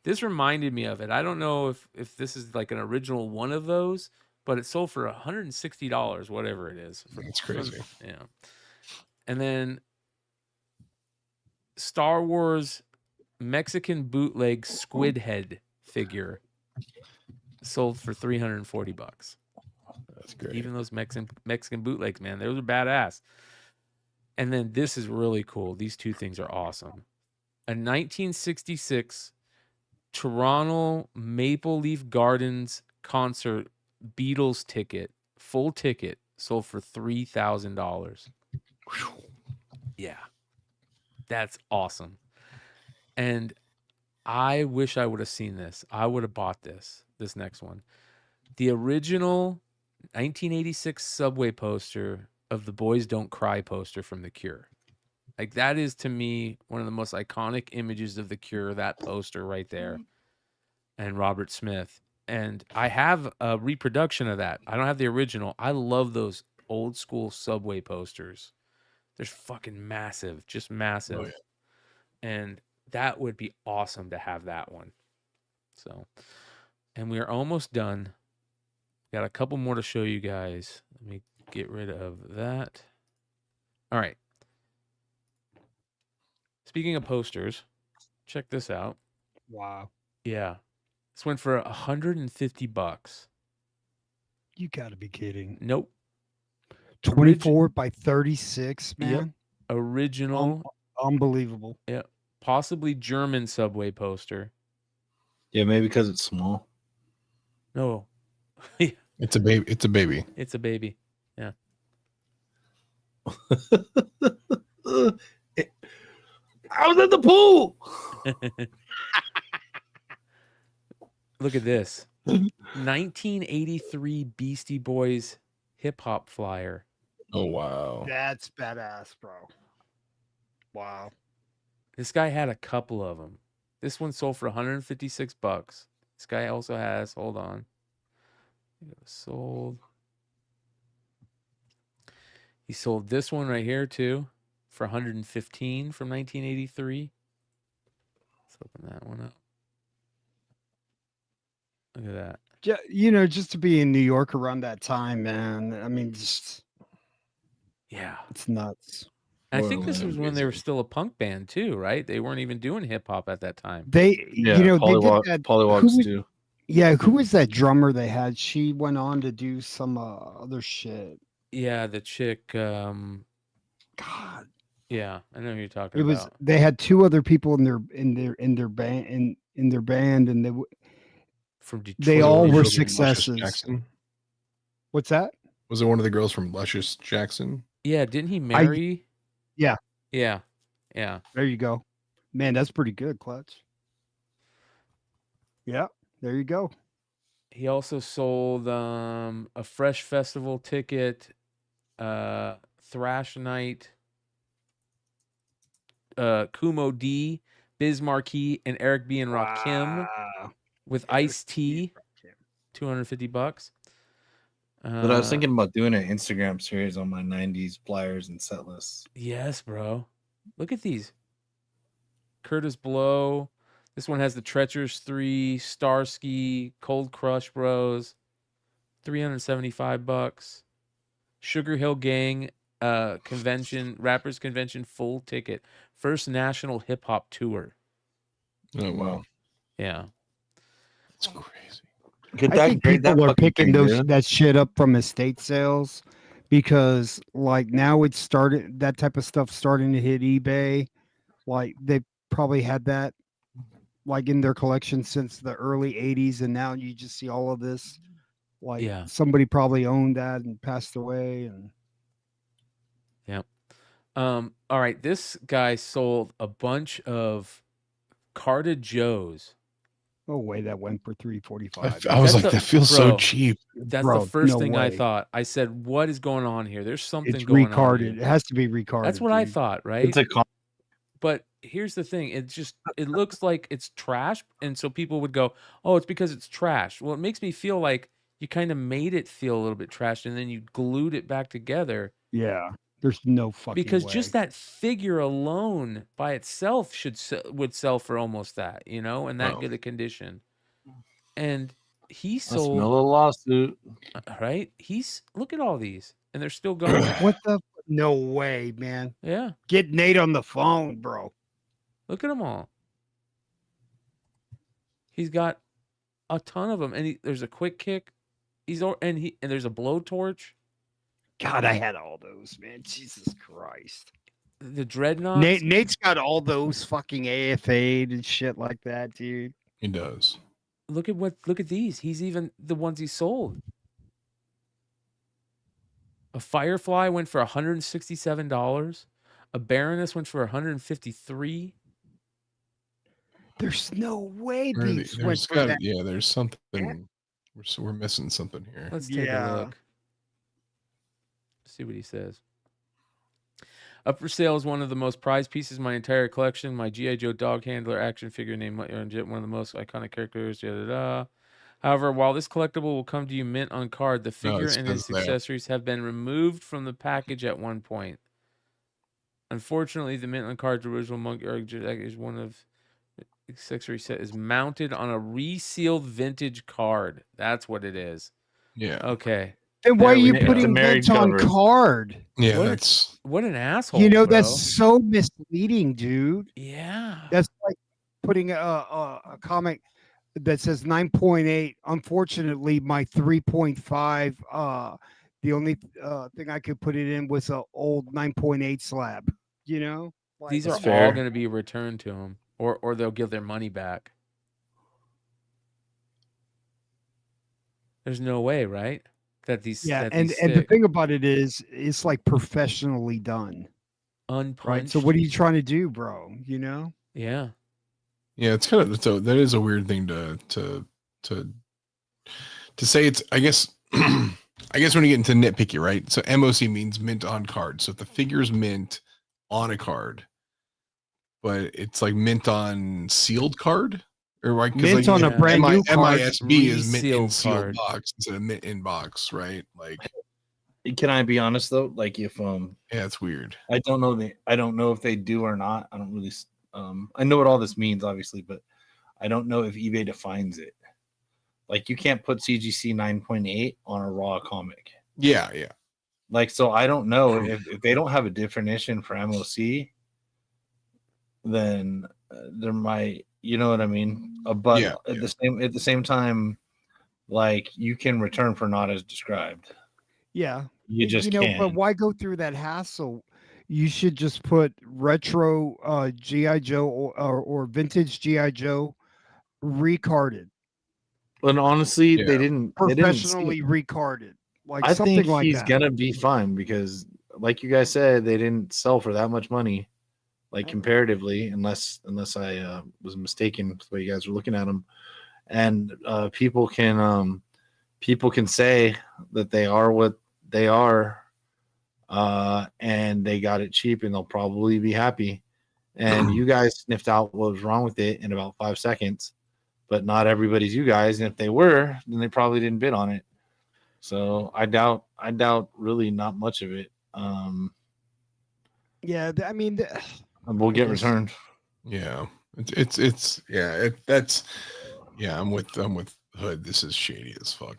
Speaker 4: This reminded me of it. I don't know if this is like an original one of those, but it sold for $160, whatever it is.
Speaker 6: That's crazy.
Speaker 4: Yeah. And then Star Wars Mexican bootleg squid head figure sold for $340.
Speaker 6: That's great.
Speaker 4: Even those Mexican bootlegs, man, those are badass. And then this is really cool. These two things are awesome. A 1966 Toronto Maple Leaf Gardens concert Beatles ticket, full ticket, sold for $3,000. Yeah. That's awesome. And I wish I would have seen this. I would have bought this next one. The original 1986 Subway poster of the Boys Don't Cry poster from The Cure. Like, that is, to me, one of the most iconic images of The Cure, that poster right there. And Robert Smith. And I have a reproduction of that. I don't have the original. I love those old school Subway posters. They're fucking massive, just massive.
Speaker 6: Oh, yeah.
Speaker 4: And that would be awesome to have that one. So, and we are almost done. Got a couple more to show you guys. Let me get rid of that. All right. Speaking of posters, check this out.
Speaker 7: Wow.
Speaker 4: Yeah. This went for $150.
Speaker 7: You got to be kidding.
Speaker 4: Nope.
Speaker 7: 24 by 36, man.
Speaker 4: Yep. Original.
Speaker 7: Unbelievable.
Speaker 4: Yeah. Possibly German Subway poster.
Speaker 5: Yeah, maybe because it's small.
Speaker 4: No.
Speaker 6: It's a baby. It's a baby.
Speaker 4: It's a baby. Yeah.
Speaker 5: I was at the pool.
Speaker 4: Look at this. 1983 Beastie Boys hip hop flyer.
Speaker 6: Oh wow.
Speaker 7: That's badass, bro. Wow.
Speaker 4: This guy had a couple of them. This one sold for $156. This guy also has, hold on. Sold. He sold this one right here too for $115 from 1983. Let's open that one up. Look at that.
Speaker 7: Yeah, you know, just to be in New York around that time, man. I mean, just
Speaker 4: Yeah.
Speaker 7: it's nuts.
Speaker 4: And I think this was when they were still a punk band too, right? They weren't even doing hip hop at that time.
Speaker 7: They,
Speaker 5: Yeah,
Speaker 7: you know, they did that.
Speaker 5: Pollywogs
Speaker 7: who was-
Speaker 5: too.
Speaker 7: Yeah, who was that drummer they had? She went on to do some other shit.
Speaker 4: Yeah, the chick.
Speaker 7: God,
Speaker 4: Yeah, I know who you're talking
Speaker 7: it was.
Speaker 4: about.
Speaker 7: They had two other people in their band, and they
Speaker 4: From Detroit.
Speaker 7: they all were
Speaker 6: Girls from Luscious
Speaker 7: successes.
Speaker 6: Jackson.
Speaker 7: What's that?
Speaker 6: Was it one of the girls from Luscious Jackson?
Speaker 4: Yeah, didn't he marry?
Speaker 7: Yeah.
Speaker 4: Yeah. Yeah.
Speaker 7: There you go. Man, that's pretty good, Clutch. Yeah, there you go.
Speaker 4: He also sold a Fresh Festival ticket, Thrash Night, Kumo D, Biz Marquee, and Eric B. and Rakim
Speaker 7: Wow.
Speaker 4: with Iced Tea, $250.
Speaker 5: But I was thinking about doing an Instagram series on my 90s flyers and set lists.
Speaker 4: Yes, bro. Look at these. Curtis Blow. This one has the Treacherous 3, Starsky, Cold Crush Bros, $375. Sugar Hill Gang convention, rappers convention full ticket. First national hip hop tour.
Speaker 6: Oh wow.
Speaker 4: Yeah.
Speaker 6: That's crazy.
Speaker 7: I think people are picking that shit up from estate sales because, like, now it's started. That type of stuff starting to hit eBay. Like, they probably had that, like, in their collection since the early '80s, and now you just see all of this. Like,
Speaker 4: Yeah.
Speaker 7: somebody probably owned that and passed away, and
Speaker 4: All right. This guy sold a bunch of carded Joes.
Speaker 7: oh wait, that went for $345.
Speaker 6: I was
Speaker 4: That's
Speaker 6: like,
Speaker 4: a-
Speaker 6: that feels
Speaker 4: bro.
Speaker 6: so cheap.
Speaker 4: That's
Speaker 7: Bro,
Speaker 4: the first
Speaker 7: no
Speaker 4: thing I
Speaker 7: way.
Speaker 4: thought. I said, "What is going on here? There's something
Speaker 7: It's
Speaker 4: going on."
Speaker 7: recarded.
Speaker 4: here."
Speaker 7: It has to be recarded.
Speaker 4: That's what I
Speaker 7: dude.
Speaker 4: thought, right?
Speaker 5: It's a
Speaker 4: But here's the thing: it looks like it's trash, and so people would go, "Oh, it's because it's trash." Well, it makes me feel like you kind of made it feel a little bit trash, and then you glued it back together.
Speaker 7: Yeah. There's no fucking
Speaker 4: because
Speaker 7: way.
Speaker 4: just that figure alone by itself would sell for almost that, you know, in that
Speaker 6: Wow.
Speaker 4: good a condition. And he
Speaker 5: I
Speaker 4: sold,
Speaker 5: smell a lawsuit.
Speaker 4: right? Look at all these, and they're still going.
Speaker 7: What the? No way, man.
Speaker 4: Yeah,
Speaker 7: Get Nate on the phone, bro.
Speaker 4: look at them all. He's got a ton of them, and there's a quick kick. And there's a blowtorch.
Speaker 7: God, I had all those, man. Jesus Christ.
Speaker 4: The dreadnoughts.
Speaker 7: Nate's got all those fucking AFA'd and shit like that, dude.
Speaker 6: He does.
Speaker 4: Look at these. He's even the ones he sold. A Firefly went for $167. A Baroness went for $153.
Speaker 7: There's no way
Speaker 6: Where are
Speaker 7: these
Speaker 6: they?
Speaker 7: went for that.
Speaker 6: Yeah, there's something. We're missing something here.
Speaker 4: Let's take a look. See what he says. Up for sale is one of the most prized pieces in my entire collection. My GI Joe dog handler action figure named one of the most iconic characters. However, while this collectible will come to you mint on card, the figure and its accessories have been removed from the package at one point. Unfortunately, the mint on card original monkey is one of accessory set is mounted on a resealed vintage card. That's what it is.
Speaker 6: Yeah.
Speaker 4: Okay.
Speaker 7: Then why are you
Speaker 5: It's a
Speaker 7: putting
Speaker 5: married
Speaker 7: Vince on
Speaker 5: cover.
Speaker 7: card?
Speaker 6: Yeah,
Speaker 4: What an asshole.
Speaker 7: You know,
Speaker 4: bro.
Speaker 7: that's so misleading, dude.
Speaker 4: Yeah.
Speaker 7: That's like putting a comic that says 9.8. Unfortunately, my 3.5, the only thing I could put it in was an old 9.8 slab, you know? Like,
Speaker 4: These are all
Speaker 5: fair.
Speaker 4: going to be returned to him, or they'll give their money back. There's no way, right? That these
Speaker 7: yeah,
Speaker 4: that
Speaker 7: and
Speaker 4: these
Speaker 7: the
Speaker 4: stick.
Speaker 7: thing about it is, it's like professionally done,
Speaker 4: Unpunched.
Speaker 7: right? So what are you trying to do, bro? You know?
Speaker 4: Yeah.
Speaker 6: Yeah, it's kind of so that is a weird thing to say. It's I guess I guess when you get into nitpicky, right? So MOC means mint on card. So if the figure's mint on a card, but it's like mint on sealed card, or like
Speaker 7: Mint on a brand new card,
Speaker 6: MISB is mint in
Speaker 4: resealed
Speaker 6: sealed
Speaker 4: card.
Speaker 6: box instead of mint in box, right? Like,
Speaker 5: Can I be honest though? Like if
Speaker 6: yeah, it's weird.
Speaker 5: I don't know if they do or not. I don't really I know what all this means, obviously, but I don't know if eBay defines it. Like you can't put CGC 9.8 on a raw comic.
Speaker 6: Yeah.
Speaker 5: Like, so I don't know if they don't have a definition for MOC, then there might, you know what I mean? But at the same time, like you can return for not as described.
Speaker 7: Yeah.
Speaker 5: You just can't.
Speaker 7: But why go through that hassle? You should just put retro GI Joe or vintage GI Joe recarded,
Speaker 5: But honestly, they didn't
Speaker 7: professionally recarded. Like
Speaker 5: I
Speaker 7: something
Speaker 5: think
Speaker 7: like
Speaker 5: he's
Speaker 7: that.
Speaker 5: gonna be fine because, like you guys said, they didn't sell for that much money, like comparatively, unless I was mistaken with the way you guys were looking at them. And people can say that they are what they are, and they got it cheap, and they'll probably be happy. And you guys sniffed out what was wrong with it in about 5 seconds, but not everybody's you guys. And if they were, then they probably didn't bid on it. So I doubt really not much of it.
Speaker 7: Yeah, I mean,
Speaker 5: We'll get returned.
Speaker 6: Yeah, I'm with Hood. This is shady as fuck.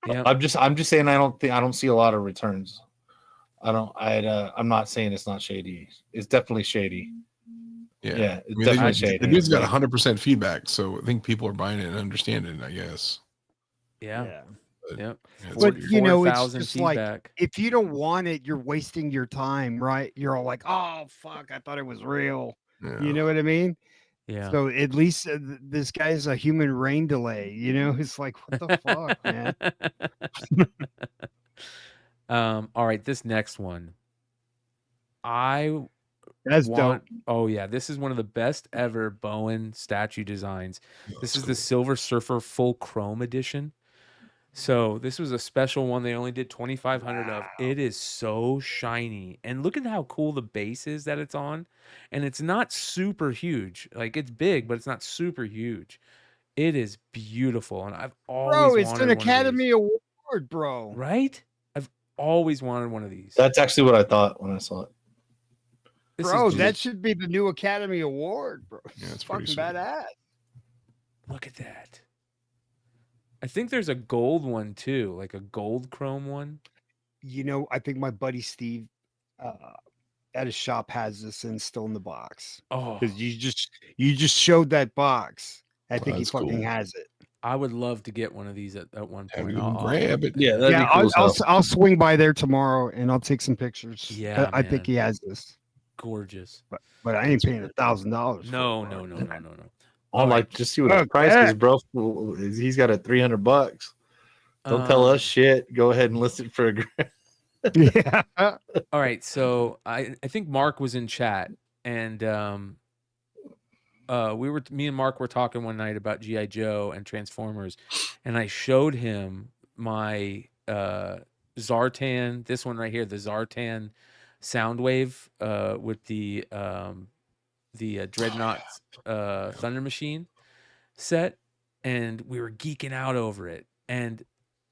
Speaker 4: Yeah.
Speaker 5: I'm just saying I don't see a lot of returns. I'm not saying it's not shady. It's definitely shady.
Speaker 6: Yeah,
Speaker 5: it's definitely shady.
Speaker 6: The dude's got 100% feedback, so I think people are buying it and understanding it, I guess.
Speaker 4: Yeah. Yep.
Speaker 7: But you know, it's
Speaker 4: 4,000
Speaker 7: just
Speaker 4: feedback.
Speaker 7: like if you don't want it, you're wasting your time, right? You're all like, "Oh fuck, I thought it was real."
Speaker 6: Yeah.
Speaker 7: You know what I mean?
Speaker 4: Yeah.
Speaker 7: So at least this guy's a human rain delay. You know, it's like, what the fuck, man?
Speaker 4: All right, this next one.
Speaker 7: That's dope.
Speaker 4: Oh yeah, this is one of the best ever Bowen statue designs. This is the Silver Surfer full chrome edition. So this was a special one. They only did 2,500 of. It is so shiny, and look at how cool the base is that it's on. And it's not super huge. Like it's big, but it's not super huge. It is beautiful, and I've always
Speaker 7: Bro, it's
Speaker 4: wanted
Speaker 7: an
Speaker 4: one of these.
Speaker 7: Academy Award, bro.
Speaker 4: Right? Always wanted one of these.
Speaker 5: That's actually what I thought when I saw it.
Speaker 4: This
Speaker 7: Bro,
Speaker 4: is
Speaker 7: that should be the new Academy Award, bro.
Speaker 6: Yeah, it's
Speaker 7: fucking
Speaker 6: pretty sweet.
Speaker 7: badass.
Speaker 4: Look at that. I think there's a gold one too, like a gold chrome one.
Speaker 7: You know, I think my buddy Steve at his shop has this and still in the box.
Speaker 4: Oh,
Speaker 7: Because you just showed that box. I think he
Speaker 6: that's
Speaker 7: fucking
Speaker 6: cool.
Speaker 7: has it.
Speaker 4: I would love to get one of these at one
Speaker 6: Have
Speaker 4: point.
Speaker 6: to go
Speaker 4: I'll-
Speaker 6: grab it.
Speaker 5: Yeah, that'd
Speaker 7: Yeah,
Speaker 5: be cool.
Speaker 7: I'll swing by there tomorrow and I'll take some pictures.
Speaker 4: Yeah,
Speaker 7: I think
Speaker 4: man.
Speaker 7: he has this,
Speaker 4: gorgeous.
Speaker 7: but I ain't paying $1,000.
Speaker 4: No.
Speaker 5: I'm like, just see what
Speaker 7: Okay.
Speaker 5: the price is, bro. He's got it $300. Don't tell us shit. Go ahead and list it for a grand.
Speaker 7: Yeah.
Speaker 4: All right, so I think Mark was in chat, and me and Mark were talking one night about GI Joe and Transformers, and I showed him my Zartan, this one right here, the Zartan Soundwave with the Dreadnought Thunder Machine set, and we were geeking out over it. And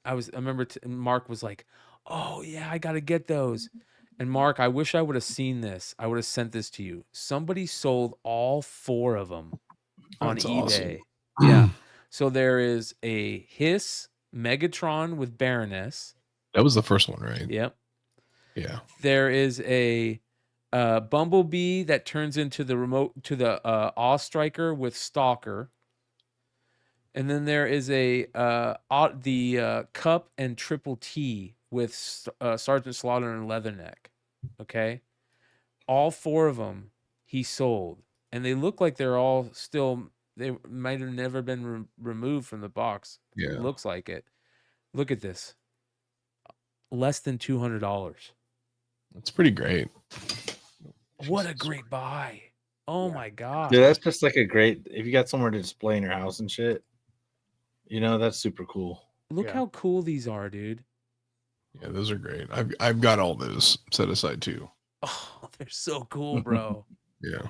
Speaker 4: I remember Mark was like, "Oh yeah, I gotta get those." And Mark, I wish I would have seen this. I would have sent this to you. Somebody sold all 4 of them on
Speaker 6: That's
Speaker 4: eBay.
Speaker 6: awesome.
Speaker 4: Yeah. So there is a Hiss Megatron with Baroness.
Speaker 6: That was the first one, right?
Speaker 4: Yep.
Speaker 6: Yeah.
Speaker 4: There is a Bumblebee that turns into the Awe Striker with Stalker. And then there is the Cup and Triple T with Sergeant Slaughter and Leatherneck. Okay. All 4 of them he sold. And they look like they're all still, they might have never been removed from the box.
Speaker 6: Yeah.
Speaker 4: It looks like it. Look at this. Less than $200.
Speaker 6: That's pretty great.
Speaker 4: What a great buy. Oh my God.
Speaker 5: Dude, that's just like a great, if you got somewhere to display in your house and shit, you know, that's super cool.
Speaker 4: Look
Speaker 7: Yeah.
Speaker 4: how cool these are, dude.
Speaker 6: Yeah, those are great. I've got all those set aside too.
Speaker 4: Oh, they're so cool, bro.
Speaker 6: Yeah.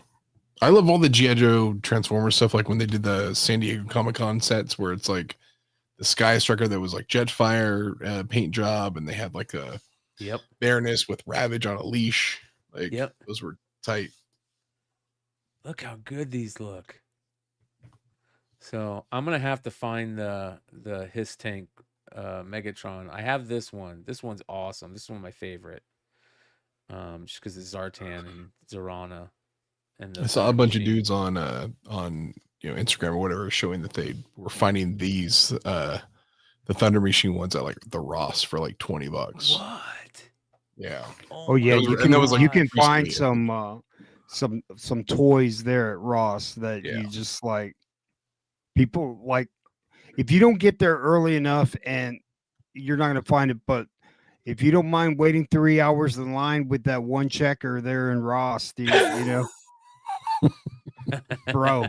Speaker 6: I love all the G.I. Joe Transformers stuff, like when they did the San Diego Comic-Con sets where it's like the Sky Striker that was like Jetfire paint job, and they had like a
Speaker 4: Yep.
Speaker 6: Baroness with Ravage on a leash. Like,
Speaker 4: Yep.
Speaker 6: those were tight.
Speaker 4: Look how good these look. So I'm gonna have to find the Hiss Tank Megatron. I have this one. This one's awesome. This is one of my favorite. Just because it's Zartan and Zatanna. And
Speaker 6: I saw a bunch of dudes on Instagram or whatever showing that they were finding these the Thunder Machine ones at like the Ross for like $20.
Speaker 4: What?
Speaker 6: Yeah.
Speaker 7: Oh yeah,
Speaker 6: That was-
Speaker 7: you
Speaker 6: and that was, like,
Speaker 7: you can find
Speaker 6: recently.
Speaker 7: some toys there at Ross that
Speaker 6: Yeah.
Speaker 7: you just like people like if you don't get there early enough and you're not gonna find it, but if you don't mind waiting 3 hours in line with that one checker there in Ross, dude, you know, bro,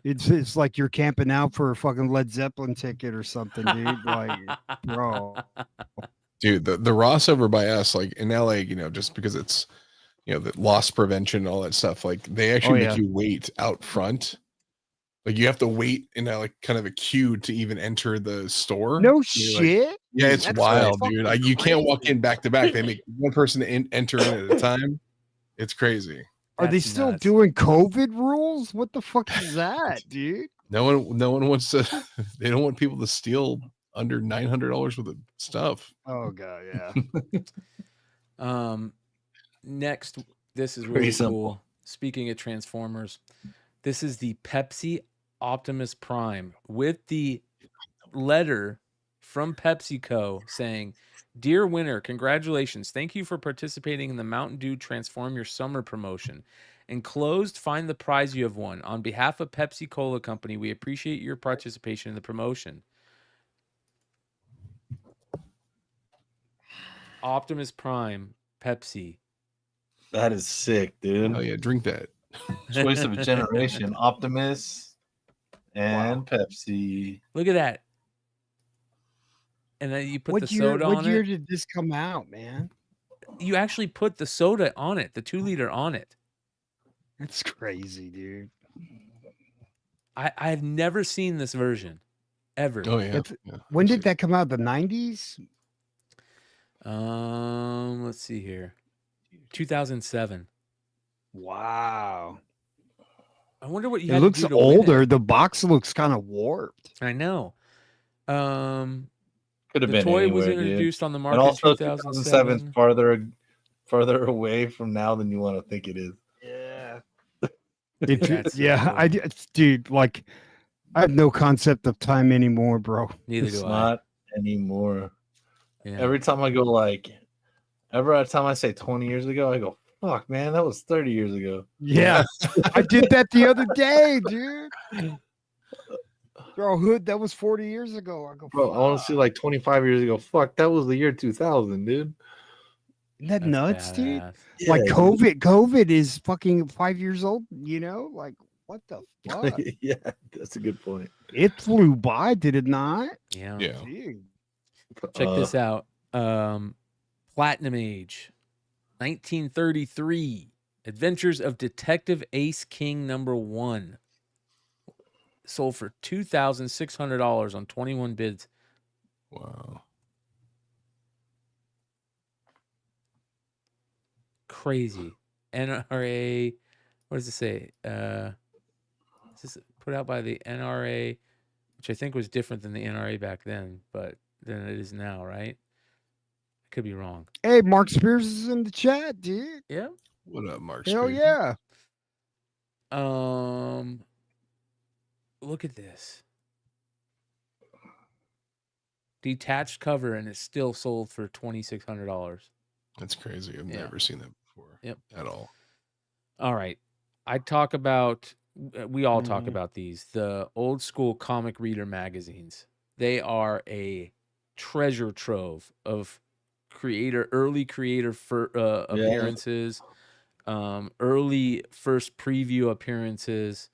Speaker 7: it's like you're camping out for a fucking Led Zeppelin ticket or something, dude. Like, bro.
Speaker 6: Dude, the Ross over by us, like in LA, you know, just because it's, you know, the loss prevention and all that stuff, like they actually
Speaker 7: yeah.
Speaker 6: make you wait out front. Like you have to wait in a like kind of a queue to even enter the store.
Speaker 7: No
Speaker 6: You're like-
Speaker 7: shit.
Speaker 6: yeah, it's
Speaker 7: That's
Speaker 6: wild,
Speaker 7: fucking
Speaker 6: dude. Like you can't walk
Speaker 7: crazy.
Speaker 6: in back to back. They make one person enter in at a time. It's crazy.
Speaker 7: Are they
Speaker 4: That's
Speaker 7: still
Speaker 4: nuts.
Speaker 7: doing COVID rules? What the fuck is that, dude?
Speaker 6: No one wants to. They don't want people to steal under $900 worth of stuff.
Speaker 7: Oh god, yeah.
Speaker 4: Next, this is
Speaker 5: Pretty
Speaker 4: really
Speaker 5: simple.
Speaker 4: cool. Speaking of Transformers, this is the Pepsi Optimus Prime with the letter from PepsiCo saying, "Dear winner, congratulations. Thank you for participating in the Mountain Dew Transform Your Summer promotion. Enclosed, find the prize you have won. On behalf of Pepsi Cola Company, we appreciate your participation in the promotion." Optimus Prime, Pepsi.
Speaker 5: That is sick, dude.
Speaker 6: Oh yeah, drink that.
Speaker 5: Choice of a generation. Optimus and Pepsi.
Speaker 4: Look at that. And then you put the
Speaker 7: What year?
Speaker 4: soda
Speaker 7: What
Speaker 4: on
Speaker 7: year
Speaker 4: it.
Speaker 7: did this come out, man?
Speaker 4: You actually put the soda on it, the 2-liter on it.
Speaker 7: That's crazy, dude.
Speaker 4: I've never seen this version ever.
Speaker 6: Oh yeah.
Speaker 7: That's-
Speaker 6: yeah.
Speaker 7: When did that come out? The 90s?
Speaker 4: Let's see here. 2007.
Speaker 7: Wow.
Speaker 4: I wonder what you
Speaker 7: It
Speaker 4: had
Speaker 7: looks
Speaker 4: to do to win
Speaker 7: older.
Speaker 4: it.
Speaker 7: The box looks kind of warped.
Speaker 4: I know.
Speaker 5: Could have
Speaker 4: The
Speaker 5: been
Speaker 4: toy
Speaker 5: anywhere,
Speaker 4: was
Speaker 5: dude.
Speaker 4: introduced on the
Speaker 5: And
Speaker 4: market
Speaker 5: also,
Speaker 4: 2007.
Speaker 5: 2007 is farther away from now than you want to think it is.
Speaker 7: Yeah.
Speaker 4: That's so
Speaker 7: yeah,
Speaker 4: cool.
Speaker 7: dude, like I have no concept of time anymore, bro.
Speaker 4: Neither
Speaker 5: It's
Speaker 4: do I.
Speaker 5: not anymore.
Speaker 4: Yeah.
Speaker 5: Every time I go every time I say 20 years ago, I go, fuck, man, that was 30 years ago.
Speaker 7: Yeah. I did that the other day, dude. Bro, Hood, that was 40 years ago. I go,
Speaker 5: Bro, I want to see like 25 years ago. Fuck, that was the year 2000, dude.
Speaker 7: isn't that
Speaker 4: That's
Speaker 7: nuts, dude?
Speaker 4: badass.
Speaker 7: Like
Speaker 5: Yeah,
Speaker 7: COVID is fucking 5 years old, you know? Like, what the fuck?
Speaker 5: yeah, that's a good point.
Speaker 7: It flew by, did it not?
Speaker 4: Yeah.
Speaker 6: Yeah.
Speaker 7: Dude.
Speaker 4: Check this out. Platinum Age, 1933. Adventures of Detective Ace King #1. Sold for $2,600 on 21 bids.
Speaker 6: Wow.
Speaker 4: Crazy. NRA, what does it say? This is put out by the NRA, which I think was different than the NRA back then, but than it is now, right? I could be wrong.
Speaker 7: Hey, Mark Spears is in the chat, dude.
Speaker 4: Yeah.
Speaker 6: What up, Mark?
Speaker 7: Hell
Speaker 6: Spears?
Speaker 7: yeah.
Speaker 4: Look at this. Detached cover, and it's still sold for $2,600.
Speaker 6: That's crazy. I've
Speaker 4: Yeah.
Speaker 6: never seen that before.
Speaker 4: Yep.
Speaker 6: At all.
Speaker 4: All right. We all talk about these, the old school comic reader magazines. They are a treasure trove of early creator appearances, early first preview appearances.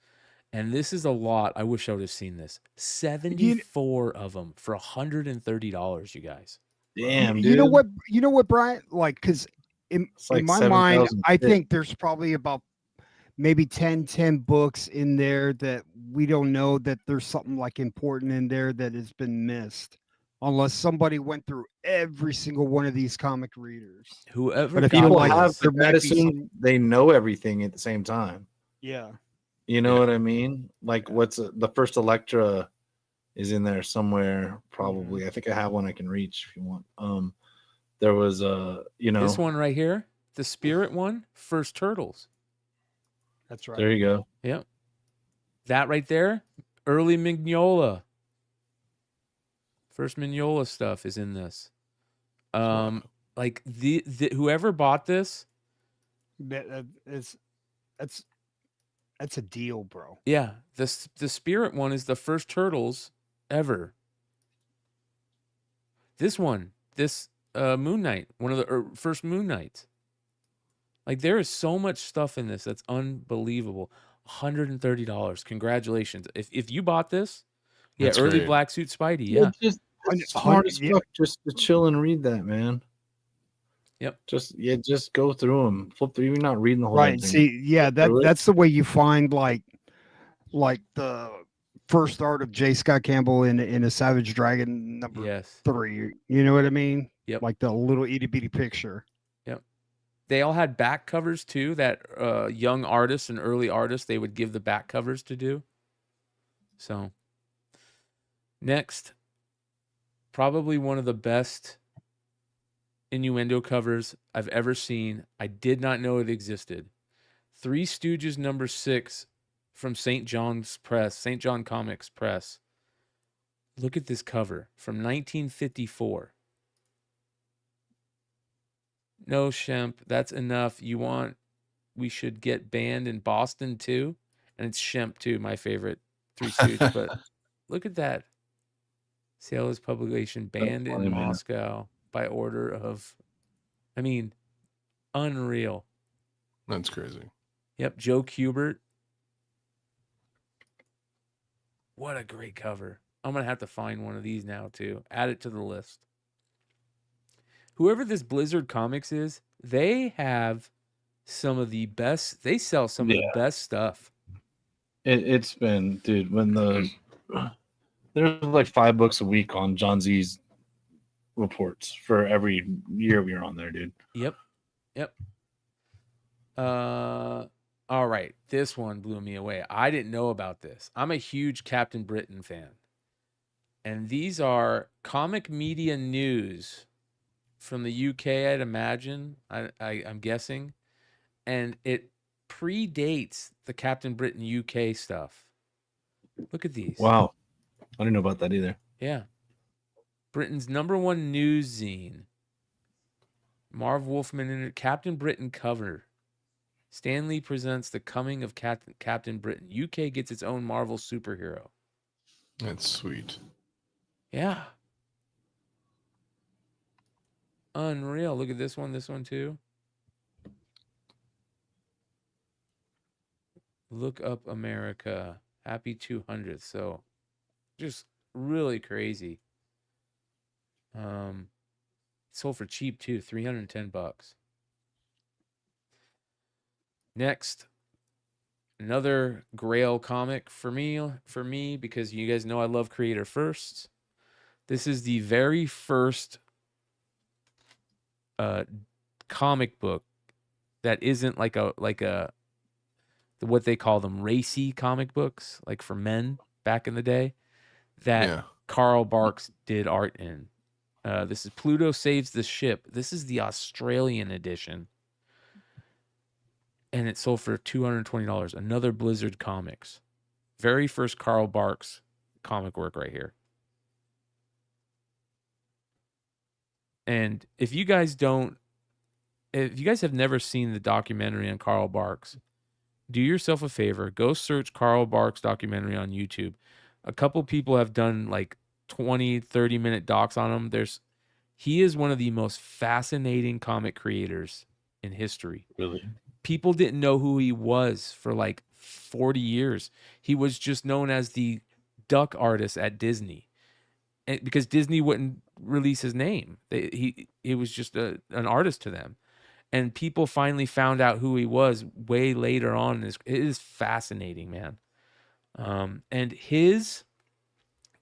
Speaker 4: And this is a lot. I wish I would have seen this. 74 of them for $130, you guys.
Speaker 5: Damn, dude.
Speaker 7: You know what, Brian? Like, because in
Speaker 5: like
Speaker 7: my mind,
Speaker 5: 7,000
Speaker 7: I
Speaker 5: bits.
Speaker 7: think there's probably about maybe 10 books in there that we don't know that there's something like important in there that has been missed. Unless somebody went through every single one of these comic readers.
Speaker 4: Whoever
Speaker 7: But if
Speaker 4: got
Speaker 7: you
Speaker 5: People
Speaker 7: like,
Speaker 5: have,
Speaker 7: there
Speaker 5: but
Speaker 7: might
Speaker 5: that
Speaker 7: be
Speaker 5: assumes
Speaker 7: some-
Speaker 5: they know everything at the same time.
Speaker 7: Yeah.
Speaker 5: You know
Speaker 6: Yeah.
Speaker 5: what I mean? Like, the first Electra is in there somewhere, probably. I think I have one I can reach if you want. There was
Speaker 4: This one right here, the Spirit one, First Turtles.
Speaker 7: That's right.
Speaker 5: there you go.
Speaker 4: Yep. That right there, early Mignola. First Mignola stuff is in this. Like the whoever bought this,
Speaker 7: That's a deal, bro.
Speaker 4: yeah, the Spirit one is the first Turtles ever. This one, Moon Knight, one of the first Moon Knights. Like there is so much stuff in this that's unbelievable. $130. Congratulations. If you bought this, yeah,
Speaker 6: That's
Speaker 4: early
Speaker 6: great.
Speaker 4: Black Suit Spidey, yeah.
Speaker 5: It's hard as fuck just to chill and read that, man.
Speaker 4: Yep.
Speaker 5: Just go through them. Flip through. You're not reading the whole
Speaker 7: Right.
Speaker 5: thing.
Speaker 7: See, yeah, that's the way you find like the first art of J. Scott Campbell in a Savage Dragon number
Speaker 4: Yes.
Speaker 7: 3. You know what I mean?
Speaker 4: Yep.
Speaker 7: Like the little itty bitty picture.
Speaker 4: Yep. They all had back covers too, that young artists and early artists, they would give the back covers to do. So next, probably one of the best innuendo covers I've ever seen. I did not know it existed. Three Stooges #6 from St. John Comics Press. Look at this cover from 1954. No, Shemp, that's enough. We should get banned in Boston too. And it's Shemp too, my favorite Three Stooges. But look at that. Sale is publication banned in Moscow by order of, unreal.
Speaker 6: That's crazy.
Speaker 4: Yep, Joe Kubert. What a great cover. I'm going to have to find one of these now too. Add it to the list. Whoever this Blizzard Comics is, they have some of the best, they sell some of the best stuff.
Speaker 5: It's been, dude, when there's like 5 books a week on John Z's reports for every year we were on there, dude.
Speaker 4: Yep. All right. This one blew me away. I didn't know about this. I'm a huge Captain Britain fan. And these are comic media news from the UK, I'd imagine. I'm guessing. And it predates the Captain Britain UK stuff. Look at these.
Speaker 5: Wow. I didn't know about that either.
Speaker 4: Yeah. Britain's #1 news zine. Marv Wolfman, Captain Britain cover. Stan Lee presents the coming of Captain Britain. UK gets its own Marvel superhero.
Speaker 6: That's sweet.
Speaker 4: Yeah. Unreal. Look at this one too. Look up America. Happy 200th. So just really crazy. Sold for cheap too, $310. Next, another Grail comic for me because you guys know I love creator firsts. This is the very first comic book that isn't like a what they call them racy comic books, like for men back in the day, that Carl Barks did art in. This is Pluto Saves the Ship. This is the Australian edition. And it sold for $220. Another Blizzard Comics. Very first Carl Barks comic work right here. And if you guys have never seen the documentary on Carl Barks, do yourself a favor. Go search Carl Barks documentary on YouTube. A couple people have done like 20, 30-minute docs on him. He is one of the most fascinating comic creators in history.
Speaker 5: Really?
Speaker 4: People didn't know who he was for like 40 years. He was just known as the duck artist at Disney. And because Disney wouldn't release his name. He was just an artist to them. And people finally found out who he was way later on. It is fascinating, man. And his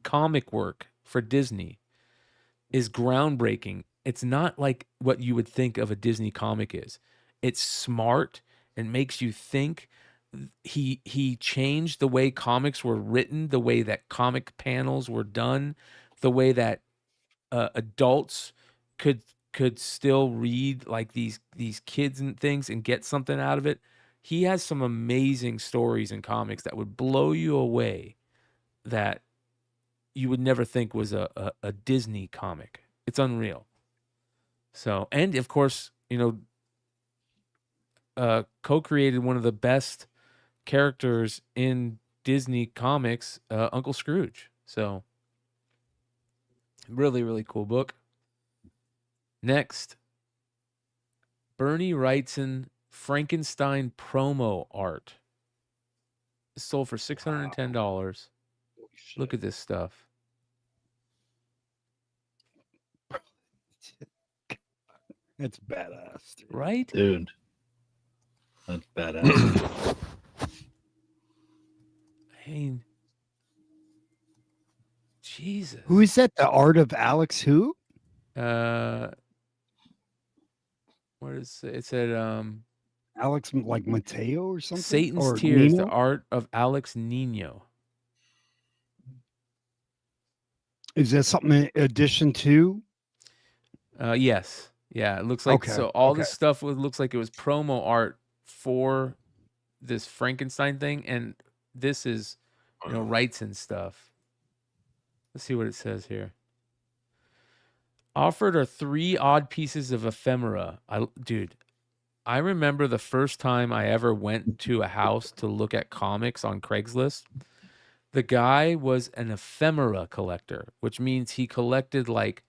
Speaker 4: comic work for Disney is groundbreaking. It's not like what you would think of a Disney comic is. It's smart and makes you think. He changed the way comics were written, the way that comic panels were done, the way that adults could still read like these kids and things and get something out of it. He has some amazing stories in comics that would blow you away that you would never think was a Disney comic. It's unreal. So, and of course, co-created one of the best characters in Disney comics, Uncle Scrooge. So, really, really cool book. Next, Bernie Wrightson Frankenstein promo art. It's sold for $610. Look at this stuff.
Speaker 7: That's badass, dude.
Speaker 4: Right?
Speaker 5: Dude. That's badass.
Speaker 4: I mean, Jesus.
Speaker 7: Who is that? The art of Alex who?
Speaker 4: What is it? It said
Speaker 7: Alex like Mateo or something?
Speaker 4: Satan's
Speaker 7: Or
Speaker 4: Tears,
Speaker 7: Nino?
Speaker 4: the art of Alex Nino.
Speaker 7: Is that something in addition to?
Speaker 4: Yes. Yeah, it looks like
Speaker 7: Okay,
Speaker 4: so all
Speaker 7: okay.
Speaker 4: this stuff looks like it was promo art for this Frankenstein thing, and this is Wrightson stuff. Let's see what it says here. Offered are 3 odd pieces of ephemera. Dude, I remember the first time I ever went to a house to look at comics on Craigslist. The guy was an ephemera collector, which means he collected like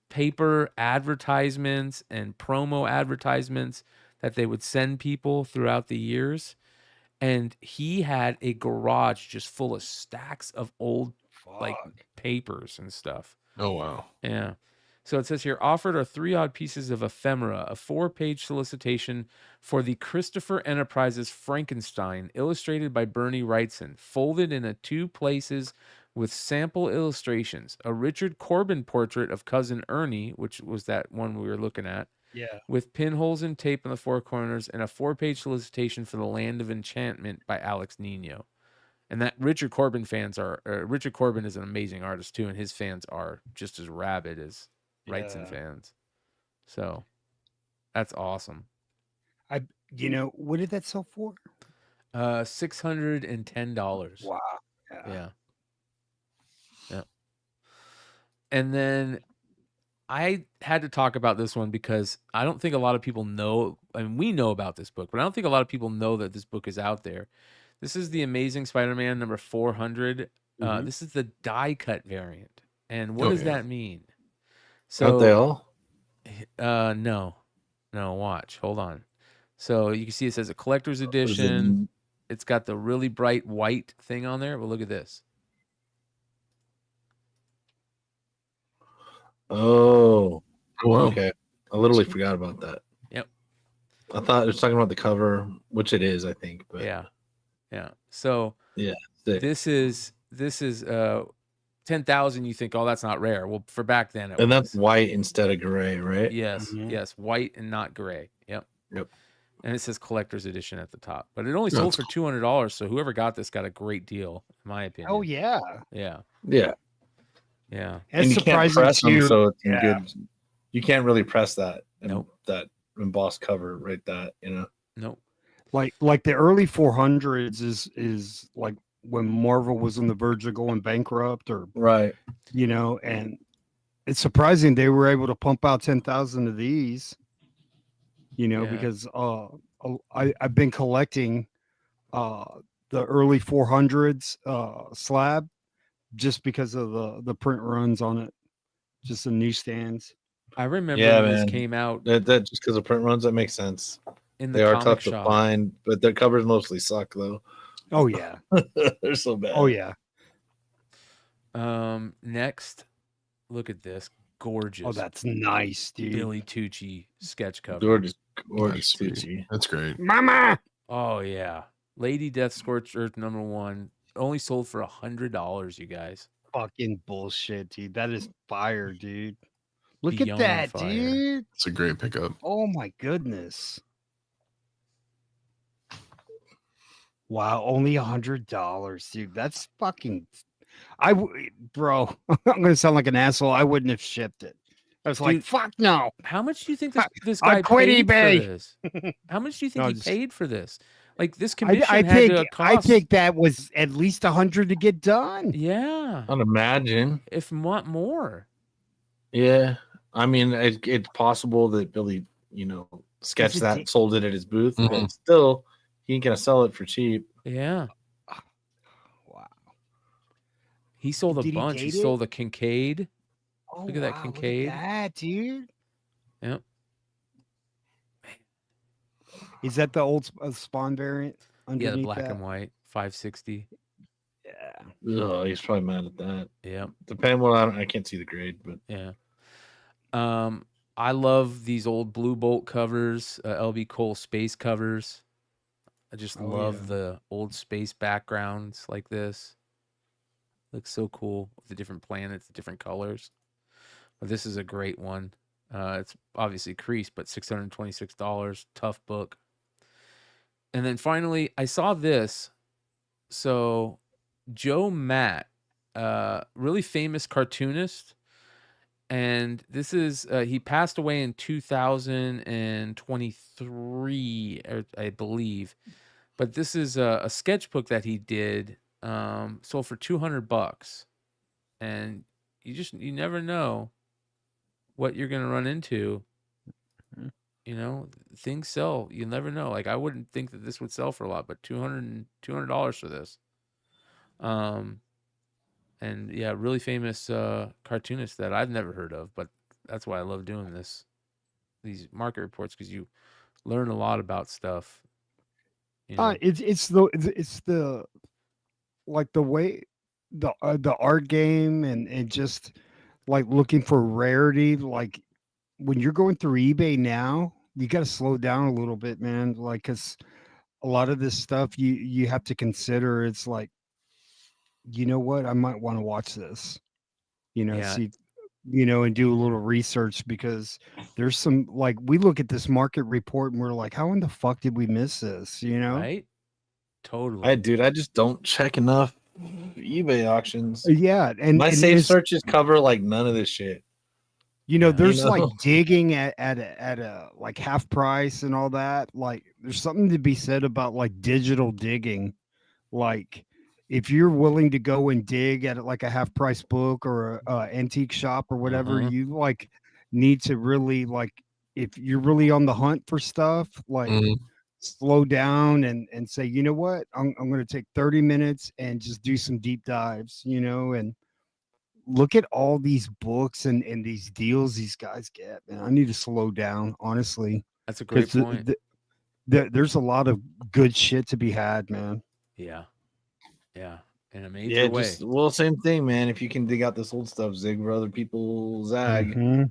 Speaker 4: paper advertisements and promo advertisements that they would send people throughout the years. And he had a garage just full of stacks of old like papers and stuff.
Speaker 6: Oh, wow.
Speaker 4: Yeah. So it says here, offered are 3 odd pieces of ephemera, a 4-page solicitation for the Christopher Enterprises Frankenstein, illustrated by Bernie Wrightson, folded in a 2 places with sample illustrations, a Richard Corbin portrait of Cousin Ernie, which was that one we were looking at,
Speaker 7: Yeah.
Speaker 4: with pinholes and tape in the four corners, and a 4-page solicitation for The Land of Enchantment by Alex Nino. And that Richard Corbin fans are Richard Corbin is an amazing artist too, and his fans are just as rabid as Wrightson fans. So that's awesome.
Speaker 7: What did that sell for?
Speaker 4: $610.
Speaker 7: Wow.
Speaker 4: Yeah. And then I had to talk about this one because I don't think a lot of people know. I mean, we know about this book, but I don't think a lot of people know that this book is out there. This is the Amazing Spider-Man number 400. This is the die cut variant. And what does that mean? So
Speaker 5: Aren't they all?
Speaker 4: no, watch. Hold on. So you can see it says a collector's edition. It's got the really bright white thing on there. Well, look at this.
Speaker 5: Oh,
Speaker 6: Wow.
Speaker 5: okay. I literally forgot about that.
Speaker 4: Yep.
Speaker 5: I thought it was talking about the cover, which it is, I think. But
Speaker 4: Yeah. So
Speaker 5: yeah, sick.
Speaker 4: this is 10,000. You think, oh, that's not rare. Well, for back then,
Speaker 5: And that's white instead of gray, right?
Speaker 4: yes, white and not gray. Yep.
Speaker 5: Yep.
Speaker 4: And it says collector's edition at the top, but it only sold for $200. So whoever got this got a great deal, in my opinion.
Speaker 7: Oh yeah.
Speaker 4: Yeah.
Speaker 5: Yeah.
Speaker 4: Yeah.
Speaker 5: And
Speaker 7: It's
Speaker 5: you can't
Speaker 7: surprising
Speaker 5: press them,
Speaker 7: too.
Speaker 5: so it's
Speaker 7: Yeah.
Speaker 5: good. You can't really press that.
Speaker 4: Nope.
Speaker 5: That embossed cover, right?
Speaker 4: Nope.
Speaker 7: Like the early 400s is like when Marvel was on the verge of going bankrupt, or
Speaker 5: Right.
Speaker 7: and it's surprising they were able to pump out 10,000 of these. Because I've been collecting the early 400s slab just because of the print runs on it, just the newsstands.
Speaker 4: I remember
Speaker 5: Yeah,
Speaker 4: when this
Speaker 5: man.
Speaker 4: came out
Speaker 5: That just because of print runs, that makes sense.
Speaker 4: in the
Speaker 5: They are
Speaker 4: comic
Speaker 5: tough
Speaker 4: shop.
Speaker 5: to find, but their covers mostly suck though.
Speaker 7: Oh yeah.
Speaker 5: They're so bad.
Speaker 7: Oh yeah.
Speaker 4: Next, look at this gorgeous.
Speaker 7: Oh, that's nice, dude.
Speaker 4: Billy Tucci sketch cover.
Speaker 5: Gorgeous
Speaker 6: That's sweet.
Speaker 5: Tucci.
Speaker 6: That's great.
Speaker 7: Mama.
Speaker 4: Oh yeah, Lady Death Scorched Earth #1 only sold for $100. You guys,
Speaker 7: Fucking bullshit, dude. That is fire, dude. Look at
Speaker 4: Beyond
Speaker 7: that,
Speaker 4: fire.
Speaker 7: dude.
Speaker 6: It's a great pickup.
Speaker 7: Oh my goodness. Wow, only $100, dude. That's fucking. Bro, I'm gonna sound like an asshole. I wouldn't have shipped it. I was like,
Speaker 4: Dude,
Speaker 7: fuck no.
Speaker 4: how much do you think this
Speaker 7: I
Speaker 4: guy
Speaker 7: quit
Speaker 4: paid
Speaker 7: eBay.
Speaker 4: for this? How much do you think
Speaker 7: No,
Speaker 4: he
Speaker 7: just-
Speaker 4: paid for this? Like this commission
Speaker 7: I
Speaker 4: had
Speaker 7: think
Speaker 4: to
Speaker 7: I
Speaker 4: cost.
Speaker 7: think that was at least 100 to get done.
Speaker 4: Yeah,
Speaker 5: I'd imagine.
Speaker 4: if not more.
Speaker 5: Yeah. I mean, it's possible that Billy, sketched
Speaker 7: Is it
Speaker 5: that,
Speaker 7: di-
Speaker 5: sold it at his booth,
Speaker 6: Mhm.
Speaker 5: but still, he ain't gonna sell it for cheap.
Speaker 4: Yeah,
Speaker 7: Wow.
Speaker 4: he sold a
Speaker 7: Did he
Speaker 4: bunch. He
Speaker 7: date it?
Speaker 4: sold the Kincaid.
Speaker 7: Oh,
Speaker 4: Look at that
Speaker 7: wow,
Speaker 4: Kincaid.
Speaker 7: Look at that, dude.
Speaker 4: Yep.
Speaker 7: Is that the old Spawn variant?
Speaker 4: Yeah,
Speaker 7: Underneath
Speaker 4: the black
Speaker 7: that?
Speaker 4: and white 560.
Speaker 7: Yeah.
Speaker 5: Oh, he's probably mad at that.
Speaker 4: Yep.
Speaker 5: Depending what I can't see the grade, but
Speaker 4: Yeah. I love these old Blue Bolt covers, LB Cole space covers. I just
Speaker 7: Oh,
Speaker 4: love
Speaker 7: yeah.
Speaker 4: the old space backgrounds like this. Looks so cool with the different planets, the different colors. But this is a great one. It's obviously creased, but $626. Tough book. And then finally, I saw this. So Joe Matt, really famous cartoonist. And this is, he passed away in 2023, I believe. But this is a sketchbook that he did, sold for $200. And you never know what you're going to run into. Things sell. You never know. Like, I wouldn't think that this would sell for a lot, but $200 for this. And yeah, really famous cartoonist that I've never heard of, but that's why I love doing these market reports, because you learn a lot about stuff.
Speaker 7: It's the like the way the art game and just like looking for rarity. Like when you're going through eBay now, you got to slow down a little bit, man. Like, cause a lot of this stuff you have to consider. It's like you know what, I might want to watch this.
Speaker 4: Yeah.
Speaker 7: See, and do a little research, because there's some, like, we look at this market report and we're like, how in the fuck did we miss this?
Speaker 4: Right? Totally.
Speaker 5: I just don't check enough eBay auctions.
Speaker 7: Yeah, and
Speaker 5: My
Speaker 7: and
Speaker 5: safe
Speaker 7: it's,
Speaker 5: searches cover like none of this shit.
Speaker 7: there's like
Speaker 5: know?
Speaker 7: digging at a like half price and all that. Like, there's something to be said about like digital digging. Like, if you're willing to go and dig at like a half price book or a antique shop or whatever, you like need to really, like, if you're really on the hunt for stuff, like, slow down and say, you know what, I'm going to take 30 minutes and just do some deep dives, and look at all these books and these deals these guys get. Man, I need to slow down, honestly.
Speaker 4: That's a great point.
Speaker 7: There's a lot of good shit to be had, man.
Speaker 4: Yeah. In a major way.
Speaker 5: Same thing, man. If you can dig out this old stuff, zig where other people zag.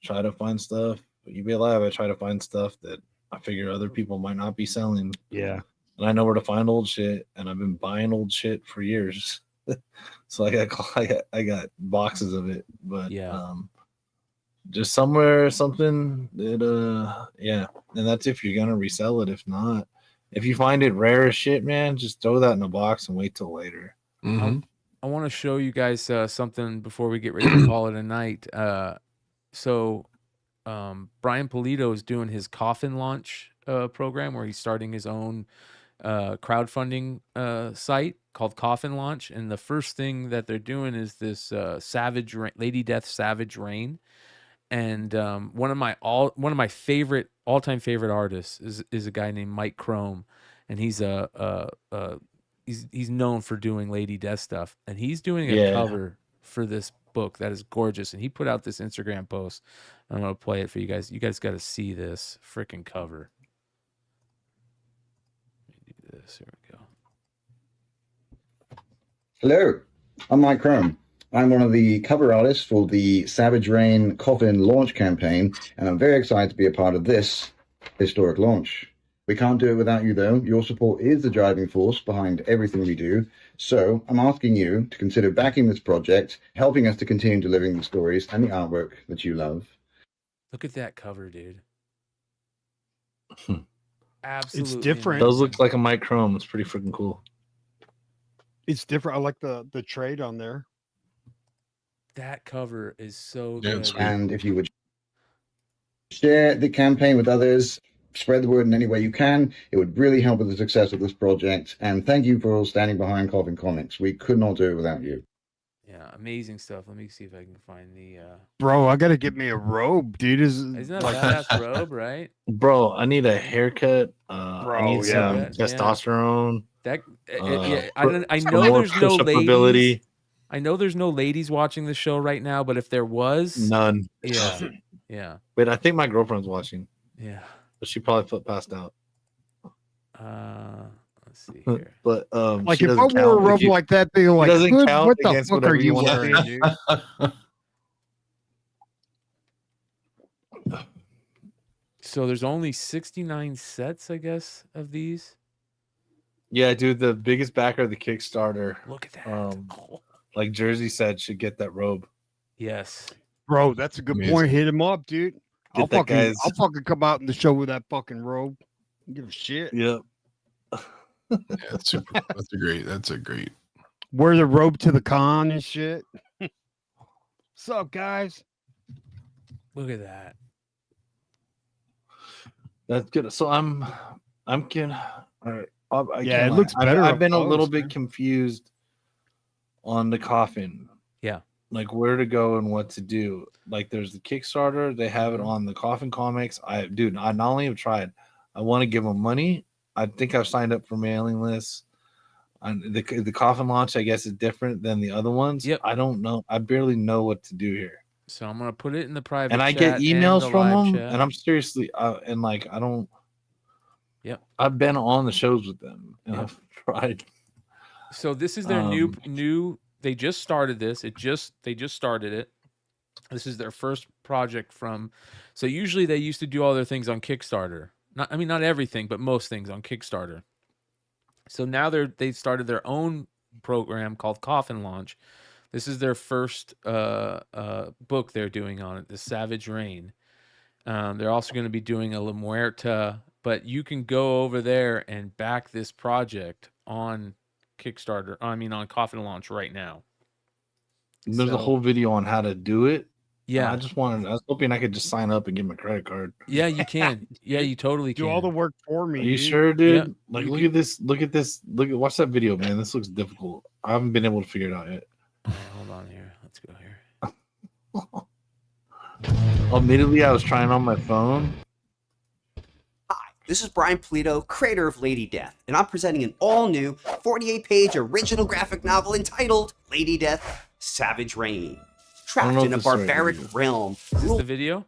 Speaker 5: Try to find stuff. eBay Live, I try to find stuff that I figure other people might not be selling.
Speaker 7: Yeah.
Speaker 5: And I know where to find old shit, and I've been buying old shit for years. So I got boxes of it, but just somewhere, something that and that's if you're gonna resell it. If not, if you find it rare as shit, man, just throw that in a box and wait till later.
Speaker 4: I want to show you guys something before we get ready to call it a night. So Brian Polito is doing his coffin launch program, where he's starting his own crowdfunding site called Coffin Launch, and the first thing that they're doing is this Lady Death Savage Rain. And one of my all-time favorite artists is a guy named Mike Chrome, and he's he's known for doing Lady Death stuff, and he's doing a cover for this book that is gorgeous, and he put out this Instagram post. I'm gonna play it for you guys. You guys got to see this freaking cover. Let me do this. Here we go.
Speaker 8: Hello, I'm Mike Chrome. I'm one of the cover artists for the Savage Rain Coffin launch campaign, and I'm very excited to be a part of this historic launch. We can't do it without you, though. Your support is the driving force behind everything we do. So I'm asking you to consider backing this project, helping us to continue delivering the stories and the artwork that you love.
Speaker 4: Look at that cover, dude. Absolutely.
Speaker 7: It's different.
Speaker 5: It does look like a Mike Chrome. It's pretty freaking cool.
Speaker 7: It's different. I like the trade on there.
Speaker 4: That cover is so good.
Speaker 8: And if you would share the campaign with others, spread the word in any way you can, it would really help with the success of this project. And thank you for all standing behind Coffin Comics. We could not do it without you.
Speaker 4: Yeah, amazing stuff. Let me see if I can find the
Speaker 7: Bro, I gotta get me a robe, dude.
Speaker 4: Isn't that a badass robe, right?
Speaker 5: Bro, I need a haircut. I need some testosterone.
Speaker 4: I know there's no ladies. I know there's no ladies watching the show right now, but if there was,
Speaker 5: none.
Speaker 4: Yeah.
Speaker 5: Wait, I think my girlfriend's watching.
Speaker 4: Yeah.
Speaker 5: But she probably passed out.
Speaker 4: Let's see here.
Speaker 5: But
Speaker 7: like if I wore a robe like that, they're like, what the fuck are you wearing, dude?
Speaker 4: So there's only 69 sets, I guess, of these.
Speaker 5: Yeah, dude, the biggest backer of the Kickstarter.
Speaker 4: Look at that.
Speaker 5: Like Jersey said, should get that robe.
Speaker 4: Yes.
Speaker 7: Bro, that's a good point. Hit him up, dude. I'll fucking come out in the show with that fucking robe. Give a shit.
Speaker 5: Yep.
Speaker 6: Yeah, that's super. That's a great.
Speaker 7: Wear the robe to the con and shit. What's up, guys?
Speaker 4: Look at that.
Speaker 5: That's good. So I'm kidding. All right.
Speaker 7: It looks better.
Speaker 5: I've been a little bit confused on the coffin.
Speaker 4: Yeah.
Speaker 5: Like where to go and what to do. Like there's the Kickstarter. They have it on the Coffin Comics. I not only have tried, I want to give them money. I think I've signed up for mailing lists. And the Coffin launch, I guess, is different than the other ones.
Speaker 4: Yep.
Speaker 5: I don't know. I barely know what to do here.
Speaker 4: So I'm gonna put it in the private.
Speaker 5: And I get emails from them, and I'm seriously, and like I don't.
Speaker 4: Yep.
Speaker 5: I've been on the shows with them, and I've tried.
Speaker 4: So this is their new. They just started this. They just started it. This is their first project from. So usually they used to do all their things on Kickstarter. Not everything, but most things on Kickstarter. So now they started their own program called Coffin Launch. This is their first book they're doing on it, The Savage Reign. They're also going to be doing a La Muerta, but you can go over there and back this project on Kickstarter. On Coffin Launch right now.
Speaker 5: There's a whole video on how to do it.
Speaker 4: Yeah.
Speaker 5: I was hoping I could just sign up and get my credit card.
Speaker 4: Yeah, you can. Yeah, you totally can.
Speaker 7: Do all the work for me.
Speaker 5: Are you
Speaker 7: dude.
Speaker 5: sure, dude?
Speaker 4: Yeah,
Speaker 5: Like,
Speaker 4: you
Speaker 5: look
Speaker 4: can-
Speaker 5: at this. Watch that video, man. This looks difficult. I haven't been able to figure it out yet.
Speaker 4: Hold on here. Let's go here.
Speaker 5: Admittedly, I was trying on my phone.
Speaker 9: Hi, this is Brian Polito, creator of Lady Death, and I'm presenting an all-new 48-page original graphic novel entitled Lady Death, Savage Reign.
Speaker 5: I don't know
Speaker 9: Trapped
Speaker 5: if
Speaker 9: in a
Speaker 5: this is the right
Speaker 9: barbaric
Speaker 5: video.
Speaker 9: realm.
Speaker 4: Is this the video?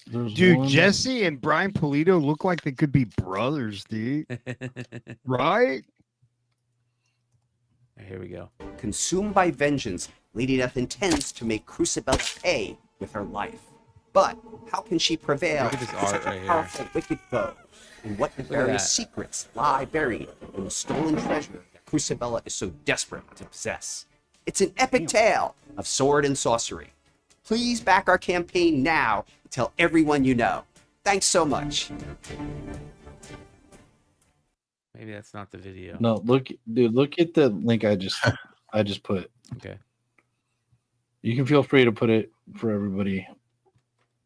Speaker 5: There's
Speaker 7: Dude,
Speaker 5: one-
Speaker 7: Jesse and Brian Polito look like they could be brothers, dude. Right?
Speaker 4: Here we go.
Speaker 9: Consumed by vengeance, Lady Death intends to make Crucibella pay with her life. But how can she prevail
Speaker 4: Look at this
Speaker 9: against
Speaker 4: art
Speaker 9: such a
Speaker 4: right here.
Speaker 9: powerful wicked foe? And what nefarious
Speaker 4: that.
Speaker 9: secrets lie buried in the stolen treasure that Crucibella is so desperate to possess? It's an epic tale of sword and sorcery. Please back our campaign now and tell everyone you know. Thanks so much.
Speaker 4: Maybe that's not the video.
Speaker 5: No, look at the link I just put.
Speaker 4: Okay.
Speaker 5: You can feel free to put it for everybody.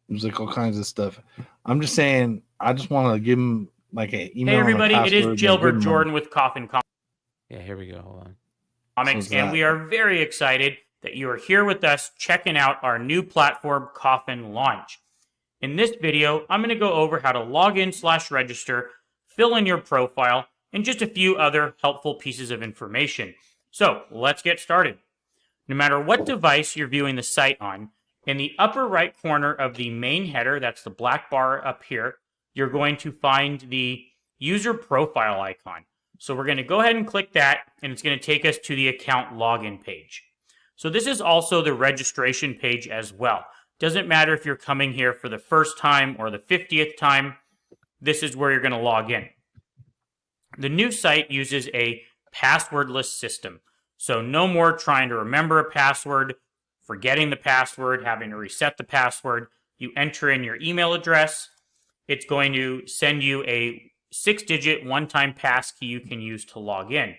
Speaker 5: There's like all kinds of stuff. I'm just saying, I just want to give them like an email.
Speaker 10: Hey
Speaker 5: and a
Speaker 10: everybody, it is
Speaker 5: password and give
Speaker 10: Jailbird
Speaker 5: them
Speaker 10: Jordan with Coffin
Speaker 4: Yeah, here we go. Hold on.
Speaker 10: Comics,
Speaker 5: So's
Speaker 10: and
Speaker 5: that.
Speaker 10: we are very excited that you are here with us checking out our new platform, Coffin Launch. In this video, I'm going to go over how to log in/register, fill in your profile, and just a few other helpful pieces of information. So let's get started. No matter what device you're viewing the site on, in the upper right corner of the main header, that's the black bar up here, you're going to find the user profile icon. So we're going to go ahead and click that, and it's going to take us to the account login page. So this is also the registration page as well. Doesn't matter if you're coming here for the first time or the 50th time, this is where you're going to log in. The new site uses a passwordless system. So no more trying to remember a password, forgetting the password, having to reset the password. You enter in your email address. It's going to send you a 6-digit one-time passkey you can use to log in.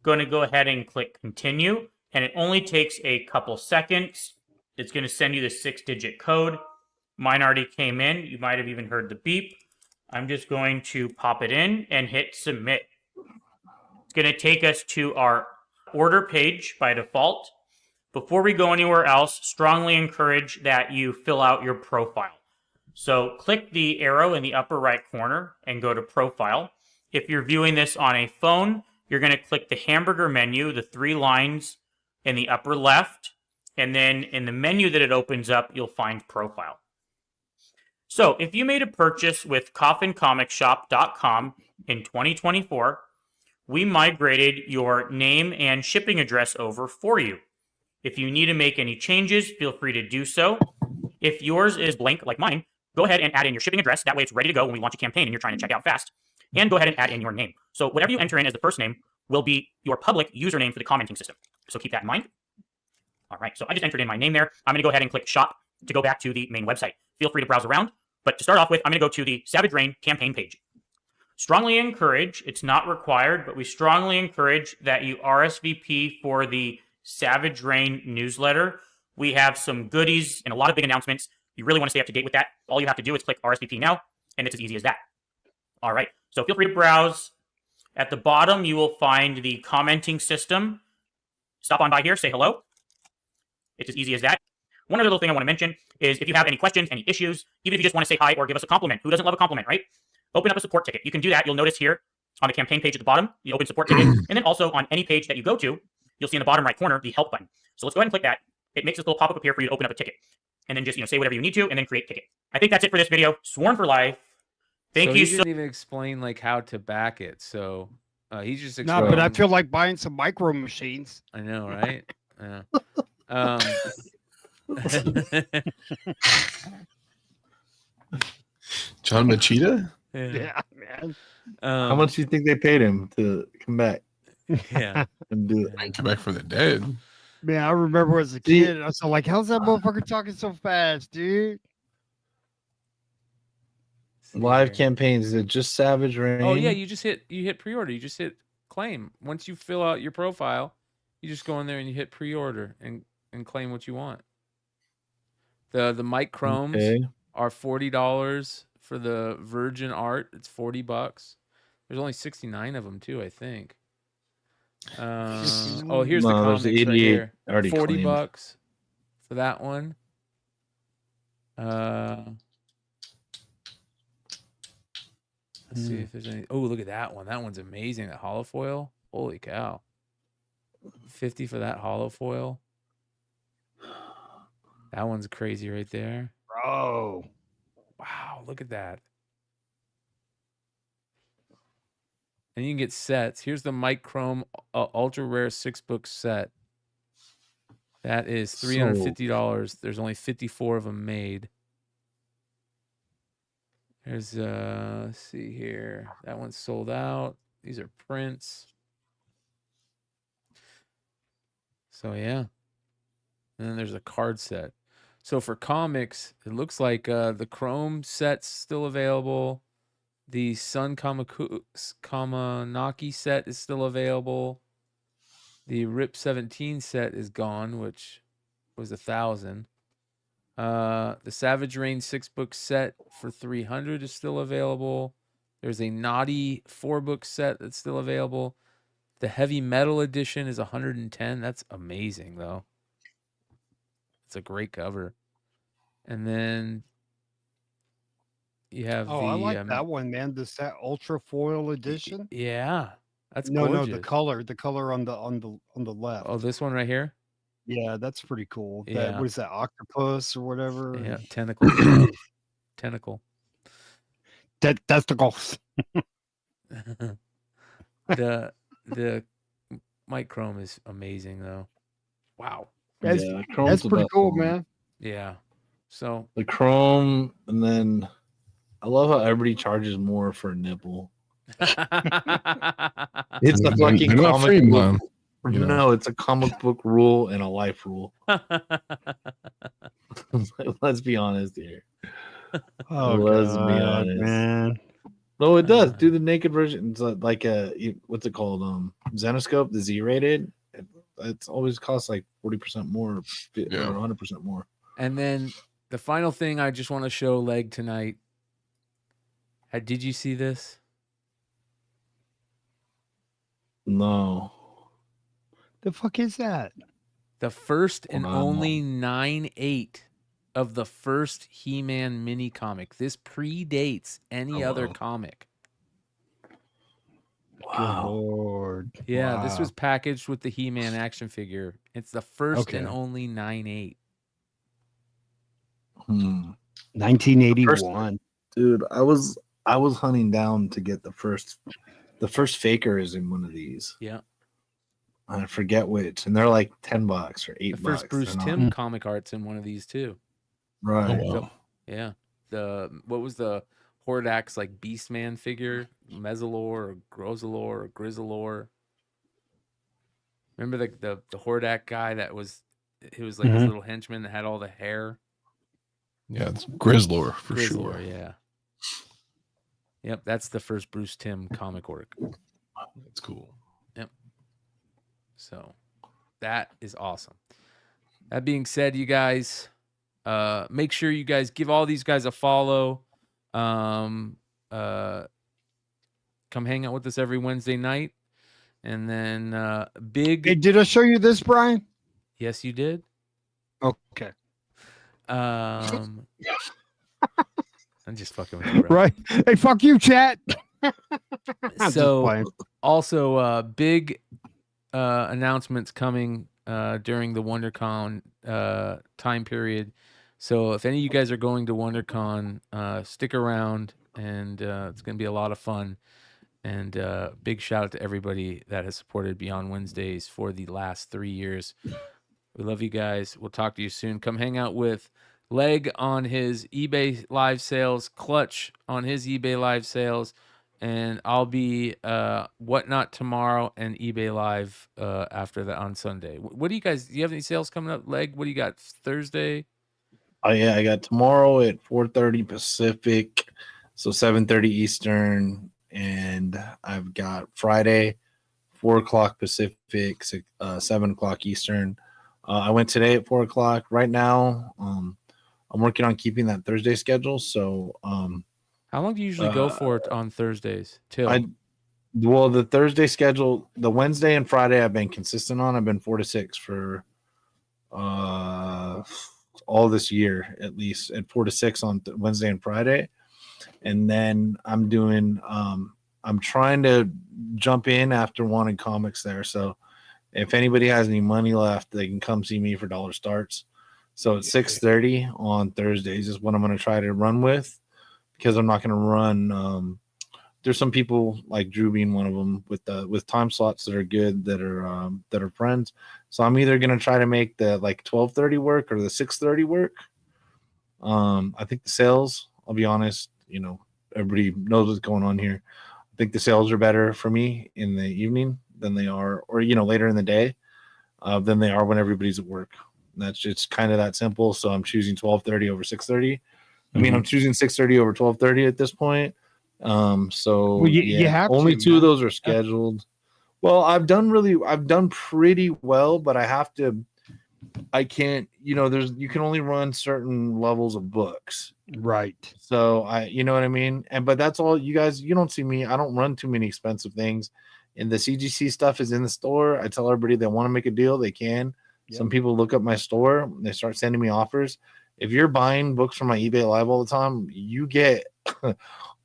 Speaker 10: Going to go ahead and click continue, and it only takes a couple seconds. It's going to send you the 6-digit code. Mine already came in. You might have even heard the beep. I'm just going to pop it in and hit submit. It's going to take us to our order page by default. Before we go anywhere else, strongly encourage that you fill out your profile. So click the arrow in the upper right corner and go to profile. If you're viewing this on a phone, you're going to click the hamburger menu, the 3 lines in the upper left, and then in the menu that it opens up, you'll find profile. So if you made a purchase with coffincomicsshop.com in 2024, we migrated your name and shipping address over for you. If you need to make any changes, feel free to do so. If yours is blank like mine, go ahead and add in your shipping address. That way it's ready to go when we launch a campaign and you're trying to check out fast. And go ahead and add in your name. So whatever you enter in as the first name will be your public username for the commenting system. So keep that in mind. All right, so I just entered in my name there. I'm going to go ahead and click shop to go back to the main website. Feel free to browse around. But to start off with, I'm going to go to the Savage Reign campaign page. Strongly encourage, it's not required, but we strongly encourage that you RSVP for the Savage Reign newsletter. We have some goodies and a lot of big announcements. You really want to stay up to date with that. All you have to do is click RSVP now, and it's as easy as that. All right, so feel free to browse. At the bottom, you will find the commenting system. Stop on by here, say hello. It's as easy as that. One other little thing I want to mention is if you have any questions, any issues, even if you just want to say hi or give us a compliment. Who doesn't love a compliment, right? Open up a support ticket. You can do that. You'll notice here on the campaign page at the bottom, the open support ticket. And then also on any page that you go to, you'll see in the bottom right corner, the help button. So let's go ahead and click that. It makes this little pop-up appear for you to open up a ticket. And then just, say whatever you need to and then create ticket. I think that's it for this video. Sworn for life. Thank
Speaker 4: So
Speaker 10: you
Speaker 4: he
Speaker 10: so
Speaker 4: didn't even explain like how to back it. So he's just
Speaker 7: No,
Speaker 4: explaining.
Speaker 7: but I feel like buying some micro machines.
Speaker 4: I know, right? Yeah.
Speaker 6: John Machida?
Speaker 4: Yeah.
Speaker 7: Yeah.
Speaker 5: How much do you think they paid him to come back?
Speaker 4: Yeah.
Speaker 5: And do it.
Speaker 6: And come back for the dead.
Speaker 7: Man, I remember as a kid, I was like, how's that motherfucker talking so fast, dude?
Speaker 5: Live campaigns, is it just Savage Rain?
Speaker 4: Oh yeah, you hit pre-order. You just hit claim. Once you fill out your profile, you just go in there and you hit pre-order and claim what you want. The Mike Chromes are $40 for the Virgin Art. It's $40. There's only 69 of them too, I think. Oh, here's the comics right here. $40 for that one. Let's see if there's any. Oh, look at that one. That one's amazing. That hollow foil. Holy cow. 50 for that hollow foil. That one's crazy right there.
Speaker 7: Bro.
Speaker 4: Wow, look at that. And you can get sets. Here's the Mike Chrome Ultra Rare 6-book set. That is $350. There's only 54 of them made. There's let's see here. That one's sold out. These are prints. So yeah. And then there's a card set. So for comics, it looks like the Chrome set's still available. The Sun Kamanaki set is still available. The Rip 17 set is gone, which was $1,000. The Savage Rain 6-book set for $300 is still available. There's a Naughty 4-book set that's still available. The Heavy Metal edition is $110. That's amazing, though. It's a great cover. And then you have
Speaker 7: I like that one, man. The set Ultra Foil edition.
Speaker 4: Yeah, that's
Speaker 7: no,
Speaker 4: gorgeous.
Speaker 7: the color on the left.
Speaker 4: Oh, this one right here.
Speaker 7: Yeah, that's pretty cool.
Speaker 4: Yeah.
Speaker 7: That, what is that, octopus or whatever?
Speaker 4: Yeah, tentacle. Tentacle.
Speaker 7: Testicles.
Speaker 4: The Mike Chrome is amazing though. Wow.
Speaker 7: That's
Speaker 5: Chrome's
Speaker 7: pretty
Speaker 5: the
Speaker 7: cool,
Speaker 5: best one.
Speaker 7: man.
Speaker 4: Yeah. So
Speaker 5: The Chrome, and then I love how everybody charges more for a nipple. It's a fucking
Speaker 6: They're not free,
Speaker 5: comic
Speaker 6: man.
Speaker 5: book. No, it's a comic book rule and a life rule. Let's be honest here.
Speaker 7: Oh,
Speaker 5: Let's be
Speaker 7: God,
Speaker 5: honest,
Speaker 7: man.
Speaker 5: No, it does. Do the naked version. It's like what's it called? Zenoscope, the Z-rated. It's always costs like 40% more or 100% more.
Speaker 4: And then the final thing I just want to show Leg tonight. Did you see this?
Speaker 5: No.
Speaker 7: The fuck is that?
Speaker 4: The first and only 9/8 of the first He-Man mini comic. This predates any other comic.
Speaker 7: Good Lord.
Speaker 4: Yeah, this
Speaker 7: Wow.
Speaker 4: was packaged with the He-Man action figure. It's the first and only 9/8.
Speaker 7: 1981.
Speaker 5: Dude, I was hunting down to get the first faker is in one of these.
Speaker 4: Yeah.
Speaker 5: I forget which, and they're like $10 or $8.
Speaker 4: The first Bruce Timm comic art's in one of these too.
Speaker 5: Right.
Speaker 6: Oh, wow.
Speaker 4: Yeah. What was the Hordax like Beastman figure? Mezzalore or Grozalore or Grizzalore? Remember the Hordak guy that was his little henchman that had all the hair?
Speaker 6: Yeah, it's Grizzlor for
Speaker 4: Grizzlor,
Speaker 6: sure.
Speaker 4: yeah. Yep, that's the first Bruce Timm comic work.
Speaker 6: That's cool.
Speaker 4: Yep. So that is awesome. That being said, you guys, make sure you guys give all these guys a follow. Come hang out with us every Wednesday night. And then
Speaker 7: Hey, did I show you this, Brian?
Speaker 4: Yes, you did.
Speaker 7: Okay.
Speaker 4: I'm just fucking with you, bro.
Speaker 7: Right. Hey, fuck you, chat.
Speaker 4: So also big announcements coming during the WonderCon time period. So if any of you guys are going to WonderCon, stick around, and it's going to be a lot of fun. And big shout out to everybody that has supported Beyond Wednesdays for the last 3 years. We love you guys. We'll talk to you soon. Come hang out with Leg on his eBay live sales, Clutch on his eBay live sales, and I'll be Whatnot tomorrow and eBay Live after that on Sunday. What do you guys? Do you have any sales coming up, Leg? What do you got Thursday?
Speaker 5: Oh yeah, I got tomorrow at 4:30 Pacific, so 7:30 Eastern, and I've got Friday 4 o'clock Pacific, 7 o'clock Eastern. I went today at 4 o'clock. Right now, I'm working on keeping that Thursday schedule. So,
Speaker 4: How long do you usually go for it on Thursdays? Till
Speaker 5: well, the Thursday schedule, the Wednesday and Friday, I've been consistent on. I've been 4 to 6 for all this year, at least at 4 to 6 on Wednesday and Friday. And then I'm doing, I'm trying to jump in after Wanted Comics there. So if anybody has any money left, they can come see me for dollar starts. So it's 6:30 on Thursdays is what I'm going to try to run with, because I'm not going to run. There's some people like Drew being one of them with time slots that are good, that are friends. So I'm either going to try to make the like 12:30 work or the 6:30 work. I think the sales, I'll be honest, everybody knows what's going on here. I think the sales are better for me in the evening than they are, or later in the day, than they are when everybody's at work. That's just kind of that simple. So I'm choosing 12:30 over 6:30. I mean, I'm choosing 6:30 over 12:30 at this point. So
Speaker 7: Well, you have
Speaker 5: only
Speaker 7: to,
Speaker 5: two of
Speaker 7: man.
Speaker 5: those are scheduled. Well, I've done pretty well, but I can't, you can only run certain levels of books.
Speaker 7: Right.
Speaker 5: So you know what I mean? But that's all you guys, you don't see me. I don't run too many expensive things, and the CGC stuff is in the store. I tell everybody they want to make a deal, they can. Yep. Some people look up my store, they start sending me offers. If you're buying books from my eBay Live all the time, you get a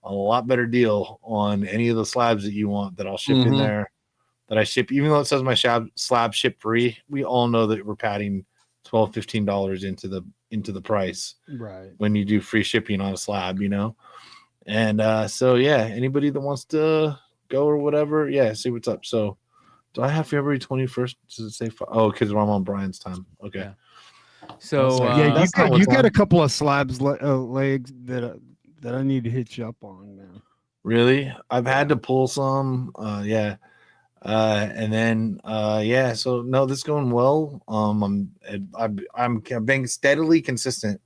Speaker 5: lot better deal on any of the slabs that you want that I'll ship in there, that I ship, even though it says my slab ship free. We all know that we're padding $12-15 into the price,
Speaker 7: right,
Speaker 5: when you do free shipping on a slab, And so yeah, anybody that wants to go or whatever, yeah, see what's up. So do I have February 21st? Does it say? Oh, because I'm on Brian's time. Okay.
Speaker 4: Yeah. So
Speaker 7: yeah, you got a couple of slabs legs that I need to hit you up on, man.
Speaker 5: Really? I've had to pull some. Yeah. And then yeah. So no, this is going well. I'm being steadily consistent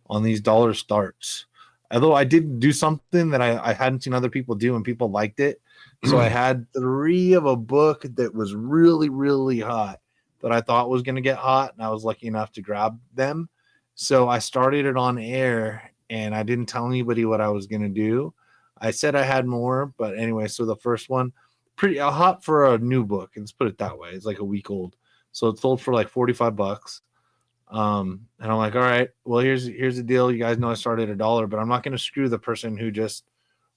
Speaker 5: on these dollar starts. Although I did do something that I hadn't seen other people do, and people liked it. So I had 3 of a book that was really, really hot, that I thought was going to get hot, and I was lucky enough to grab them. So I started it on air, and I didn't tell anybody what I was going to do. I said I had more, but anyway, so the first one, pretty hot for a new book. Let's put it that way. It's like a week old. So it sold for like $45. And I'm like, all right, well, here's the deal. You guys know I started at $1, but I'm not going to screw the person who just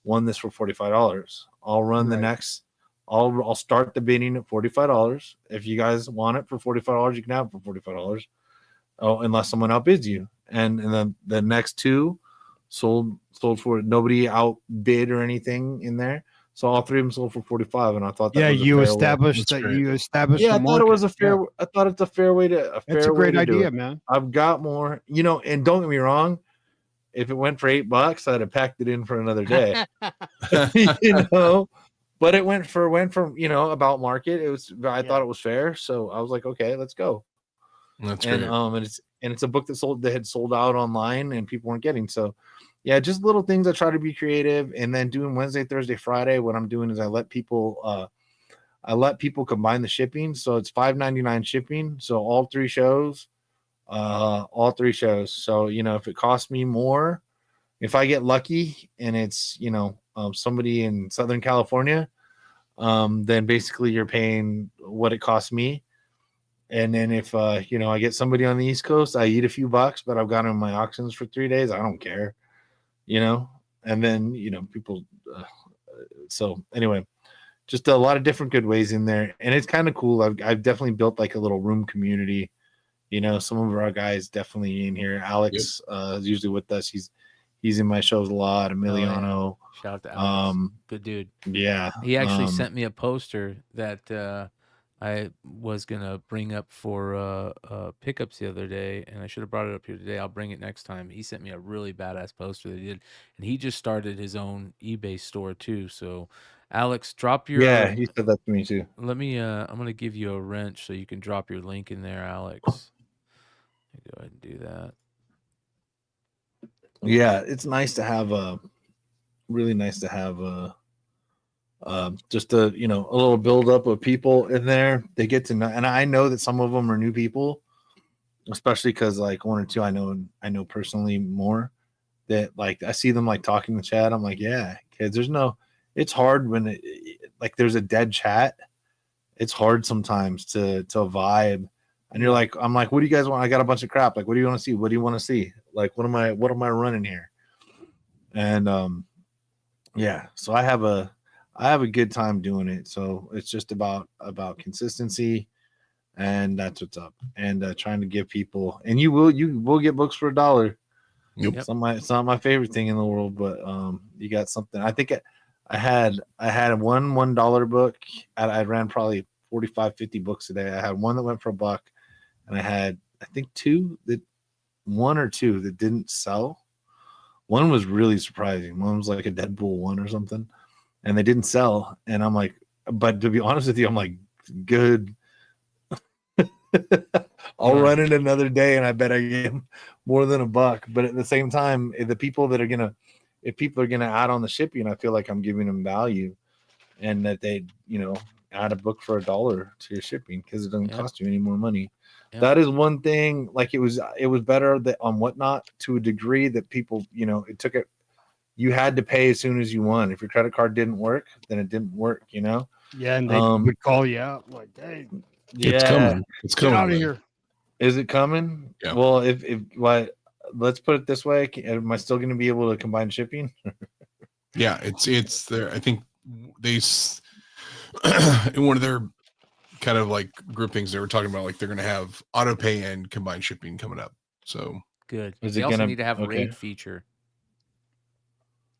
Speaker 5: won this for $45. I'll run the next. I'll start the bidding at $45. If you guys want it for $45, you can have it for $45. Oh, unless someone outbids you. And then the next 2 sold for, nobody outbid or anything in there. So all 3 of them sold for 45, and I thought that was
Speaker 7: you
Speaker 5: a fair
Speaker 7: established
Speaker 5: way.
Speaker 7: that you established.
Speaker 5: Yeah, I
Speaker 7: the
Speaker 5: thought it was a
Speaker 7: market.
Speaker 5: fair. I thought it's a fair way to.
Speaker 7: That's a great idea, man.
Speaker 5: I've got more, and don't get me wrong. If it went for $8, I'd have packed it in for another day. But it went from about market. It was. I thought it was fair, so I was like, okay, let's go.
Speaker 6: That's great.
Speaker 5: And it's a book that had sold out online and people weren't getting. So yeah, just little things. I try to be creative, and then doing Wednesday, Thursday, Friday. What I'm doing is I let people combine the shipping. So it's $5.99 shipping. So all 3 shows. So if it costs me more, if I get lucky and it's somebody in Southern California, then basically you're paying what it costs me. And then if I get somebody on the East Coast, I eat a few bucks, but I've got them in my auctions for 3 days. I don't care, and then people. So anyway, just a lot of different good ways in there, and it's kind of cool. I've definitely built like a little room community. Some of our guys definitely in here. Alex is usually with us. He's in my shows a lot. Emiliano.
Speaker 4: Oh, yeah. Shout out to Alex. Good dude.
Speaker 5: Yeah.
Speaker 4: He actually sent me a poster that I was gonna bring up for pickups the other day, and I should have brought it up here today. I'll bring it next time. He sent me a really badass poster that he did, and he just started his own eBay store too. So, Alex, drop your.
Speaker 5: Yeah, he said that to me too.
Speaker 4: Let me. I'm gonna give you a wrench so you can drop your link in there, Alex. Go ahead and do that.
Speaker 5: Yeah, it's nice to have really nice to have just a a little buildup of people in there. They get to know, and I know that some of them are new people, especially because like one or two I know personally more. That like I see them like talking to chat. I'm like, yeah, kids. It's hard when like there's a dead chat. It's hard sometimes to vibe, and you're like, I'm like, what do you guys want? I got a bunch of crap. Like, what do you want to see? What do you want to see? Like, what am I running here? And yeah, so I have a good time doing it. So it's just about consistency, and that's what's up. And trying to give people, and you will get books for $1.
Speaker 6: Yep.
Speaker 5: It's not my favorite thing in the world, but you got something. I think I had one $1 book. I ran probably 45, 50 books a day. I had one that went for $1, and I had I think one or two that didn't sell. One was really surprising. One was like a Deadpool one or something, and they didn't sell. And I'm like, but to be honest with you, I'm like, good. I'll run it another day, and I bet I get more than $1. But at the same time, if people are gonna add on the shipping, I feel like I'm giving them value, and that they add a book for $1 to your shipping because it doesn't cost you any more money. That is one thing. Like it was better that on Whatnot to a degree that people, you had to pay as soon as you won. If your credit card didn't work, then it didn't work,
Speaker 7: Yeah, and they would call you out like, hey,
Speaker 6: It's coming. It's coming.
Speaker 7: get out of here.
Speaker 5: Is it coming?
Speaker 6: Yeah.
Speaker 5: Well, if let's put it this way, am I still going to be able to combine shipping?
Speaker 6: Yeah, it's there. I think they in one of their kind of like groupings they were talking about like they're going to have auto pay and combined shipping coming up. So
Speaker 4: good.
Speaker 5: Is
Speaker 4: They
Speaker 5: it
Speaker 4: also
Speaker 5: gonna-
Speaker 4: need to have a
Speaker 5: okay.
Speaker 4: raid feature.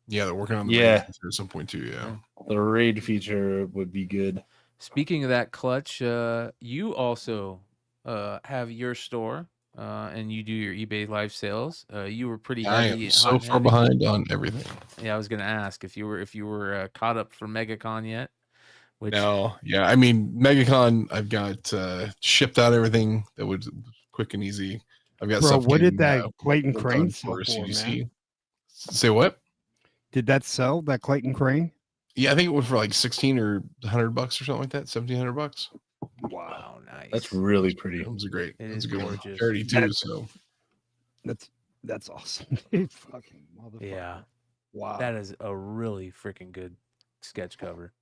Speaker 6: yeah, they're working on the
Speaker 5: Yeah.
Speaker 6: raid feature at some point too. Yeah.
Speaker 5: The raid feature would be good.
Speaker 4: Speaking of that, Clutch, you also have your store and you do your eBay live sales. You were pretty
Speaker 6: I
Speaker 4: heavy.
Speaker 6: am so
Speaker 4: hot and
Speaker 6: far
Speaker 4: heavy.
Speaker 6: behind on everything.
Speaker 4: Yeah, I was gonna ask if you were caught up for MegaCon yet. Which
Speaker 6: No, yeah, I mean MegaCon, I've got shipped out everything that was quick and easy. I've got
Speaker 7: Bro,
Speaker 6: stuff.
Speaker 7: what did
Speaker 6: getting,
Speaker 7: that Clayton
Speaker 6: worked
Speaker 7: Crane
Speaker 6: on
Speaker 7: sell for,
Speaker 6: CGC.
Speaker 7: man?
Speaker 6: Say what?
Speaker 7: Did that sell, that Clayton Crane?
Speaker 6: Yeah, I think it was for like 16 or $100 or something like that. $1,700.
Speaker 4: wow, nice.
Speaker 5: That's really pretty.
Speaker 6: It was a great.
Speaker 4: It
Speaker 6: It was
Speaker 4: is
Speaker 6: a good one.
Speaker 4: gorgeous.
Speaker 6: Charity too. So
Speaker 7: That's awesome. Dude, fucking motherfucker.
Speaker 4: Yeah,
Speaker 7: Wow.
Speaker 4: that is a really freaking good sketch cover.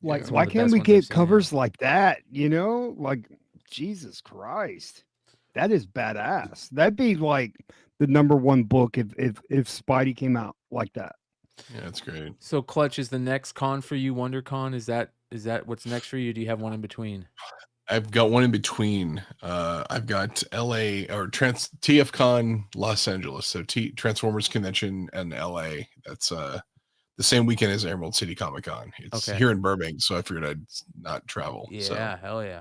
Speaker 7: Like,
Speaker 4: It's one
Speaker 7: why
Speaker 4: of the
Speaker 7: can't
Speaker 4: best
Speaker 7: we
Speaker 4: ones I've
Speaker 7: get
Speaker 4: seen,
Speaker 7: covers like that? Like Jesus Christ, that is badass. That'd be like the #1 book if Spidey came out like that.
Speaker 6: yeah, it's great.
Speaker 4: So Clutch is the next con for you, WonderCon. Is that what's next for you? Do you have one in between?
Speaker 6: I've got one in between. I've got LA or TFCon Los Angeles. So Transformers Convention and LA. That's the same weekend as Emerald City Comic Con. It's
Speaker 4: Okay.
Speaker 6: here in Burbank, so I figured I'd not travel.
Speaker 4: Yeah,
Speaker 6: So,
Speaker 4: hell yeah.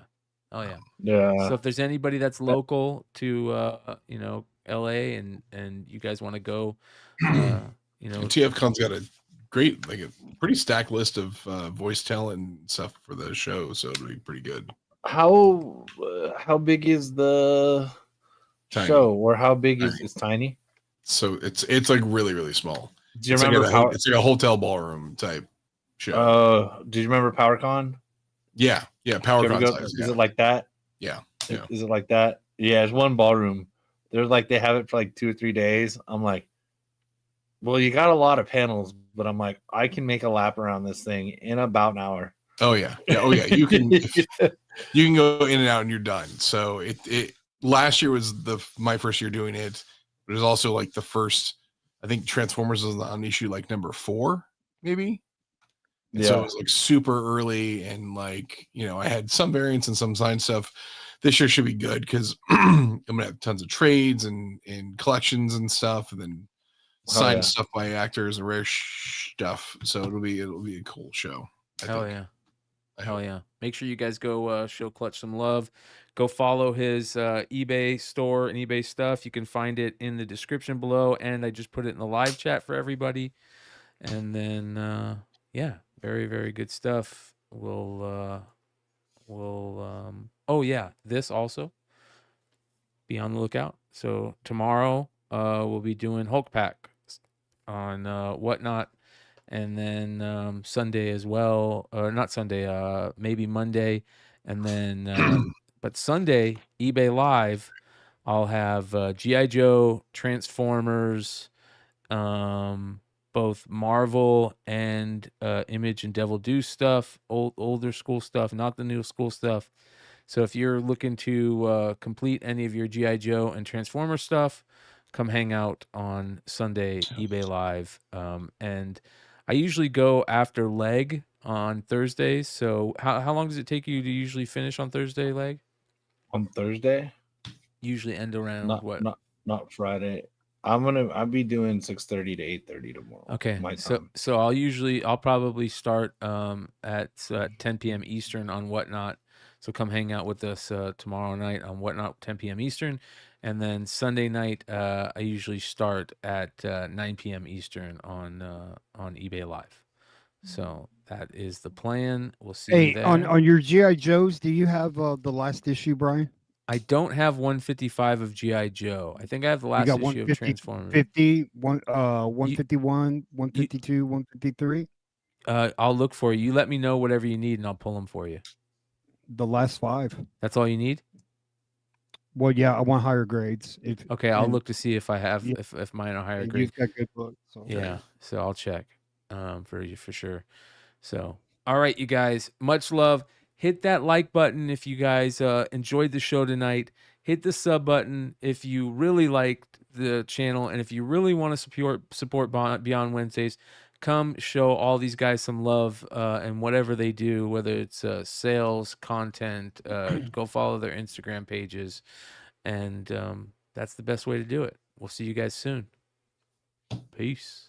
Speaker 4: Oh yeah.
Speaker 5: Yeah.
Speaker 4: So if there's anybody that's local to LA and you guys want to go,
Speaker 6: TFCon's got a great, like a pretty stacked list of voice talent and stuff for the show, so it'll be pretty good.
Speaker 5: How big is the
Speaker 6: Tiny.
Speaker 5: show, or how big is
Speaker 6: Tiny.
Speaker 5: it's tiny?
Speaker 6: So it's like really, really small.
Speaker 5: Do you
Speaker 6: It's
Speaker 5: remember
Speaker 6: like it's like a hotel ballroom type show.
Speaker 5: do you remember PowerCon?
Speaker 6: Yeah,
Speaker 5: Did you ever
Speaker 6: PowerCon
Speaker 5: go-
Speaker 6: size.
Speaker 5: Is
Speaker 6: Yeah.
Speaker 5: it like that?
Speaker 6: Yeah.
Speaker 5: Is it like that? Yeah, it's one ballroom. There's like they have it for like 2 or 3 days. I'm like, well, you got a lot of panels, but I'm like, I can make a lap around this thing in about an hour.
Speaker 6: Oh yeah. Oh yeah. You can you can go in and out and you're done. So it last year was my first year doing it. But it was also like the first. I think Transformers was on issue like number 4, maybe. And so it was like super early, and like I had some variants and some signed stuff. This year should be good because I'm gonna have tons of trades and collections and stuff, and then signed stuff by actors and rare stuff. So it'll be a cool show. I
Speaker 4: hell
Speaker 6: think.
Speaker 4: yeah. Hell yeah. Make sure you guys go show Clutch some love. Go follow his eBay store and eBay stuff. You can find it in the description below, and I just put it in the live chat for everybody. And then yeah, very, very good stuff. Oh yeah, this also. Be on the lookout. So tomorrow we'll be doing Hulk Pack on Whatnot. And then Sunday as well, or not Sunday, maybe Monday, and then but Sunday eBay Live, I'll have GI Joe, Transformers, both Marvel and Image and Devil Deuce stuff, older school stuff, not the new school stuff. So if you're looking to complete any of your GI Joe and Transformer stuff, come hang out on Sunday eBay Live, and I usually go after Leg on Thursdays. So how long does it take you to usually finish on Thursday, Leg?
Speaker 5: On Thursday?
Speaker 4: Usually end around what?
Speaker 5: Not Friday. I'll be doing 6:30 to 8:30 tomorrow.
Speaker 4: Okay.
Speaker 5: My time.
Speaker 4: So I'll probably start at 10 p.m. Eastern on Whatnot. So come hang out with us tomorrow night on Whatnot, 10 p.m. Eastern. And then Sunday night, I usually start at 9 p.m. Eastern on eBay Live. So that is the plan. We'll see you there.
Speaker 7: On your GI Joes, do you have the last issue, Brian?
Speaker 4: I don't have 155 of GI Joe. I think I have the last issue of Transformers.
Speaker 7: 151, 152, 153.
Speaker 4: I'll look for you. You let me know whatever you need, and I'll pull them for you.
Speaker 7: The last 5.
Speaker 4: That's all you need?
Speaker 7: Well, yeah, I want higher grades.
Speaker 4: Okay, I'll look to see if I have if mine are higher grades.
Speaker 7: You've got good books. So.
Speaker 4: Yeah, so I'll check for you for sure. So, all right, you guys, much love. Hit that like button if you guys enjoyed the show tonight. Hit the sub button if you really liked the channel, and if you really want to support Beyond Wednesdays, come show all these guys some love and whatever they do, whether it's sales, content, go follow their Instagram pages, and that's the best way to do it. We'll see you guys soon. Peace.